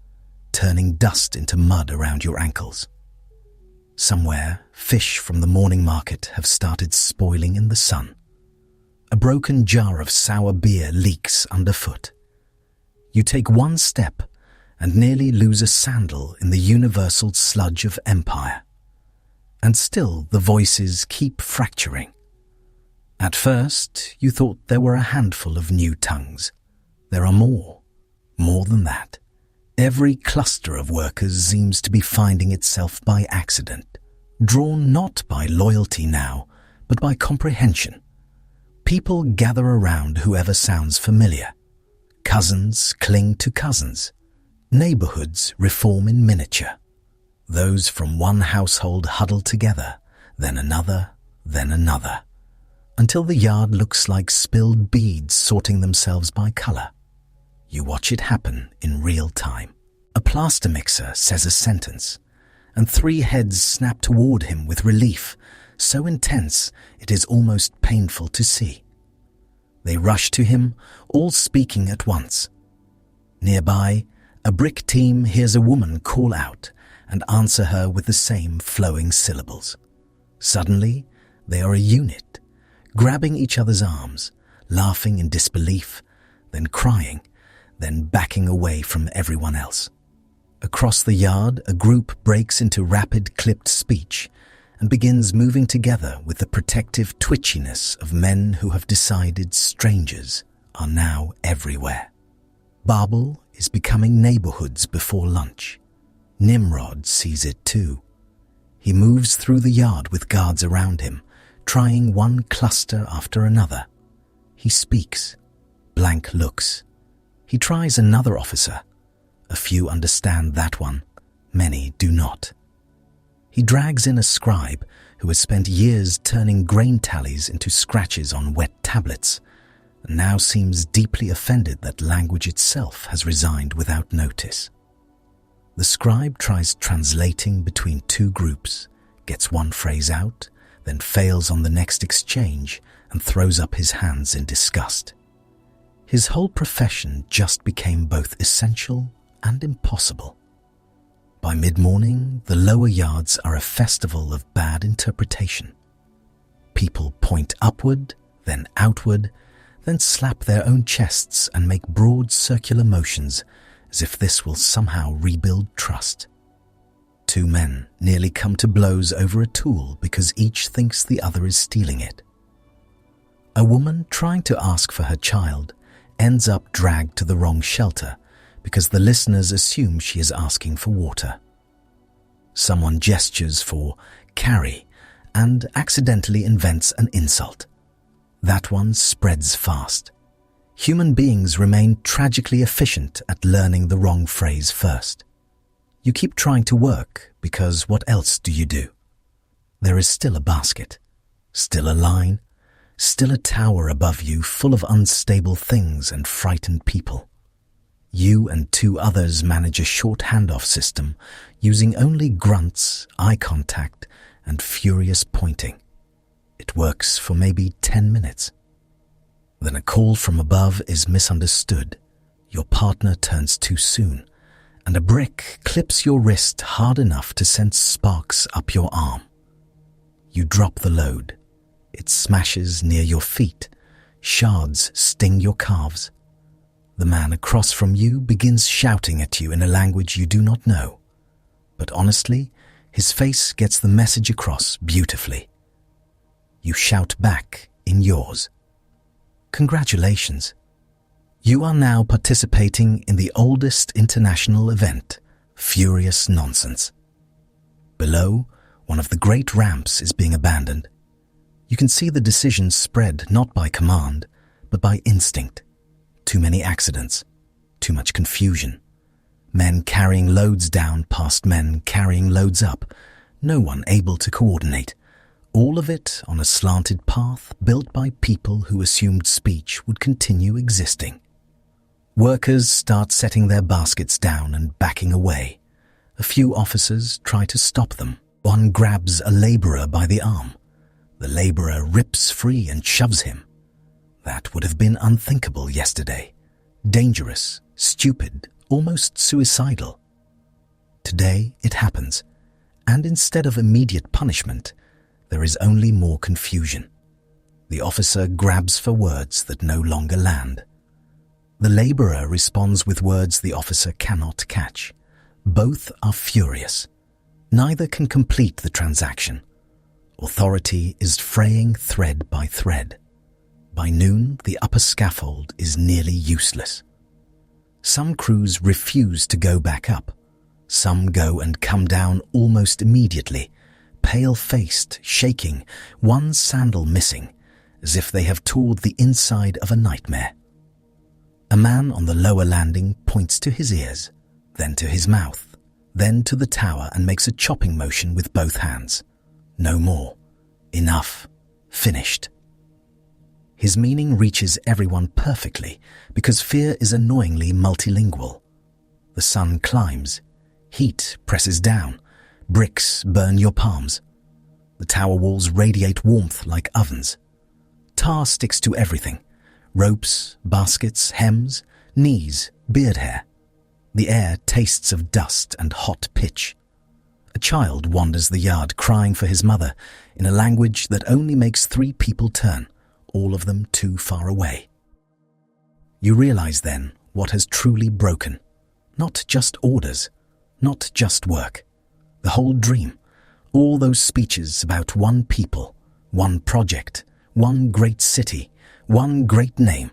turning dust into mud around your ankles. Somewhere, fish from the morning market have started spoiling in the sun. A broken jar of sour beer leaks underfoot. You take one step and nearly lose a sandal in the universal sludge of empire. And still the voices keep fracturing. At first, you thought there were a handful of new tongues. There are more than that. Every cluster of workers seems to be finding itself by accident, drawn not by loyalty now, but by comprehension. People gather around whoever sounds familiar. Cousins cling to cousins. Neighborhoods reform in miniature. Those from one household huddle together, then another, until the yard looks like spilled beads sorting themselves by color. You watch it happen in real time. A plaster mixer says a sentence, and 3 heads snap toward him with relief, so intense it is almost painful to see. They rush to him, all speaking at once. Nearby, a brick team hears a woman call out and answer her with the same flowing syllables. Suddenly, they are a unit, grabbing each other's arms, laughing in disbelief, then crying, then backing away from everyone else. Across the yard, a group breaks into rapid, clipped speech and begins moving together with the protective twitchiness of men who have decided strangers are now everywhere. Babel is becoming neighborhoods before lunch. Nimrod sees it too. He moves through the yard with guards around him, trying one cluster after another. He speaks. Blank looks. He tries another officer. A few understand that one. Many do not. He drags in a scribe who has spent years turning grain tallies into scratches on wet tablets, and now seems deeply offended that language itself has resigned without notice. The scribe tries translating between 2 groups, gets one phrase out, then fails on the next exchange and throws up his hands in disgust. His whole profession just became both essential and impossible. By mid-morning, the lower yards are a festival of bad interpretation. People point upward, then outward, then slap their own chests and make broad circular motions as if this will somehow rebuild trust. 2 men nearly come to blows over a tool because each thinks the other is stealing it. A woman trying to ask for her child ends up dragged to the wrong shelter because the listeners assume she is asking for water. Someone gestures for carry and accidentally invents an insult. That one spreads fast. Human beings remain tragically efficient at learning the wrong phrase first. You keep trying to work because what else do you do? there is still a basket, still a line, still a tower above you full of unstable things and frightened people. You and 2 others manage a short handoff system using only grunts, eye contact, and furious pointing. It works for maybe 10 minutes. Then a call from above is misunderstood. Your partner turns too soon, and a brick clips your wrist hard enough to send sparks up your arm. You drop the load. It smashes near your feet. Shards sting your calves. The man across from you begins shouting at you in a language you do not know. But honestly, his face gets the message across beautifully. You shout back in yours. Congratulations. You are now participating in the oldest international event, Furious Nonsense. Below, one of the great ramps is being abandoned. You can see the decision spread not by command, but by instinct. Too many accidents, too much confusion. Men carrying loads down past men carrying loads up, no one able to coordinate. All of it on a slanted path built by people who assumed speech would continue existing. Workers start setting their baskets down and backing away. A few officers try to stop them. One grabs a laborer by the arm. The laborer rips free and shoves him. That would have been unthinkable yesterday. Dangerous, stupid, almost suicidal. Today it happens, and instead of immediate punishment, there is only more confusion. The officer grabs for words that no longer land. The laborer responds with words the officer cannot catch. Both are furious. Neither can complete the transaction. Authority is fraying thread by thread. By noon, the upper scaffold is nearly useless. Some crews refuse to go back up. Some go and come down almost immediately, pale-faced, shaking, one sandal missing, as if they have toured the inside of a nightmare. A man on the lower landing points to his ears, then to his mouth, then to the tower and makes a chopping motion with both hands. No more. Enough. Finished. His meaning reaches everyone perfectly because fear is annoyingly multilingual. The sun climbs. Heat presses down. Bricks burn your palms. The tower walls radiate warmth like ovens. Tar sticks to everything. Ropes, baskets, hems, knees, beard hair. The air tastes of dust and hot pitch. A child wanders the yard crying for his mother in a language that only makes 3 people turn, all of them too far away. You realize then what has truly broken. Not just orders, not just work. The whole dream, all those speeches about one people, one project, one great city, one great name,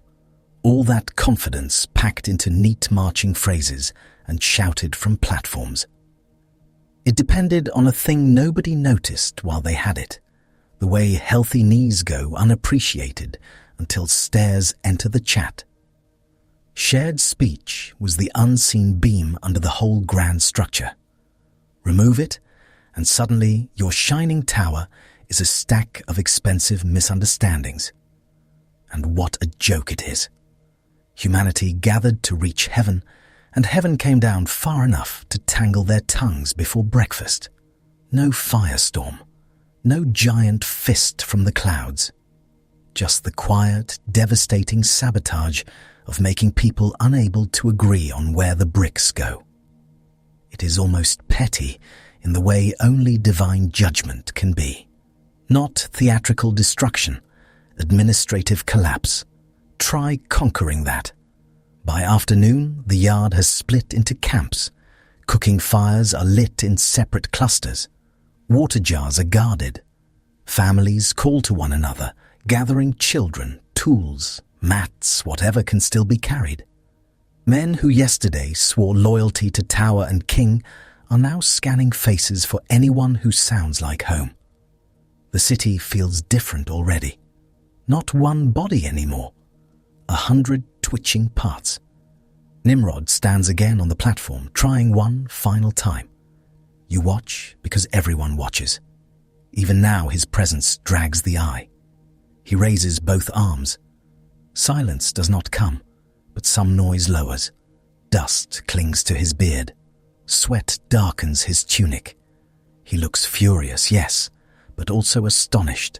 all that confidence packed into neat marching phrases and shouted from platforms. It depended on a thing nobody noticed while they had it, the way healthy knees go unappreciated until stares enter the chat. Shared speech was the unseen beam under the whole grand structure. Remove it, and suddenly your shining tower is a stack of expensive misunderstandings. And what a joke it is. Humanity gathered to reach heaven, and heaven came down far enough to tangle their tongues before breakfast. No firestorm, no giant fist from the clouds. Just the quiet, devastating sabotage of making people unable to agree on where the bricks go. It is almost petty in the way only divine judgment can be. Not theatrical destruction, administrative collapse. Try conquering that. By afternoon, the yard has split into camps. Cooking fires are lit in separate clusters. Water jars are guarded. Families call to one another, gathering children, tools, mats, whatever can still be carried. Men who yesterday swore loyalty to tower and king are now scanning faces for anyone who sounds like home. The city feels different already. Not one body anymore. 100 twitching parts. Nimrod stands again on the platform, trying one final time. You watch because everyone watches. Even now his presence drags the eye. He raises both arms. Silence does not come, but some noise lowers. Dust clings to his beard. Sweat darkens his tunic. He looks furious, yes, but also astonished,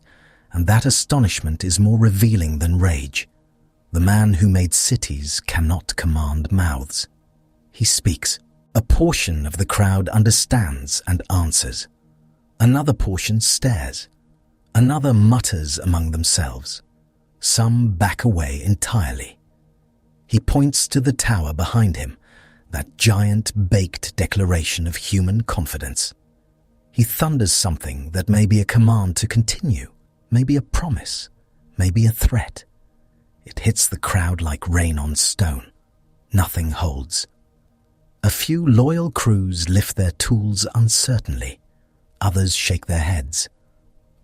and that astonishment is more revealing than rage. The man who made cities cannot command mouths. He speaks. A portion of the crowd understands and answers. Another portion stares. Another mutters among themselves. Some back away entirely. He points to the tower behind him, that giant baked declaration of human confidence. He thunders something that may be a command to continue, maybe a promise, maybe a threat. It hits the crowd like rain on stone. Nothing holds. A few loyal crews lift their tools uncertainly. Others shake their heads.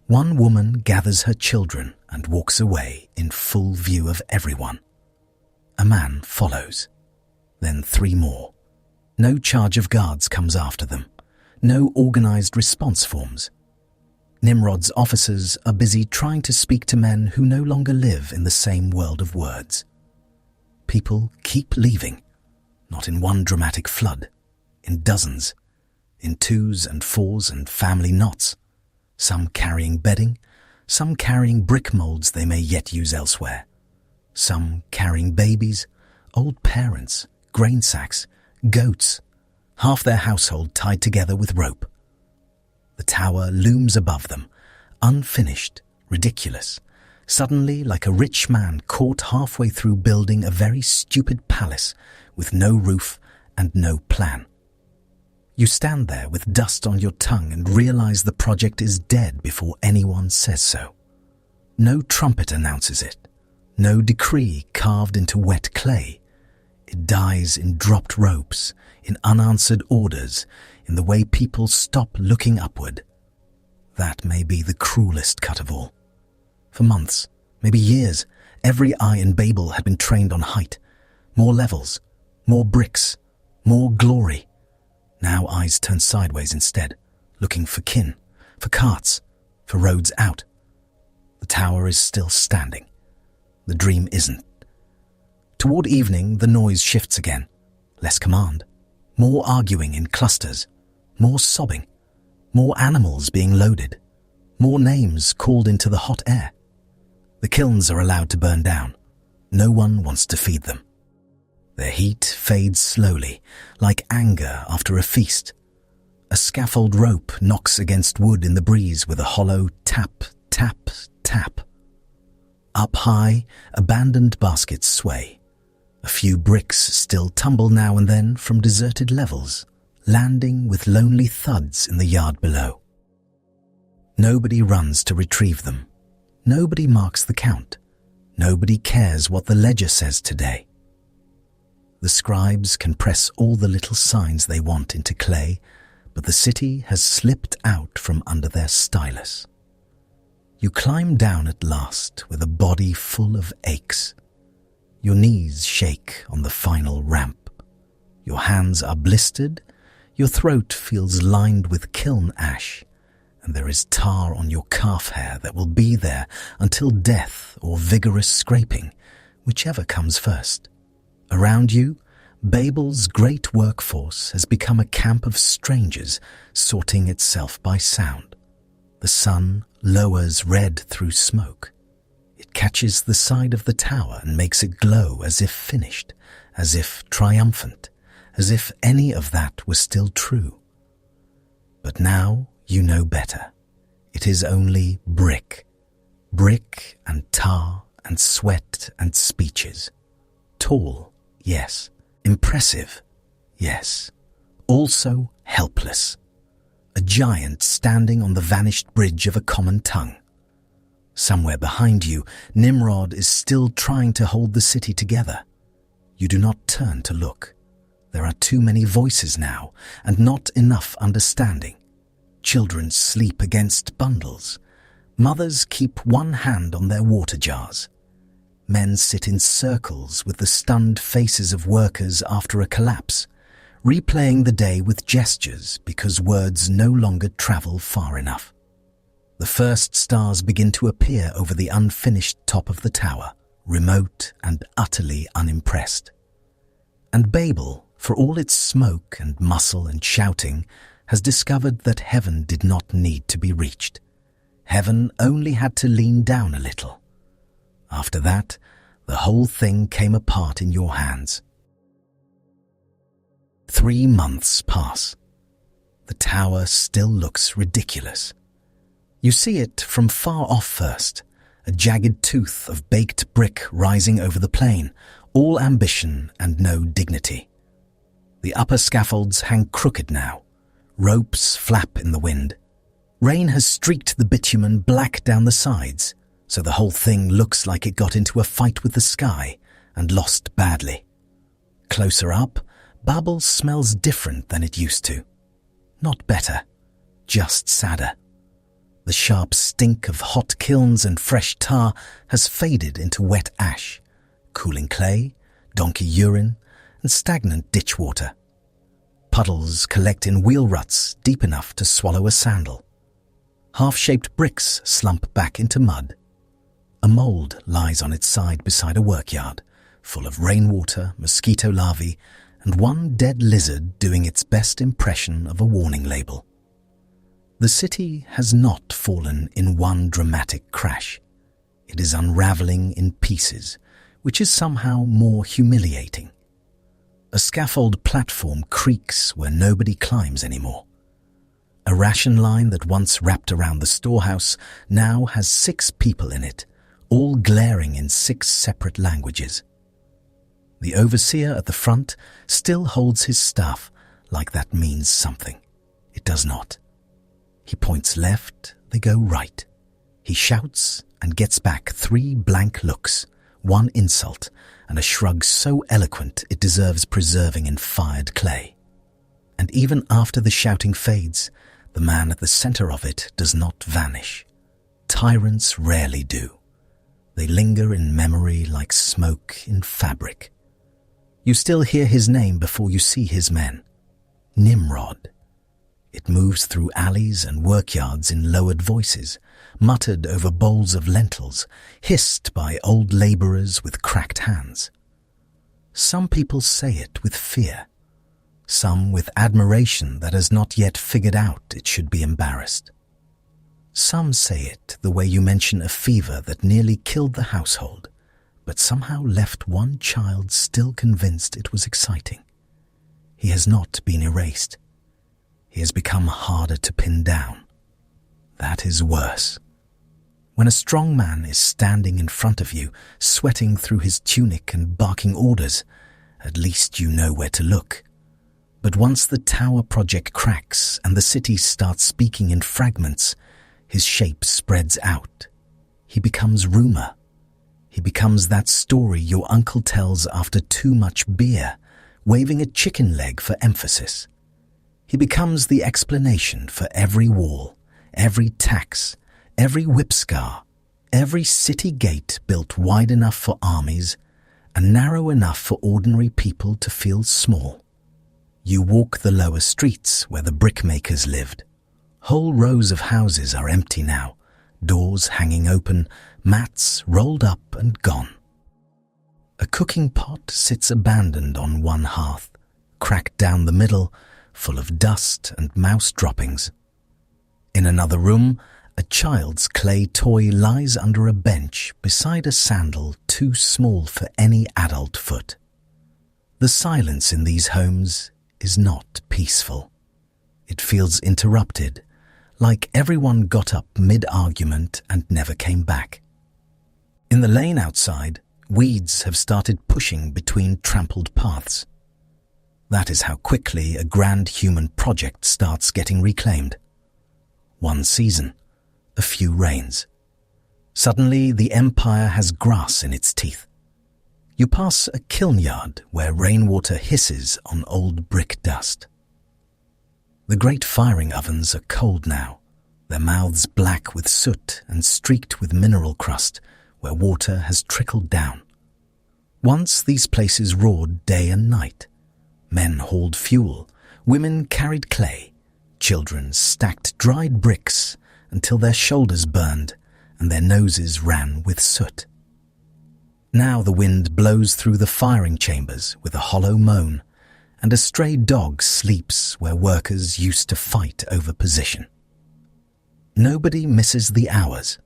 One woman gathers her children and walks away in full view of everyone. A man follows. Then 3 more. No charge of guards comes after them. No organized response forms. Nimrod's officers are busy trying to speak to men who no longer live in the same world of words. People keep leaving, not in one dramatic flood, in dozens, in 2s and 4s and family knots, some carrying bedding, some carrying brick molds they may yet use elsewhere, some carrying babies, old parents, grain sacks, goats, half their household tied together with rope. The tower looms above them, unfinished, ridiculous, suddenly like a rich man caught halfway through building a very stupid palace with no roof and no plan. You stand there with dust on your tongue and realize the project is dead before anyone says so. No trumpet announces it, no decree carved into wet clay. It dies in dropped ropes, in unanswered orders, in the way people stop looking upward. That may be the cruelest cut of all. For months, maybe years, every eye in Babel had been trained on height. More levels, more bricks, more glory. Now eyes turn sideways instead, looking for kin, for carts, for roads out. The tower is still standing. The dream isn't. Toward evening, the noise shifts again. Less command. More arguing in clusters. More sobbing. More animals being loaded. More names called into the hot air. The kilns are allowed to burn down. No one wants to feed them. Their heat fades slowly, like anger after a feast. A scaffold rope knocks against wood in the breeze with a hollow tap, tap, tap. Up high, abandoned baskets sway. A few bricks still tumble now and then from deserted levels, landing with lonely thuds in the yard below. Nobody runs to retrieve them. Nobody marks the count. Nobody cares what the ledger says today. The scribes can press all the little signs they want into clay, but the city has slipped out from under their stylus. You climb down at last with a body full of aches. Your knees shake on the final ramp. Your hands are blistered, your throat feels lined with kiln ash, and there is tar on your calf hair that will be there until death or vigorous scraping, whichever comes first. Around you, Babel's great workforce has become a camp of strangers sorting itself by sound. The sun lowers red through smoke. It catches the side of the tower and makes it glow as if finished, as if triumphant, as if any of that was still true. But now you know better. It is only brick. Brick and tar and sweat and speeches. Tall, yes. Impressive, yes. Also helpless. A giant standing on the vanished bridge of a common tongue. Somewhere behind you, Nimrod is still trying to hold the city together. You do not turn to look. There are too many voices now, and not enough understanding. Children sleep against bundles. Mothers keep one hand on their water jars. Men sit in circles with the stunned faces of workers after a collapse, replaying the day with gestures because words no longer travel far enough. The first stars begin to appear over the unfinished top of the tower, remote and utterly unimpressed. And Babel, for all its smoke and muscle and shouting, has discovered that heaven did not need to be reached. Heaven only had to lean down a little. After that, the whole thing came apart in your hands. 3 months pass. The tower still looks ridiculous. You see it from far off first, a jagged tooth of baked brick rising over the plain, all ambition and no dignity. The upper scaffolds hang crooked now. Ropes flap in the wind. Rain has streaked the bitumen black down the sides, so the whole thing looks like it got into a fight with the sky and lost badly. Closer up, Babel smells different than it used to. Not better, just sadder. The sharp stink of hot kilns and fresh tar has faded into wet ash, cooling clay, donkey urine, and stagnant ditch water. Puddles collect in wheel ruts deep enough to swallow a sandal. Half-shaped bricks slump back into mud. A mould lies on its side beside a workyard, full of rainwater, mosquito larvae, and one dead lizard doing its best impression of a warning label. The city has not fallen in one dramatic crash. It is unravelling in pieces, which is somehow more humiliating. A scaffold platform creaks where nobody climbs anymore. A ration line that once wrapped around the storehouse now has 6 people in it, all glaring in 6 separate languages. The overseer at the front still holds his staff like that means something. It does not. He points left, they go right. He shouts and gets back 3 blank looks, 1 insult, and a shrug so eloquent it deserves preserving in fired clay. And even after the shouting fades, the man at the center of it does not vanish. Tyrants rarely do. They linger in memory like smoke in fabric. You still hear his name before you see his men. Nimrod. It moves through alleys and workyards in lowered voices, muttered over bowls of lentils, hissed by old labourers with cracked hands. Some people say it with fear, some with admiration that has not yet figured out it should be embarrassed. Some say it the way you mention a fever that nearly killed the household, but somehow left one child still convinced it was exciting. He has not been erased. He has become harder to pin down. That is worse. When a strong man is standing in front of you, sweating through his tunic and barking orders, at least you know where to look. But once the tower project cracks and the city starts speaking in fragments, his shape spreads out. He becomes rumour. He becomes that story your uncle tells after too much beer, waving a chicken leg for emphasis. He becomes the explanation for every wall, every tax, every whip scar, every city gate built wide enough for armies and narrow enough for ordinary people to feel small. You walk the lower streets where the brickmakers lived. Whole rows of houses are empty now, doors hanging open, mats rolled up and gone. A cooking pot sits abandoned on one hearth, cracked down the middle, full of dust and mouse droppings. In another room, a child's clay toy lies under a bench beside a sandal too small for any adult foot. The silence in these homes is not peaceful. It feels interrupted, like everyone got up mid-argument and never came back. In the lane outside, weeds have started pushing between trampled paths. That is how quickly a grand human project starts getting reclaimed. 1 season, a few rains. Suddenly, the empire has grass in its teeth. You pass a kiln yard where rainwater hisses on old brick dust. The great firing ovens are cold now, their mouths black with soot and streaked with mineral crust where water has trickled down. Once these places roared day and night. Men hauled fuel, women carried clay, children stacked dried bricks, until their shoulders burned and their noses ran with soot. Now the wind blows through the firing chambers with a hollow moan, and a stray dog sleeps where workers used to fight over position. Nobody misses the hours.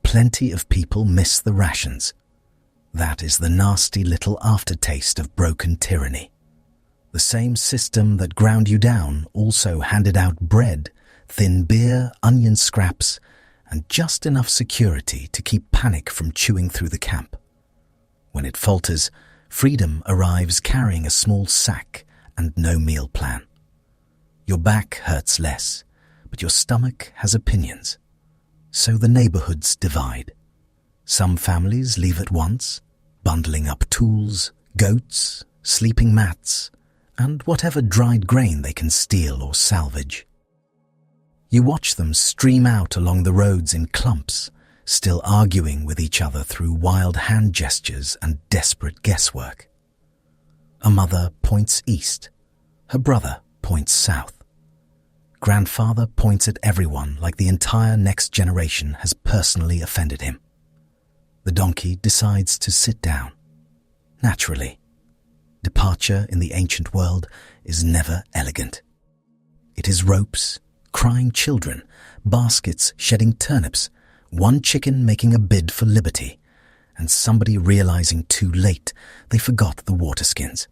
Plenty of people miss the rations. That is the nasty little aftertaste of broken tyranny. The same system that ground you down also handed out bread, thin beer, onion scraps, and just enough security to keep panic from chewing through the camp. When it falters, freedom arrives carrying a small sack and no meal plan. Your back hurts less, but your stomach has opinions. So the neighborhoods divide. Some families leave at once, bundling up tools, goats, sleeping mats, and whatever dried grain they can steal or salvage. You watch them stream out along the roads in clumps, still arguing with each other through wild hand gestures and desperate guesswork. A mother points east, her brother points south. Grandfather points at everyone like the entire next generation has personally offended him. The donkey decides to sit down. Naturally. Departure in the ancient world is never elegant. It is ropes, crying children, baskets shedding turnips, one chicken making a bid for liberty, and somebody realizing too late they forgot the waterskins.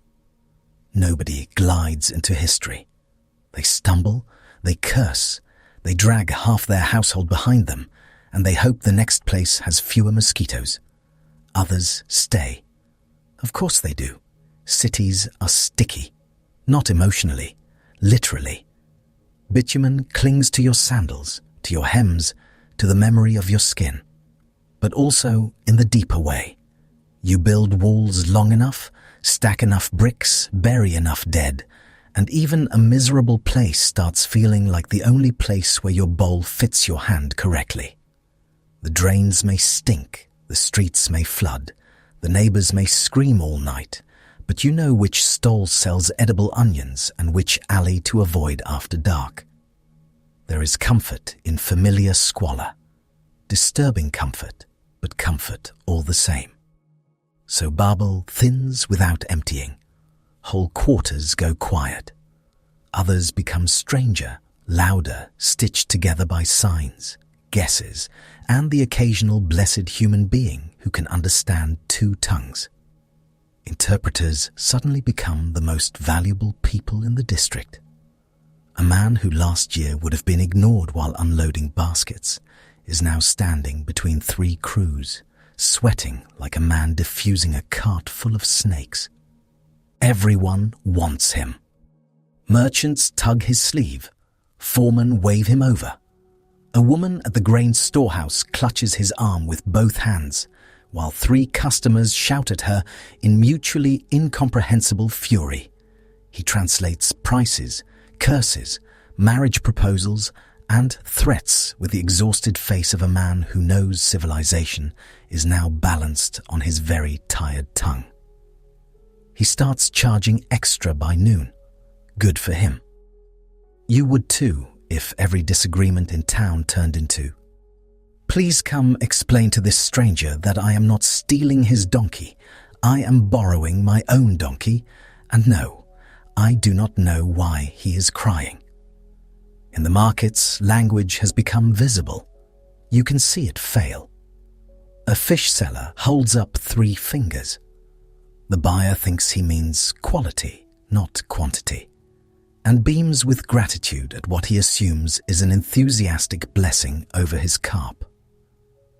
Nobody glides into history. They stumble, they curse, they drag half their household behind them, and they hope the next place has fewer mosquitoes. Others stay. Of course they do. Cities are sticky, not emotionally, literally. Bitumen clings to your sandals, to your hems, to the memory of your skin. But also in the deeper way. You build walls long enough, stack enough bricks, bury enough dead, and even a miserable place starts feeling like the only place where your bowl fits your hand correctly. The drains may stink, the streets may flood, the neighbors may scream all night, but you know which stall sells edible onions and which alley to avoid after dark. There is comfort in familiar squalor, disturbing comfort, but comfort all the same. So Babel thins without emptying. Whole quarters go quiet. Others become stranger, louder, stitched together by signs, guesses, and the occasional blessed human being who can understand two tongues. Interpreters suddenly become the most valuable people in the district. A man who last year would have been ignored while unloading baskets is now standing between three crews, sweating like a man diffusing a cart full of snakes. Everyone wants him. Merchants tug his sleeve. Foremen wave him over. A woman at the grain storehouse clutches his arm with both hands, while three customers shout at her in mutually incomprehensible fury. He translates prices, curses, marriage proposals, and threats with the exhausted face of a man who knows civilization is now balanced on his very tired tongue. He starts charging extra by noon. Good for him. You would too if every disagreement in town turned into, "Please come explain to this stranger that I am not stealing his donkey. I am borrowing my own donkey, and no, I do not know why he is crying." In the markets, language has become visible. You can see it fail. A fish seller holds up 3 fingers. The buyer thinks he means quality, not quantity, and beams with gratitude at what he assumes is an enthusiastic blessing over his carp.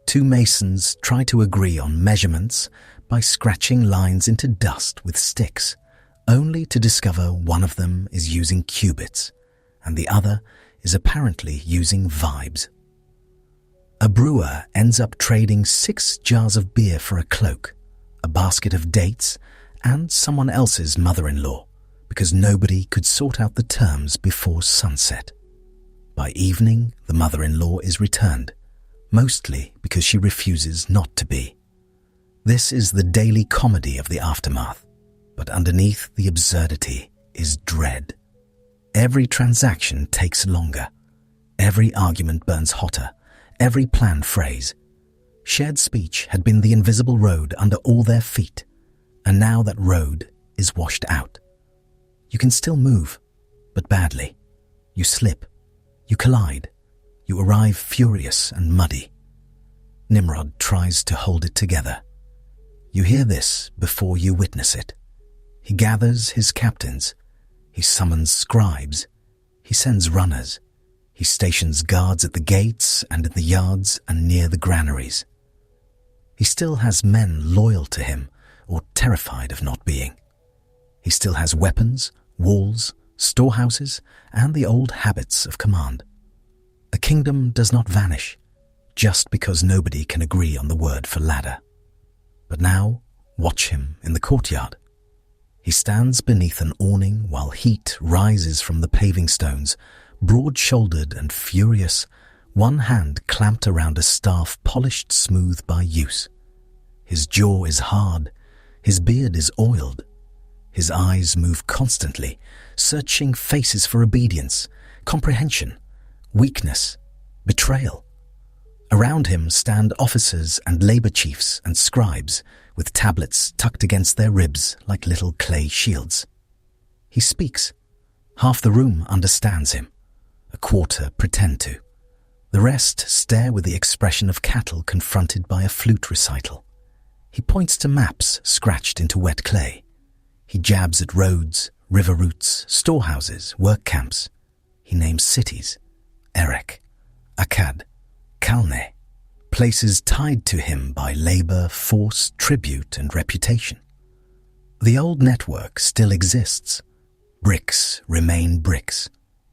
2 masons try to agree on measurements by scratching lines into dust with sticks, only to discover one of them is using cubits, and the other is apparently using vibes. A brewer ends up trading 6 jars of beer for a cloak, a basket of dates, and someone else's mother-in-law, because nobody could sort out the terms before sunset. By evening, the mother-in-law is returned, mostly because she refuses not to be. This is the daily comedy of the aftermath, but underneath the absurdity is dread. Every transaction takes longer. Every argument burns hotter, every planned phrase. Shared speech had been the invisible road under all their feet, and now that road is washed out. You can still move, but badly. You slip, you collide, you arrive furious and muddy. Nimrod tries to hold it together. You hear this before you witness it. He gathers his captains. He summons scribes. He sends runners. He stations guards at the gates and in the yards and near the granaries. He still has men loyal to him or terrified of not being. He still has weapons, walls, storehouses, and the old habits of command. A kingdom does not vanish just because nobody can agree on the word for ladder. But now, watch him in the courtyard. He stands beneath an awning while heat rises from the paving stones, broad-shouldered and furious, one hand clamped around a staff polished smooth by use. His jaw is hard, his beard is oiled. His eyes move constantly, searching faces for obedience, comprehension, weakness, betrayal. Around him stand officers and labor chiefs and scribes with tablets tucked against their ribs like little clay shields. He speaks. Half the room understands him. A quarter pretend to. The rest stare with the expression of cattle confronted by a flute recital. He points to maps scratched into wet clay. He jabs at roads, river routes, storehouses, work camps. He names cities: Erech, Akkad, Calneh, places tied to him by labor, force, tribute, and reputation. The old network still exists. Bricks remain bricks.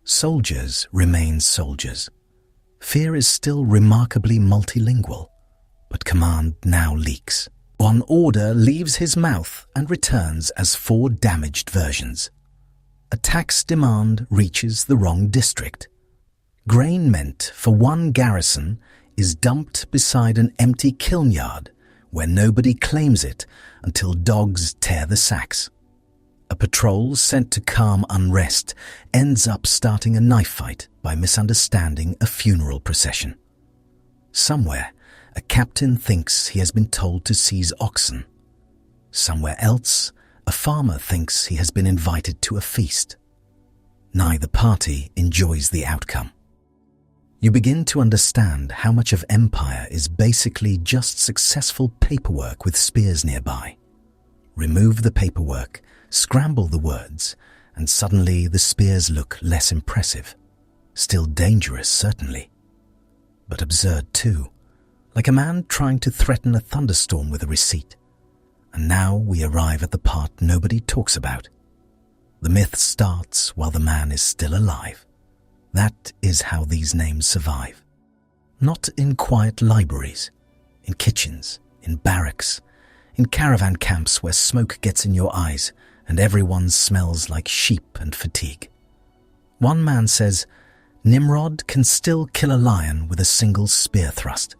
Soldiers remain soldiers. Fear is still remarkably multilingual, but command now leaks. One order leaves his mouth and returns as 4 damaged versions. A tax demand reaches the wrong district. Grain meant for 1 garrison is dumped beside an empty kiln yard where nobody claims it until dogs tear the sacks. A patrol sent to calm unrest ends up starting a knife fight by misunderstanding a funeral procession. Somewhere, a captain thinks he has been told to seize oxen. Somewhere else, a farmer thinks he has been invited to a feast. Neither party enjoys the outcome. You begin to understand how much of empire is basically just successful paperwork with spears nearby. Remove the paperwork, scramble the words, and suddenly the spears look less impressive. Still dangerous, certainly, but absurd too, like a man trying to threaten a thunderstorm with a receipt. And now we arrive at the part nobody talks about. The myth starts while the man is still alive. That is how these names survive. Not in quiet libraries, in kitchens, in barracks, in caravan camps where smoke gets in your eyes and everyone smells like sheep and fatigue. One man says, Nimrod can still kill a lion with a single spear thrust.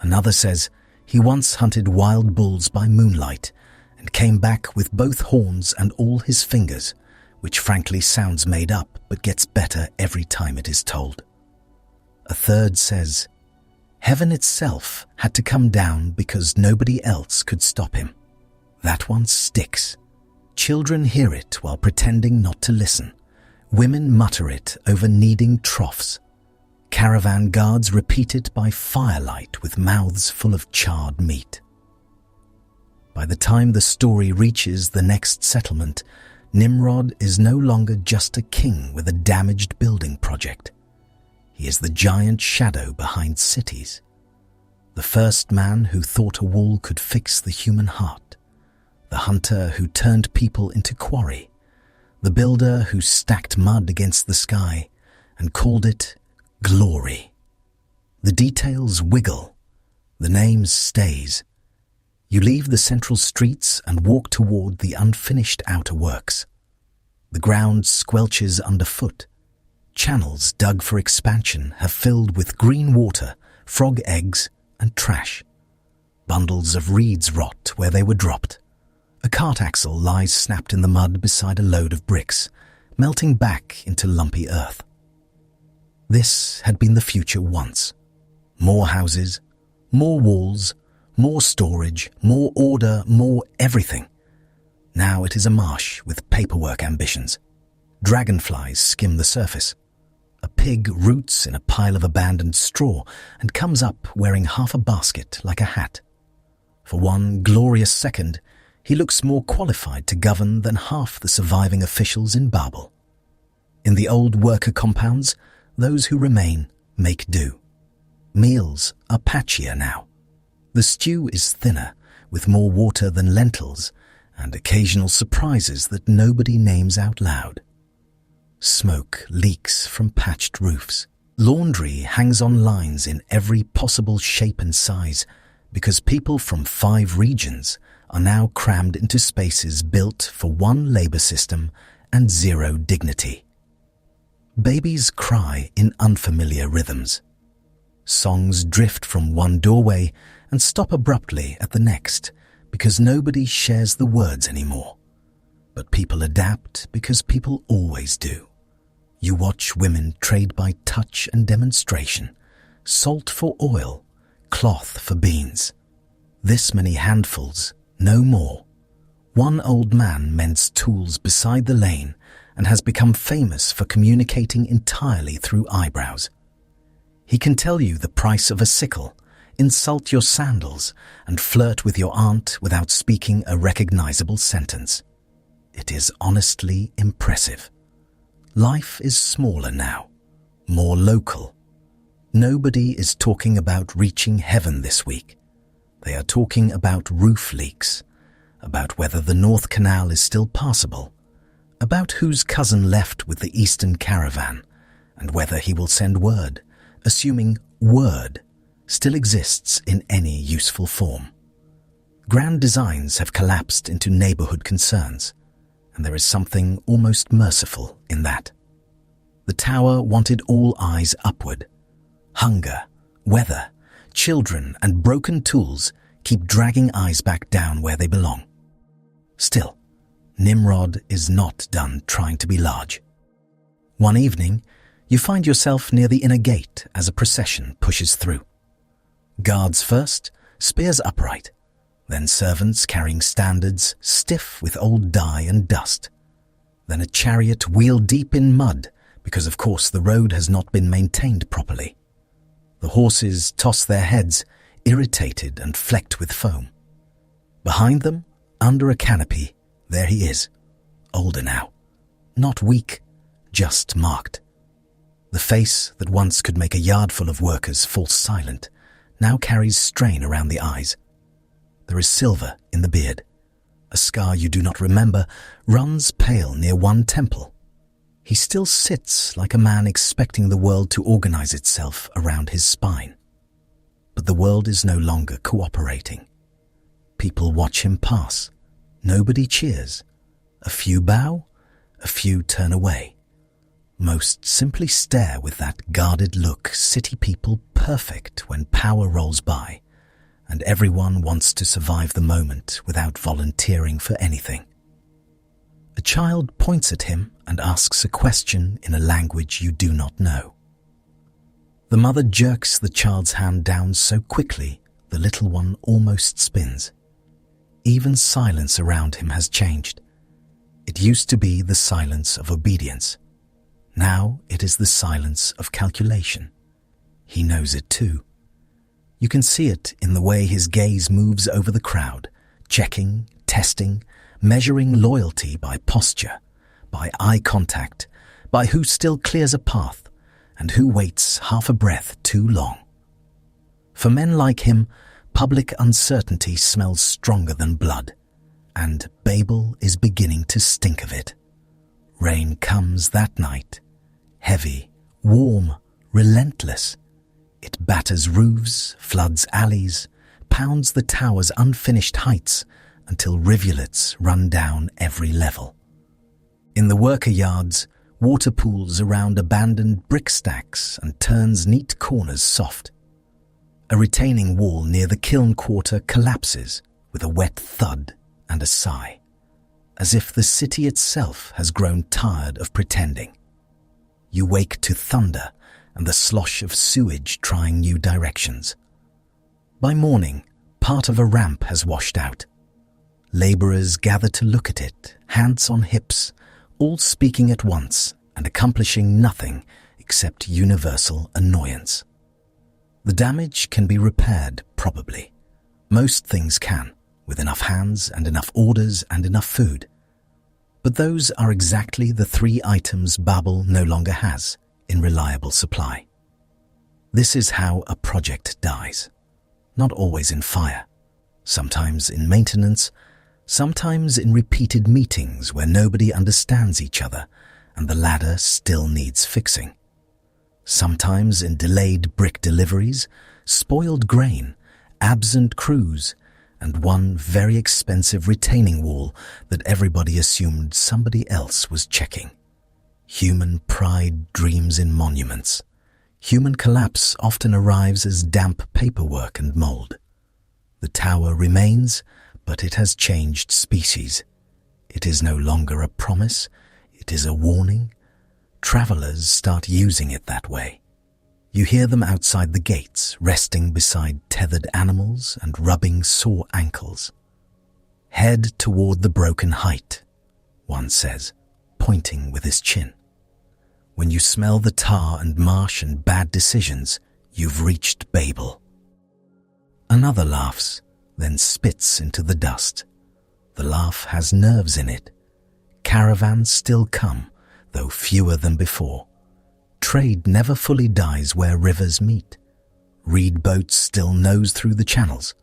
Another says he once hunted wild bulls by moonlight and came back with both horns and all his fingers, which frankly sounds made up but gets better every time it is told. A third says, heaven itself had to come down because nobody else could stop him. That one sticks. Children hear it while pretending not to listen. Women mutter it over kneading troughs. Caravan guards repeat it by firelight with mouths full of charred meat. By the time the story reaches the next settlement, Nimrod is no longer just a king with a damaged building project. He is the giant shadow behind cities. The first man who thought a wall could fix the human heart. The hunter who turned people into quarry. The builder who stacked mud against the sky and called it glory. The details wiggle. The name stays. You leave the central streets and walk toward the unfinished outer works. The ground squelches underfoot. Channels dug for expansion have filled with green water, frog eggs, and trash. Bundles of reeds rot where they were dropped. A cart axle lies snapped in the mud beside a load of bricks, melting back into lumpy earth. This had been the future once. More houses, more walls, more storage, more order, more everything. Now it is a marsh with paperwork ambitions. Dragonflies skim the surface. A pig roots in a pile of abandoned straw and comes up wearing half a basket like a hat. For one glorious second, he looks more qualified to govern than half the surviving officials in Babel. In the old worker compounds, those who remain make do. Meals are patchier now. The stew is thinner, with more water than lentils, and occasional surprises that nobody names out loud. Smoke leaks from patched roofs. Laundry hangs on lines in every possible shape and size because people from 5 regions are now crammed into spaces built for one labor system and 0 dignity. Babies cry in unfamiliar rhythms. Songs drift from one doorway and stop abruptly at the next because nobody shares the words anymore. But people adapt because people always do. You watch women trade by touch and demonstration, salt for oil, cloth for beans. This many handfuls, no more. One old man mends tools beside the lane and has become famous for communicating entirely through eyebrows. He can tell you the price of a sickle, insult your sandals, and flirt with your aunt without speaking a recognizable sentence. It is honestly impressive. Life is smaller now, more local. Nobody is talking about reaching heaven this week. They are talking about roof leaks, about whether the North Canal is still passable, about whose cousin left with the Eastern caravan, and whether he will send word, assuming word still exists in any useful form. Grand designs have collapsed into neighborhood concerns, and there is something almost merciful in that. The tower wanted all eyes upward. Hunger, weather, children, and broken tools keep dragging eyes back down where they belong. Still, Nimrod is not done trying to be large. One evening, you find yourself near the inner gate as a procession pushes through. Guards first, spears upright, then servants carrying standards stiff with old dye and dust. Then a chariot wheel-deep in mud because of course the road has not been maintained properly. The horses toss their heads, irritated and flecked with foam. Behind them, under a canopy, there he is, older now, not weak, just marked. The face that once could make a yard full of workers fall silent now carries strain around the eyes. There is silver in the beard. A scar you do not remember runs pale near one temple. He still sits like a man expecting the world to organize itself around his spine. But the world is no longer cooperating. People watch him pass. Nobody cheers. A few bow, a few turn away. Most simply stare with that guarded look city people perfect when power rolls by, and everyone wants to survive the moment without volunteering for anything. A child points at him and asks a question in a language you do not know. The mother jerks the child's hand down so quickly the little one almost spins. Even silence around him has changed. It used to be the silence of obedience. Now it is the silence of calculation. He knows it too. You can see it in the way his gaze moves over the crowd, checking, testing, measuring loyalty by posture, by eye contact, by who still clears a path and who waits half a breath too long. For men like him, public uncertainty smells stronger than blood, and Babel is beginning to stink of it. Rain comes that night, heavy, warm, relentless. It batters roofs, floods alleys, pounds the tower's unfinished heights until rivulets run down every level. In the worker yards, water pools around abandoned brick stacks and turns neat corners soft. A retaining wall near the kiln quarter collapses with a wet thud and a sigh, as if the city itself has grown tired of pretending. You wake to thunder and the slosh of sewage trying new directions. By morning, part of a ramp has washed out. Labourers gather to look at it, hands on hips, all speaking at once and accomplishing nothing except universal annoyance. The damage can be repaired, probably. Most things can, with enough hands and enough orders and enough food. But those are exactly the three items Babel no longer has in reliable supply. This is how a project dies. Not always in fire, sometimes in maintenance, sometimes in repeated meetings where nobody understands each other and the ladder still needs fixing. Sometimes in delayed brick deliveries, spoiled grain, absent crews, and one very expensive retaining wall that everybody assumed somebody else was checking. Human pride dreams in monuments. Human collapse often arrives as damp paperwork and mold. The tower remains, but it has changed species. It is no longer a promise, it is a warning. Travelers start using it that way. You hear them outside the gates, resting beside tethered animals and rubbing sore ankles. Head toward the broken height, one says, pointing with his chin. When you smell the tar and marsh and bad decisions, you've reached Babel. Another laughs, then spits into the dust. The laugh has nerves in it. Caravans still come, though fewer than before. Trade never fully dies where rivers meet. Reed boats still nose through the channels.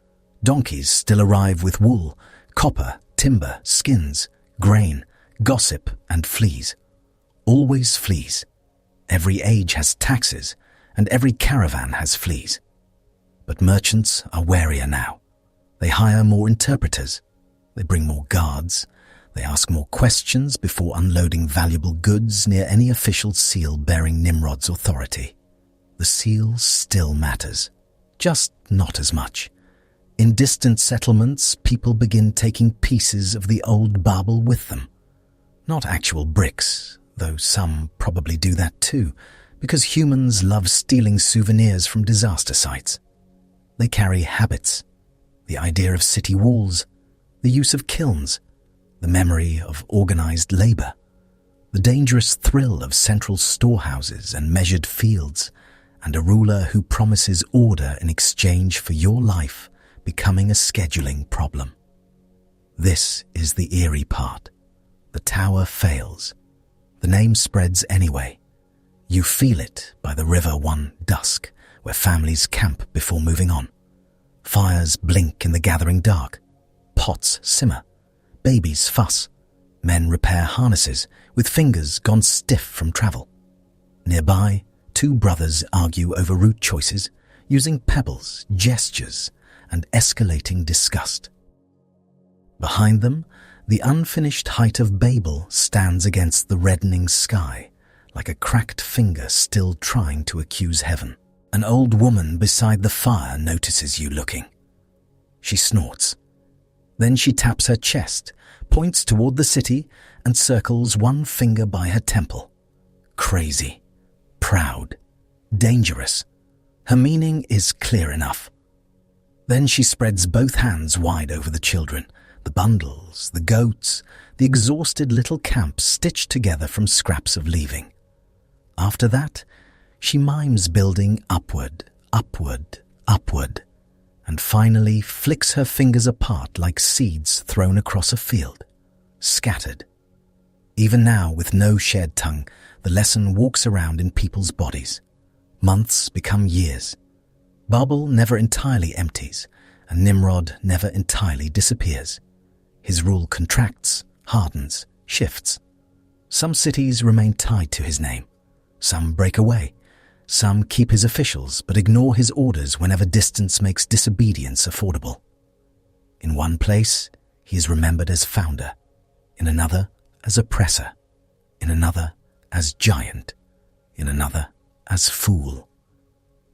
Donkeys still arrive with wool, copper, timber, skins, grain, gossip, and fleas. Always fleas. Every age has taxes, and every caravan has fleas. But merchants are warier now. They hire more interpreters. They bring more guards. They ask more questions before unloading valuable goods near any official seal bearing Nimrod's authority. The seal still matters, just not as much. In distant settlements, people begin taking pieces of the old Babel with them. Not actual bricks, though some probably do that too, because humans love stealing souvenirs from disaster sites. They carry habits, the idea of city walls, the use of kilns, the memory of organized labor, the dangerous thrill of central storehouses and measured fields, and a ruler who promises order in exchange for your life becoming a scheduling problem. This is the eerie part. The tower fails. The name spreads anyway. You feel it by the river one dusk, where families camp before moving on. Fires blink in the gathering dark. Pots simmer. Babies fuss. Men repair harnesses with fingers gone stiff from travel. Nearby, two brothers argue over route choices, using pebbles, gestures, and escalating disgust. Behind them, the unfinished height of Babel stands against the reddening sky, like a cracked finger still trying to accuse heaven. An old woman beside the fire notices you looking. She snorts. Then she taps her chest, points toward the city, and circles one finger by her temple. Crazy, proud, dangerous. Her meaning is clear enough. Then she spreads both hands wide over the children, the bundles, the goats, the exhausted little camp stitched together from scraps of leaving. After that, she mimes building upward, upward, upward, and finally flicks her fingers apart like seeds thrown across a field, scattered. Even now, with no shared tongue, the lesson walks around in people's bodies. Months become years. Babel never entirely empties, and Nimrod never entirely disappears. His rule contracts, hardens, shifts. Some cities remain tied to his name. Some break away. Some keep his officials but ignore his orders whenever distance makes disobedience affordable. In one place, he is remembered as founder. In another, as oppressor. In another, as giant. In another, as fool.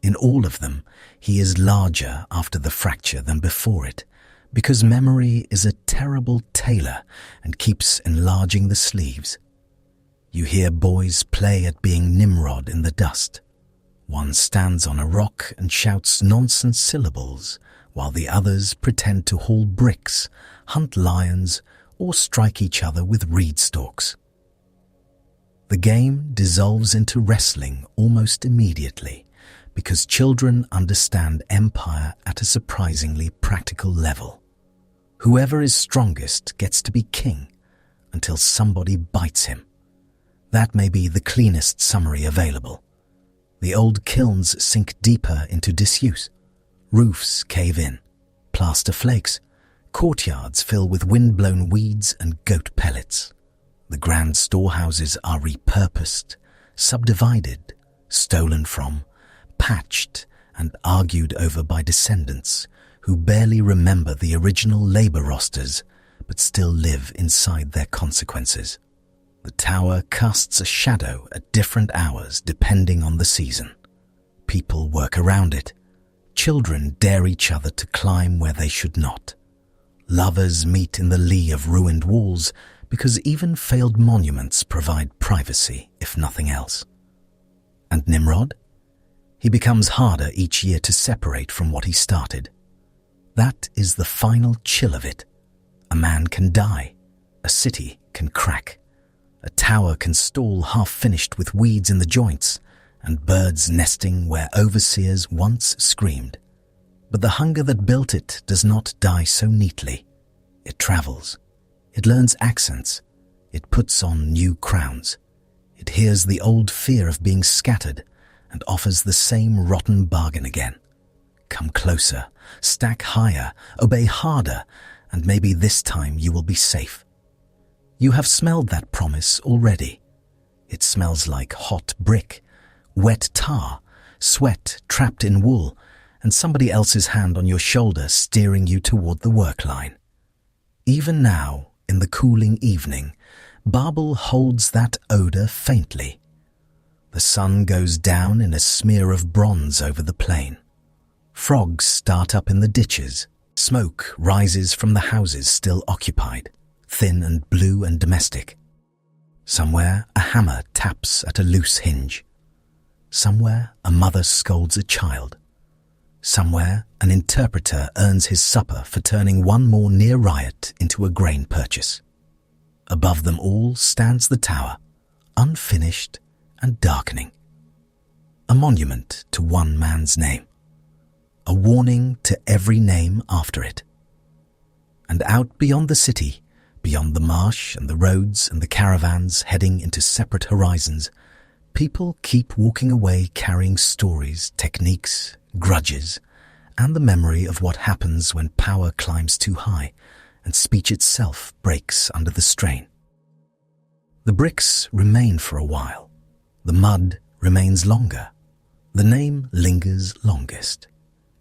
In all of them, he is larger after the fracture than before it, because memory is a terrible tailor and keeps enlarging the sleeves. You hear boys play at being Nimrod in the dust. One stands on a rock and shouts nonsense syllables, while the others pretend to haul bricks, hunt lions, or strike each other with reed stalks. The game dissolves into wrestling almost immediately because children understand empire at a surprisingly practical level. Whoever is strongest gets to be king until somebody bites him. That may be the cleanest summary available. The old kilns sink deeper into disuse. Roofs cave in, plaster flakes, courtyards fill with wind-blown weeds and goat pellets. The grand storehouses are repurposed, subdivided, stolen from, patched and argued over by descendants who barely remember the original labor rosters but still live inside their consequences. The tower casts a shadow at different hours depending on the season. People work around it. Children dare each other to climb where they should not. Lovers meet in the lee of ruined walls because even failed monuments provide privacy, if nothing else. And Nimrod? He becomes harder each year to separate from what he started. That is the final chill of it. A man can die. A city can crack. A tower can stall half-finished with weeds in the joints and birds nesting where overseers once screamed. But the hunger that built it does not die so neatly. It travels. It learns accents. It puts on new crowns. It hears the old fear of being scattered and offers the same rotten bargain again. Come closer, stack higher, obey harder, and maybe this time you will be safe. You have smelled that promise already. It smells like hot brick, wet tar, sweat trapped in wool, and somebody else's hand on your shoulder steering you toward the work line. Even now, in the cooling evening, Babel holds that odor faintly. The sun goes down in a smear of bronze over the plain. Frogs start up in the ditches. Smoke rises from the houses still occupied, thin and blue and domestic. Somewhere a hammer taps at a loose hinge. Somewhere a mother scolds a child. Somewhere an interpreter earns his supper for turning one more near riot into a grain purchase. Above them all stands the tower, unfinished and darkening. A monument to one man's name. A warning to every name after it. And out beyond the city, beyond the marsh and the roads and the caravans heading into separate horizons, people keep walking away carrying stories, techniques, grudges, and the memory of what happens when power climbs too high and speech itself breaks under the strain. The bricks remain for a while. The mud remains longer. The name lingers longest.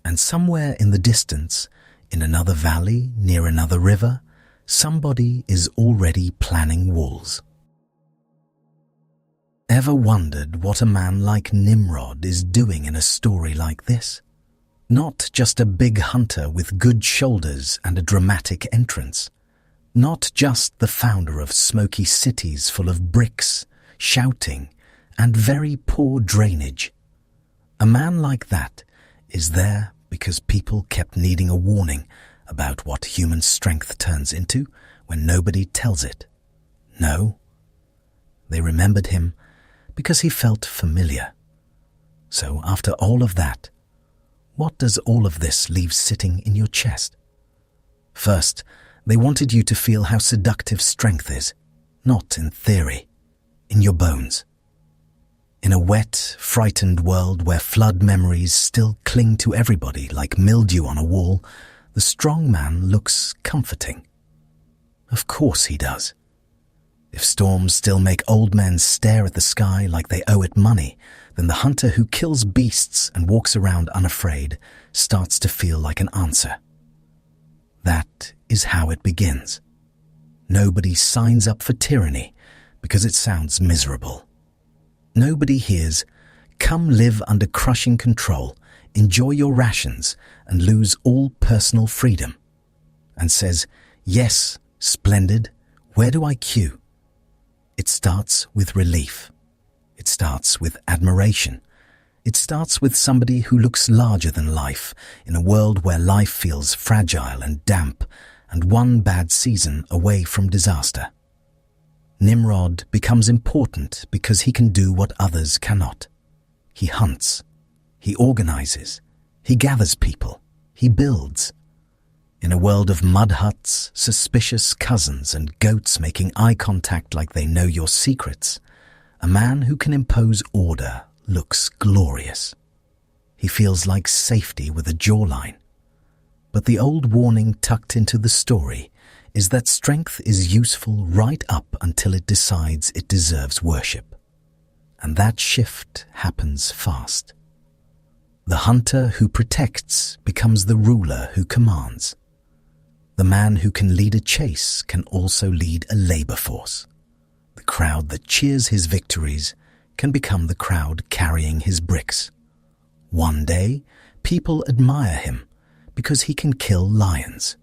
And somewhere in the distance, in another valley, near another river, somebody is already planning walls. Ever wondered what a man like Nimrod is doing in a story like this? Not just a big hunter with good shoulders and a dramatic entrance. Not just the founder of smoky cities full of bricks, shouting, and very poor drainage. A man like that is there because people kept needing a warning about what human strength turns into when nobody tells it. No, they remembered him because he felt familiar. So after all of that, what does all of this leave sitting in your chest? First, they wanted you to feel how seductive strength is, not in theory, in your bones. In a wet, frightened world where flood memories still cling to everybody like mildew on a wall, the strong man looks comforting. Of course he does. If storms still make old men stare at the sky like they owe it money, then the hunter who kills beasts and walks around unafraid starts to feel like an answer. That is how it begins. Nobody signs up for tyranny because it sounds miserable. Nobody hears, "Come live under crushing control, enjoy your rations, and lose all personal freedom," and says, "Yes, splendid, where do I queue?" It starts with relief. It starts with admiration. It starts with somebody who looks larger than life in a world where life feels fragile and damp and one bad season away from disaster. Nimrod becomes important because he can do what others cannot. He hunts, he organizes, he gathers people, he builds. In a world of mud huts, suspicious cousins and goats making eye contact like they know your secrets, a man who can impose order looks glorious. He feels like safety with a jawline. But the old warning tucked into the story is that strength is useful right up until it decides it deserves worship. And that shift happens fast. The hunter who protects becomes the ruler who commands. The man who can lead a chase can also lead a labor force. The crowd that cheers his victories can become the crowd carrying his bricks. One day, people admire him because he can kill lions.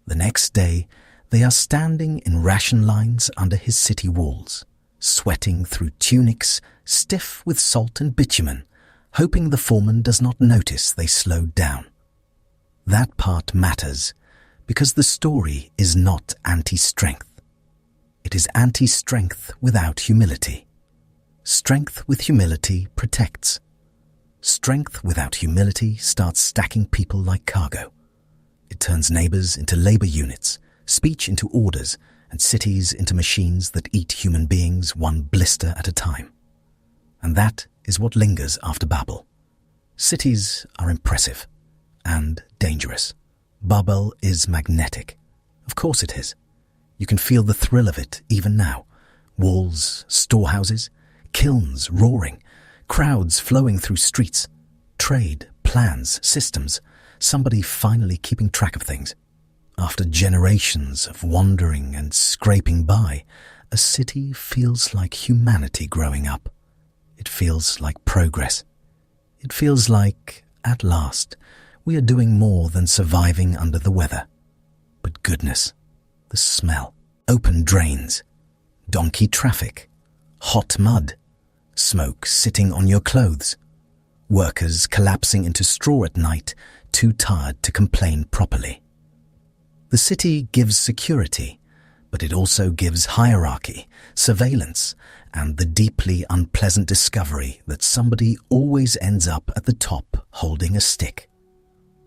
The next day, they are standing in ration lines under his city walls, sweating through tunics stiff with salt and bitumen, hoping the foreman does not notice they slowed down. That part matters because the story is not anti-strength. It is anti-strength without humility. Strength with humility protects. Strength without humility starts stacking people like cargo. It turns neighbors into labor units, speech into orders, and cities into machines that eat human beings one blister at a time. And that is what lingers after Babel. Cities are impressive and dangerous. Babel is magnetic. Of course it is. You can feel the thrill of it even now. Walls, storehouses, kilns roaring, crowds flowing through streets, trade, plans, systems, somebody finally keeping track of things. After generations of wandering and scraping by, a city feels like humanity growing up. It feels like progress. It feels like, at last, we are doing more than surviving under the weather. But goodness, the smell, open drains, donkey traffic, hot mud, smoke sitting on your clothes, workers collapsing into straw at night, too tired to complain properly. The city gives security, but it also gives hierarchy, surveillance, and the deeply unpleasant discovery that somebody always ends up at the top holding a stick.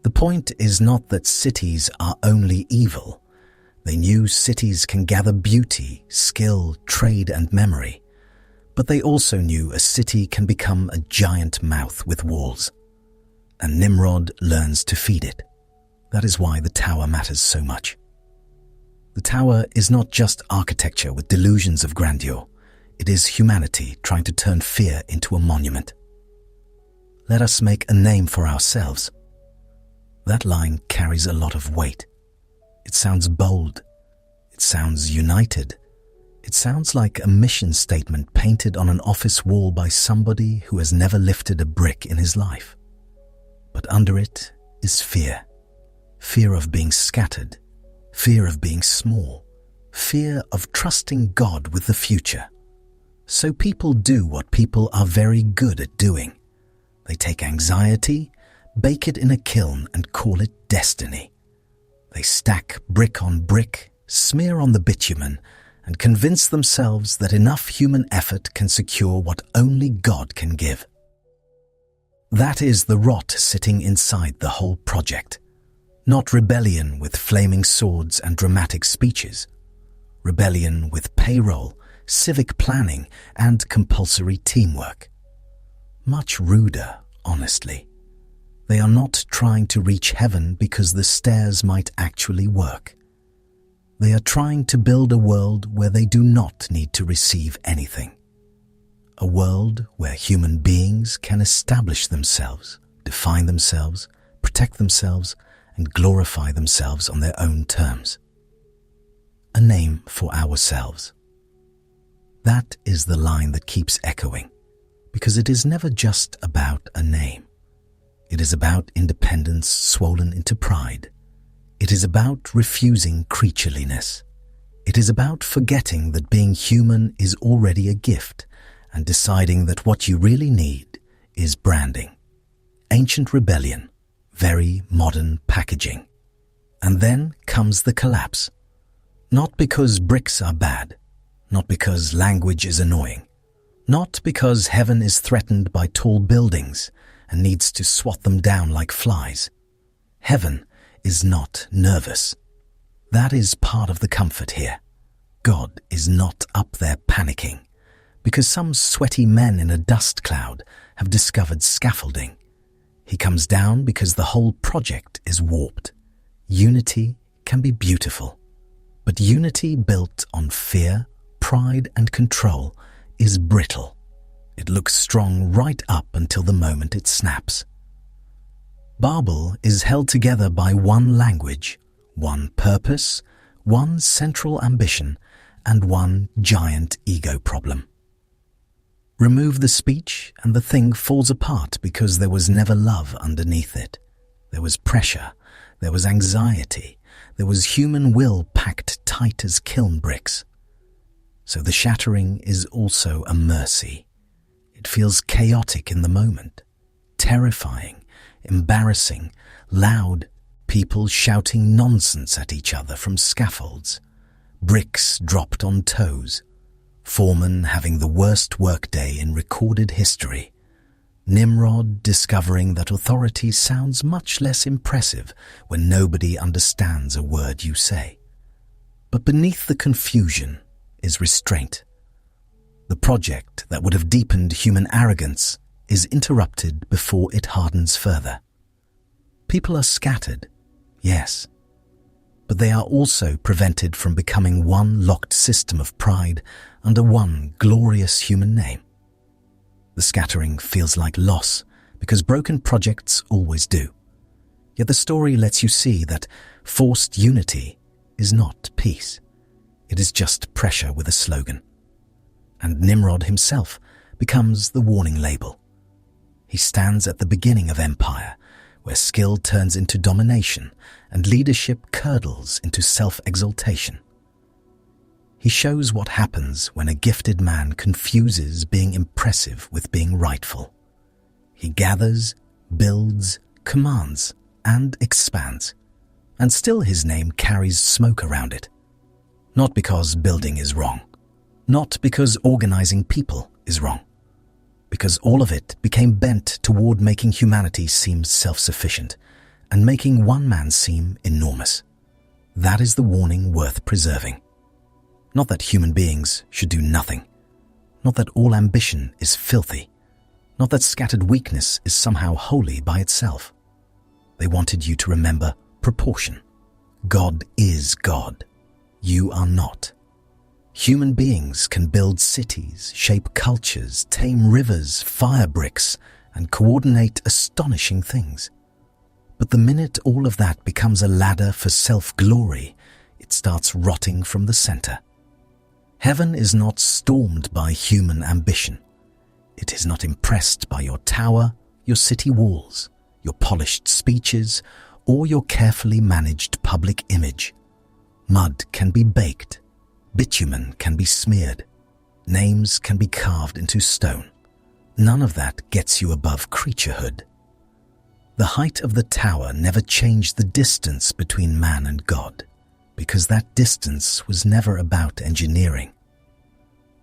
The point is not that cities are only evil. They knew cities can gather beauty, skill, trade, and memory. But they also knew a city can become a giant mouth with walls. And Nimrod learns to feed it. That is why the tower matters so much. The tower is not just architecture with delusions of grandeur. It is humanity trying to turn fear into a monument. Let us make a name for ourselves. That line carries a lot of weight. It sounds bold. It sounds united. It sounds like a mission statement painted on an office wall by somebody who has never lifted a brick in his life. But under it is fear. Fear of being scattered. Fear of being small. Fear of trusting God with the future. So people do what people are very good at doing. They take anxiety, bake it in a kiln and call it destiny. They stack brick on brick, smear on the bitumen, and convince themselves that enough human effort can secure what only God can give. That is the rot sitting inside the whole project. Not rebellion with flaming swords and dramatic speeches. Rebellion with payroll, civic planning, and compulsory teamwork. Much ruder, honestly. They are not trying to reach heaven because the stairs might actually work. They are trying to build a world where they do not need to receive anything. A world where human beings can establish themselves, define themselves, protect themselves, and glorify themselves on their own terms. A name for ourselves. That is the line that keeps echoing, because it is never just about a name. It is about independence swollen into pride. It is about refusing creatureliness. It is about forgetting that being human is already a gift and deciding that what you really need is branding. Ancient rebellion, very modern packaging. And then comes the collapse. Not because bricks are bad, not because language is annoying, not because heaven is threatened by tall buildings and needs to swat them down like flies. Heaven is not nervous. That is part of the comfort here. God is not up there panicking because some sweaty men in a dust cloud have discovered scaffolding. He comes down because the whole project is warped. Unity can be beautiful, but unity built on fear, pride, and control is brittle. It looks strong right up until the moment it snaps. Babel is held together by one language, one purpose, one central ambition, and one giant ego problem. Remove the speech and the thing falls apart because there was never love underneath it. There was pressure, there was anxiety, there was human will packed tight as kiln bricks. So the shattering is also a mercy. It feels chaotic in the moment, terrifying, embarrassing, loud, people shouting nonsense at each other from scaffolds, bricks dropped on toes, foreman having the worst workday in recorded history, Nimrod discovering that authority sounds much less impressive when nobody understands a word you say. But beneath the confusion is restraint. The project that would have deepened human arrogance is interrupted before it hardens further. People are scattered, yes, but they are also prevented from becoming one locked system of pride under one glorious human name. The scattering feels like loss because broken projects always do. Yet the story lets you see that forced unity is not peace. It is just pressure with a slogan. And Nimrod himself becomes the warning label. He stands at the beginning of empire, where skill turns into domination and leadership curdles into self-exaltation. He shows what happens when a gifted man confuses being impressive with being rightful. He gathers, builds, commands, and expands, and still his name carries smoke around it. Not because building is wrong, not because organizing people is wrong, because all of it became bent toward making humanity seem self-sufficient and making one man seem enormous. That is the warning worth preserving. Not that human beings should do nothing, not that all ambition is filthy, not that scattered weakness is somehow holy by itself. They wanted you to remember proportion. God is God. You are not. Human beings can build cities, shape cultures, tame rivers, fire bricks, and coordinate astonishing things. But the minute all of that becomes a ladder for self-glory, it starts rotting from the center. Heaven is not stormed by human ambition. It is not impressed by your tower, your city walls, your polished speeches, or your carefully managed public image. Mud can be baked. Bitumen can be smeared. Names can be carved into stone. None of that gets you above creaturehood. The height of the tower never changed the distance between man and God, because that distance was never about engineering.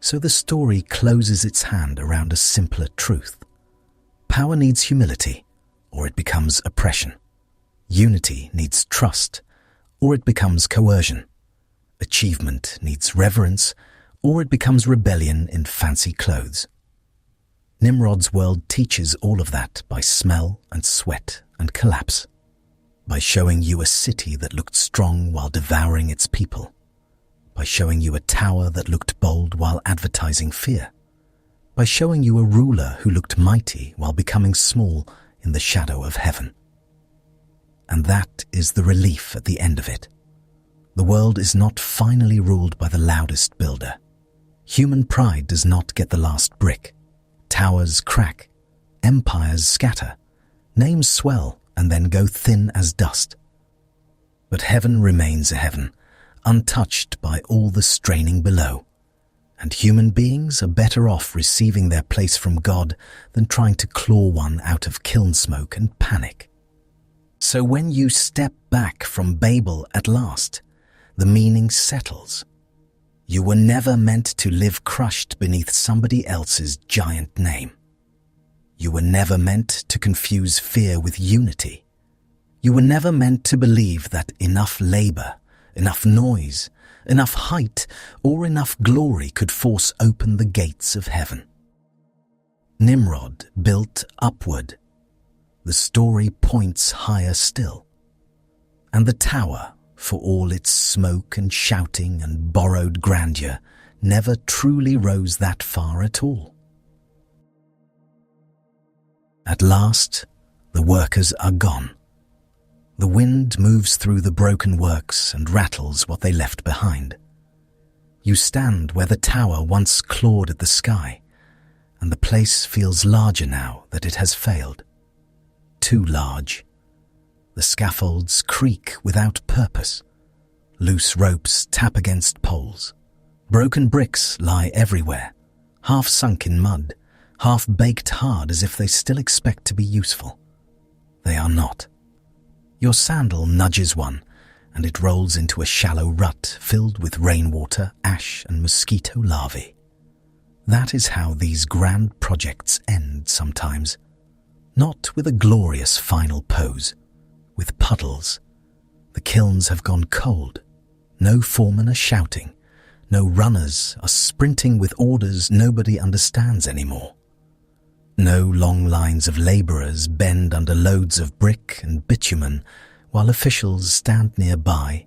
So the story closes its hand around a simpler truth. Power needs humility, or it becomes oppression. Unity needs trust, or it becomes coercion. Achievement needs reverence, or it becomes rebellion in fancy clothes. Nimrod's world teaches all of that by smell and sweat and collapse, by showing you a city that looked strong while devouring its people, by showing you a tower that looked bold while advertising fear, by showing you a ruler who looked mighty while becoming small in the shadow of heaven. And that is the relief at the end of it. The world is not finally ruled by the loudest builder. Human pride does not get the last brick. Towers crack, empires scatter, names swell and then go thin as dust. But heaven remains a heaven, untouched by all the straining below. and human beings are better off receiving their place from God than trying to claw one out of kiln smoke and panic. So when you step back from Babel at last, the meaning settles. You were never meant to live crushed beneath somebody else's giant name. You were never meant to confuse fear with unity. You were never meant to believe that enough labor, enough noise, enough height, or enough glory could force open the gates of heaven. Nimrod built upward. The story points higher still. And the tower, for all its smoke and shouting and borrowed grandeur, never truly rose that far at all. At last, the workers are gone. The wind moves through the broken works and rattles what they left behind. You stand where the tower once clawed at the sky, and the place feels larger now that it has failed. Too large. The scaffolds creak without purpose. Loose ropes tap against poles. Broken bricks lie everywhere, half sunk in mud, half baked hard as if they still expect to be useful. They are not. Your sandal nudges one, and it rolls into a shallow rut filled with rainwater, ash, and mosquito larvae. That is how these grand projects end sometimes. Not with a glorious final pose, with puddles. The kilns have gone cold. No foremen are shouting. No runners are sprinting with orders nobody understands anymore. No long lines of labourers bend under loads of brick and bitumen while officials stand nearby,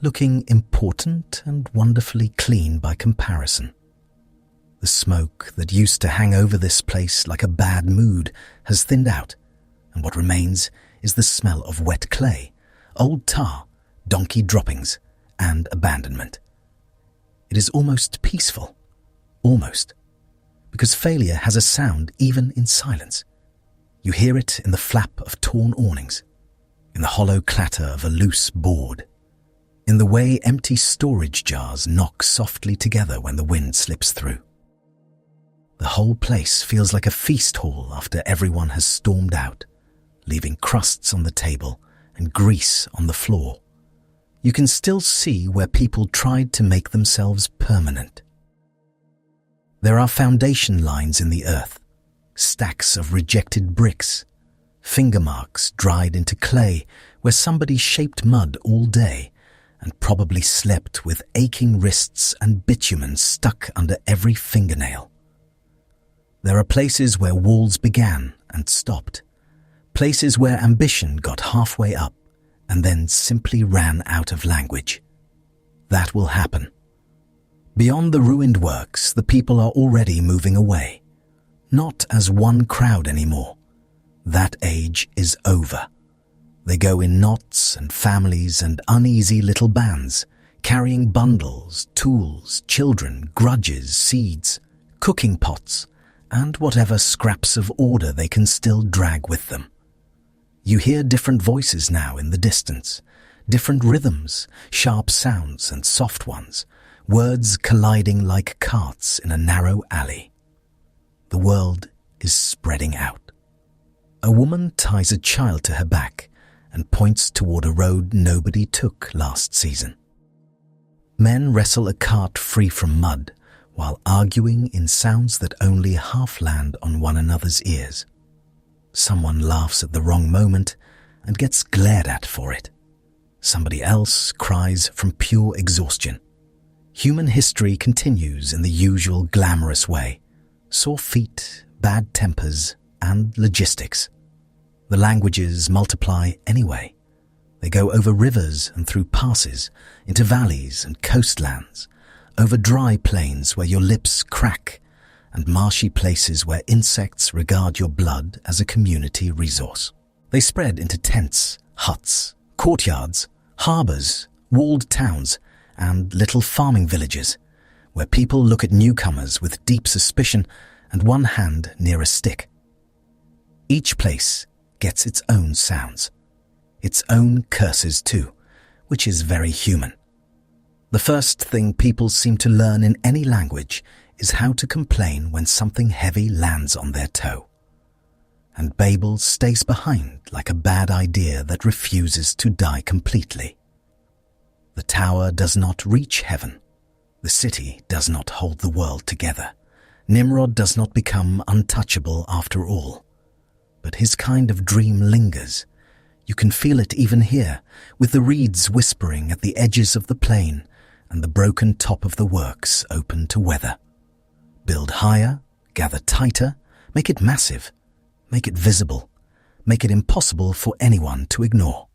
looking important and wonderfully clean by comparison. The smoke that used to hang over this place like a bad mood has thinned out, and what remains is the smell of wet clay, old tar, donkey droppings, and abandonment. It is almost peaceful, almost, because failure has a sound even in silence. You hear it in the flap of torn awnings, in the hollow clatter of a loose board, in the way empty storage jars knock softly together when the wind slips through. The whole place feels like a feast hall after everyone has stormed out, leaving crusts on the table and grease on the floor. You can still see where people tried to make themselves permanent. There are foundation lines in the earth, stacks of rejected bricks, finger marks dried into clay where somebody shaped mud all day and probably slept with aching wrists and bitumen stuck under every fingernail. There are places where walls began and stopped, places where ambition got halfway up and then simply ran out of language. That will happen. Beyond the ruined works, the people are already moving away, not as one crowd anymore. That age is over. They go in knots and families and uneasy little bands, carrying bundles, tools, children, grudges, seeds, cooking pots, and whatever scraps of order they can still drag with them. You hear different voices now in the distance, different rhythms, sharp sounds and soft ones, words colliding like carts in a narrow alley. The world is spreading out. A woman ties a child to her back and points toward a road nobody took last season. Men wrestle a cart free from mud while arguing in sounds that only half land on one another's ears. Someone laughs at the wrong moment and gets glared at for it. Somebody else cries from pure exhaustion. Human history continues in the usual glamorous way. Sore feet, bad tempers, and logistics. The languages multiply anyway. They go over rivers and through passes, into valleys and coastlands, over dry plains where your lips crack, and marshy places where insects regard your blood as a community resource. They spread into tents, huts, courtyards, harbours, walled towns, and little farming villages, where people look at newcomers with deep suspicion and one hand near a stick. Each place gets its own sounds, its own curses too, which is very human. The first thing people seem to learn in any language is how to complain when something heavy lands on their toe. And Babel stays behind like a bad idea that refuses to die completely. The tower does not reach heaven. The city does not hold the world together. Nimrod does not become untouchable after all. But his kind of dream lingers. You can feel it even here, with the reeds whispering at the edges of the plain and the broken top of the works open to weather. Build higher, gather tighter, make it massive, make it visible, make it impossible for anyone to ignore.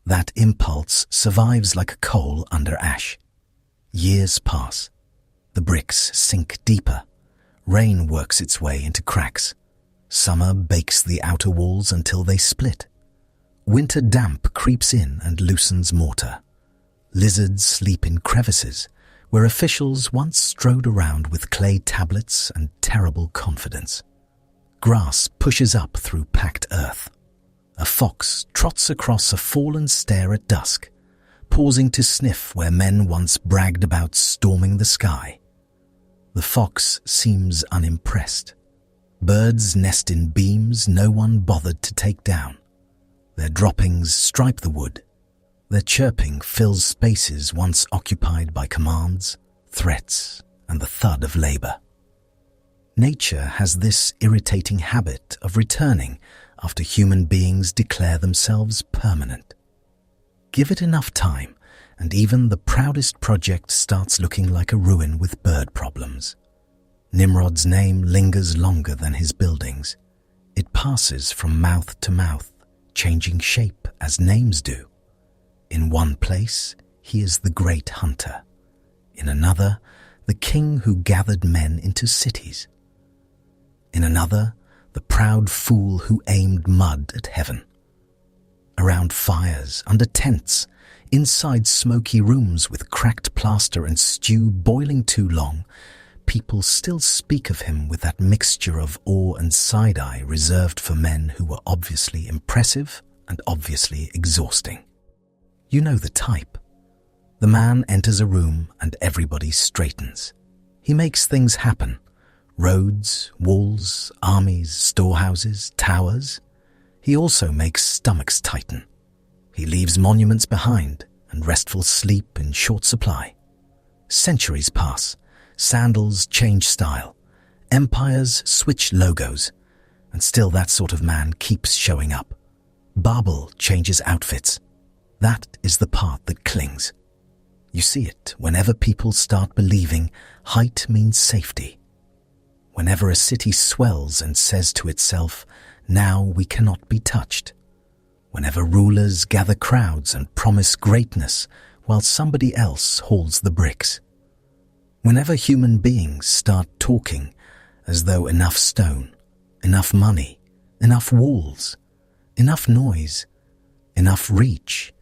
That impulse survives like a coal under ash. Years pass. The bricks sink deeper. Rain works its way into cracks. Summer bakes the outer walls until they split. Winter damp creeps in and loosens mortar. Lizards sleep in crevices where officials once strode around with clay tablets and terrible confidence. Grass pushes up through packed earth. A fox trots across a fallen stair at dusk, pausing to sniff where men once bragged about storming the sky. The fox seems unimpressed. Birds nest in beams no one bothered to take down. Their droppings stripe the wood. Their chirping fills spaces once occupied by commands, threats, and the thud of labor. Nature has this irritating habit of returning after human beings declare themselves permanent. Give it enough time, and even the proudest project starts looking like a ruin with bird problems. Nimrod's name lingers longer than his buildings. It passes from mouth to mouth, changing shape as names do. In one place, he is the great hunter. In another, the king who gathered men into cities. In another, the proud fool who aimed mud at heaven. Around fires, under tents, inside smoky rooms with cracked plaster and stew boiling too long, people still speak of him with that mixture of awe and side-eye reserved for men who were obviously impressive and obviously exhausting. You know the type. The man enters a room and everybody straightens. He makes things happen. Roads, walls, armies, storehouses, towers. He also makes stomachs tighten. He leaves monuments behind and restful sleep in short supply. Centuries pass. Sandals change style. Empires switch logos. And still that sort of man keeps showing up. Babel changes outfits. That is the part that clings. You see it whenever people start believing height means safety. Whenever a city swells and says to itself, now we cannot be touched. Whenever rulers gather crowds and promise greatness while somebody else hauls the bricks. Whenever human beings start talking as though enough stone, enough money, enough walls, enough noise, enough reach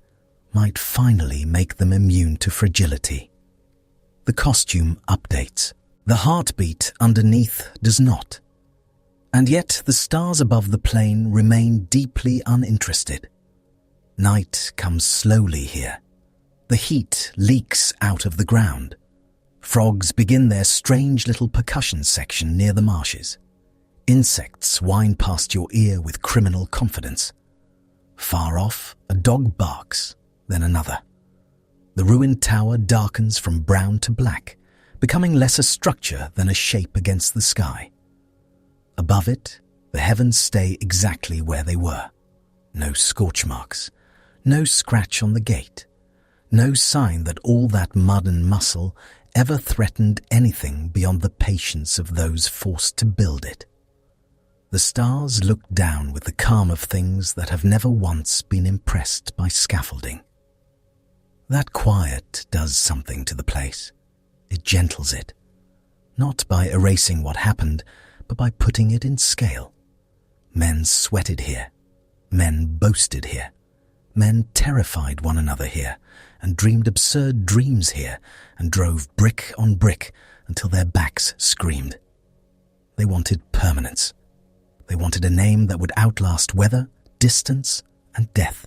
might finally make them immune to fragility. The costume updates. The heartbeat underneath does not. And yet the stars above the plain remain deeply uninterested. Night comes slowly here. The heat leaks out of the ground. Frogs begin their strange little percussion section near the marshes. Insects whine past your ear with criminal confidence. Far off, a dog barks, then another. The ruined tower darkens from brown to black, becoming less a structure than a shape against the sky. Above it, the heavens stay exactly where they were. No scorch marks, no scratch on the gate, no sign that all that mud and muscle ever threatened anything beyond the patience of those forced to build it. The stars look down with the calm of things that have never once been impressed by scaffolding. That quiet does something to the place. It gentles it, not by erasing what happened, but by putting it in scale. Men sweated here. Men boasted here. Men terrified one another here, and dreamed absurd dreams here, and drove brick on brick until their backs screamed. They wanted permanence. They wanted a name that would outlast weather, distance, and death.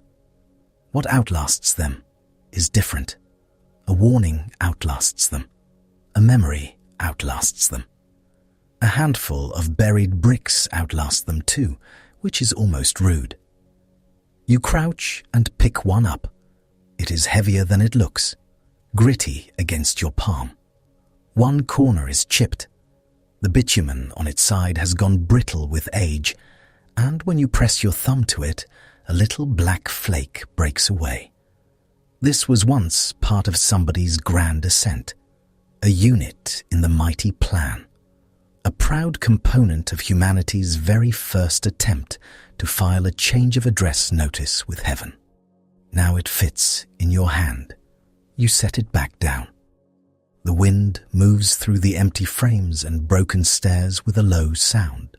What outlasts them is different. A warning outlasts them. A memory outlasts them. A handful of buried bricks outlast them too, which is almost rude. You crouch and pick one up. It is heavier than it looks, gritty against your palm. One corner is chipped. The bitumen on its side has gone brittle with age, and when you press your thumb to it, a little black flake breaks away. This was once part of somebody's grand ascent, a unit in the mighty plan, a proud component of humanity's very first attempt to file a change of address notice with heaven. Now it fits in your hand. You set it back down. The wind moves through the empty frames and broken stairs with a low sound,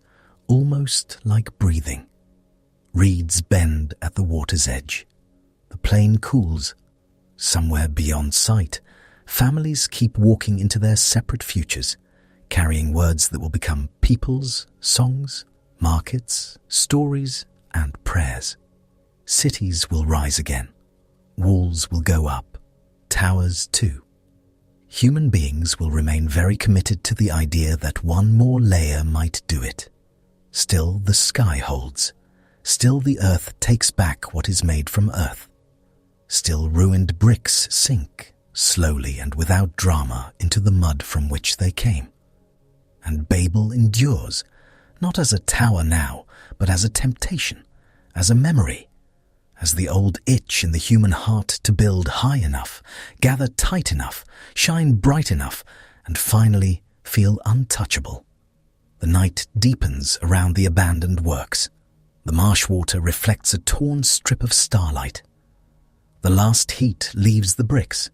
almost like breathing. Reeds bend at the water's edge. The plain cools. Somewhere beyond sight, families keep walking into their separate futures, carrying words that will become peoples, songs, markets, stories, and prayers. Cities will rise again. Walls will go up. Towers too. Human beings will remain very committed to the idea that one more layer might do it. Still the sky holds. Still the earth takes back what is made from earth. Still ruined bricks sink, slowly and without drama, into the mud from which they came. And Babel endures, not as a tower now, but as a temptation, as a memory, as the old itch in the human heart to build high enough, gather tight enough, shine bright enough, and finally feel untouchable. The night deepens around the abandoned works. The marsh water reflects a torn strip of starlight. The last heat leaves the bricks.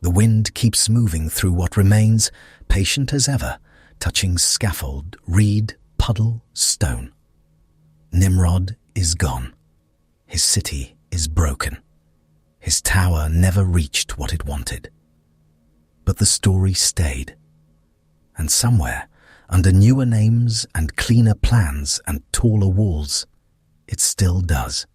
The wind keeps moving through what remains, patient as ever, touching scaffold, reed, puddle, stone. Nimrod is gone. His city is broken. His tower never reached what it wanted. But the story stayed. And somewhere, under newer names and cleaner plans and taller walls, it still does.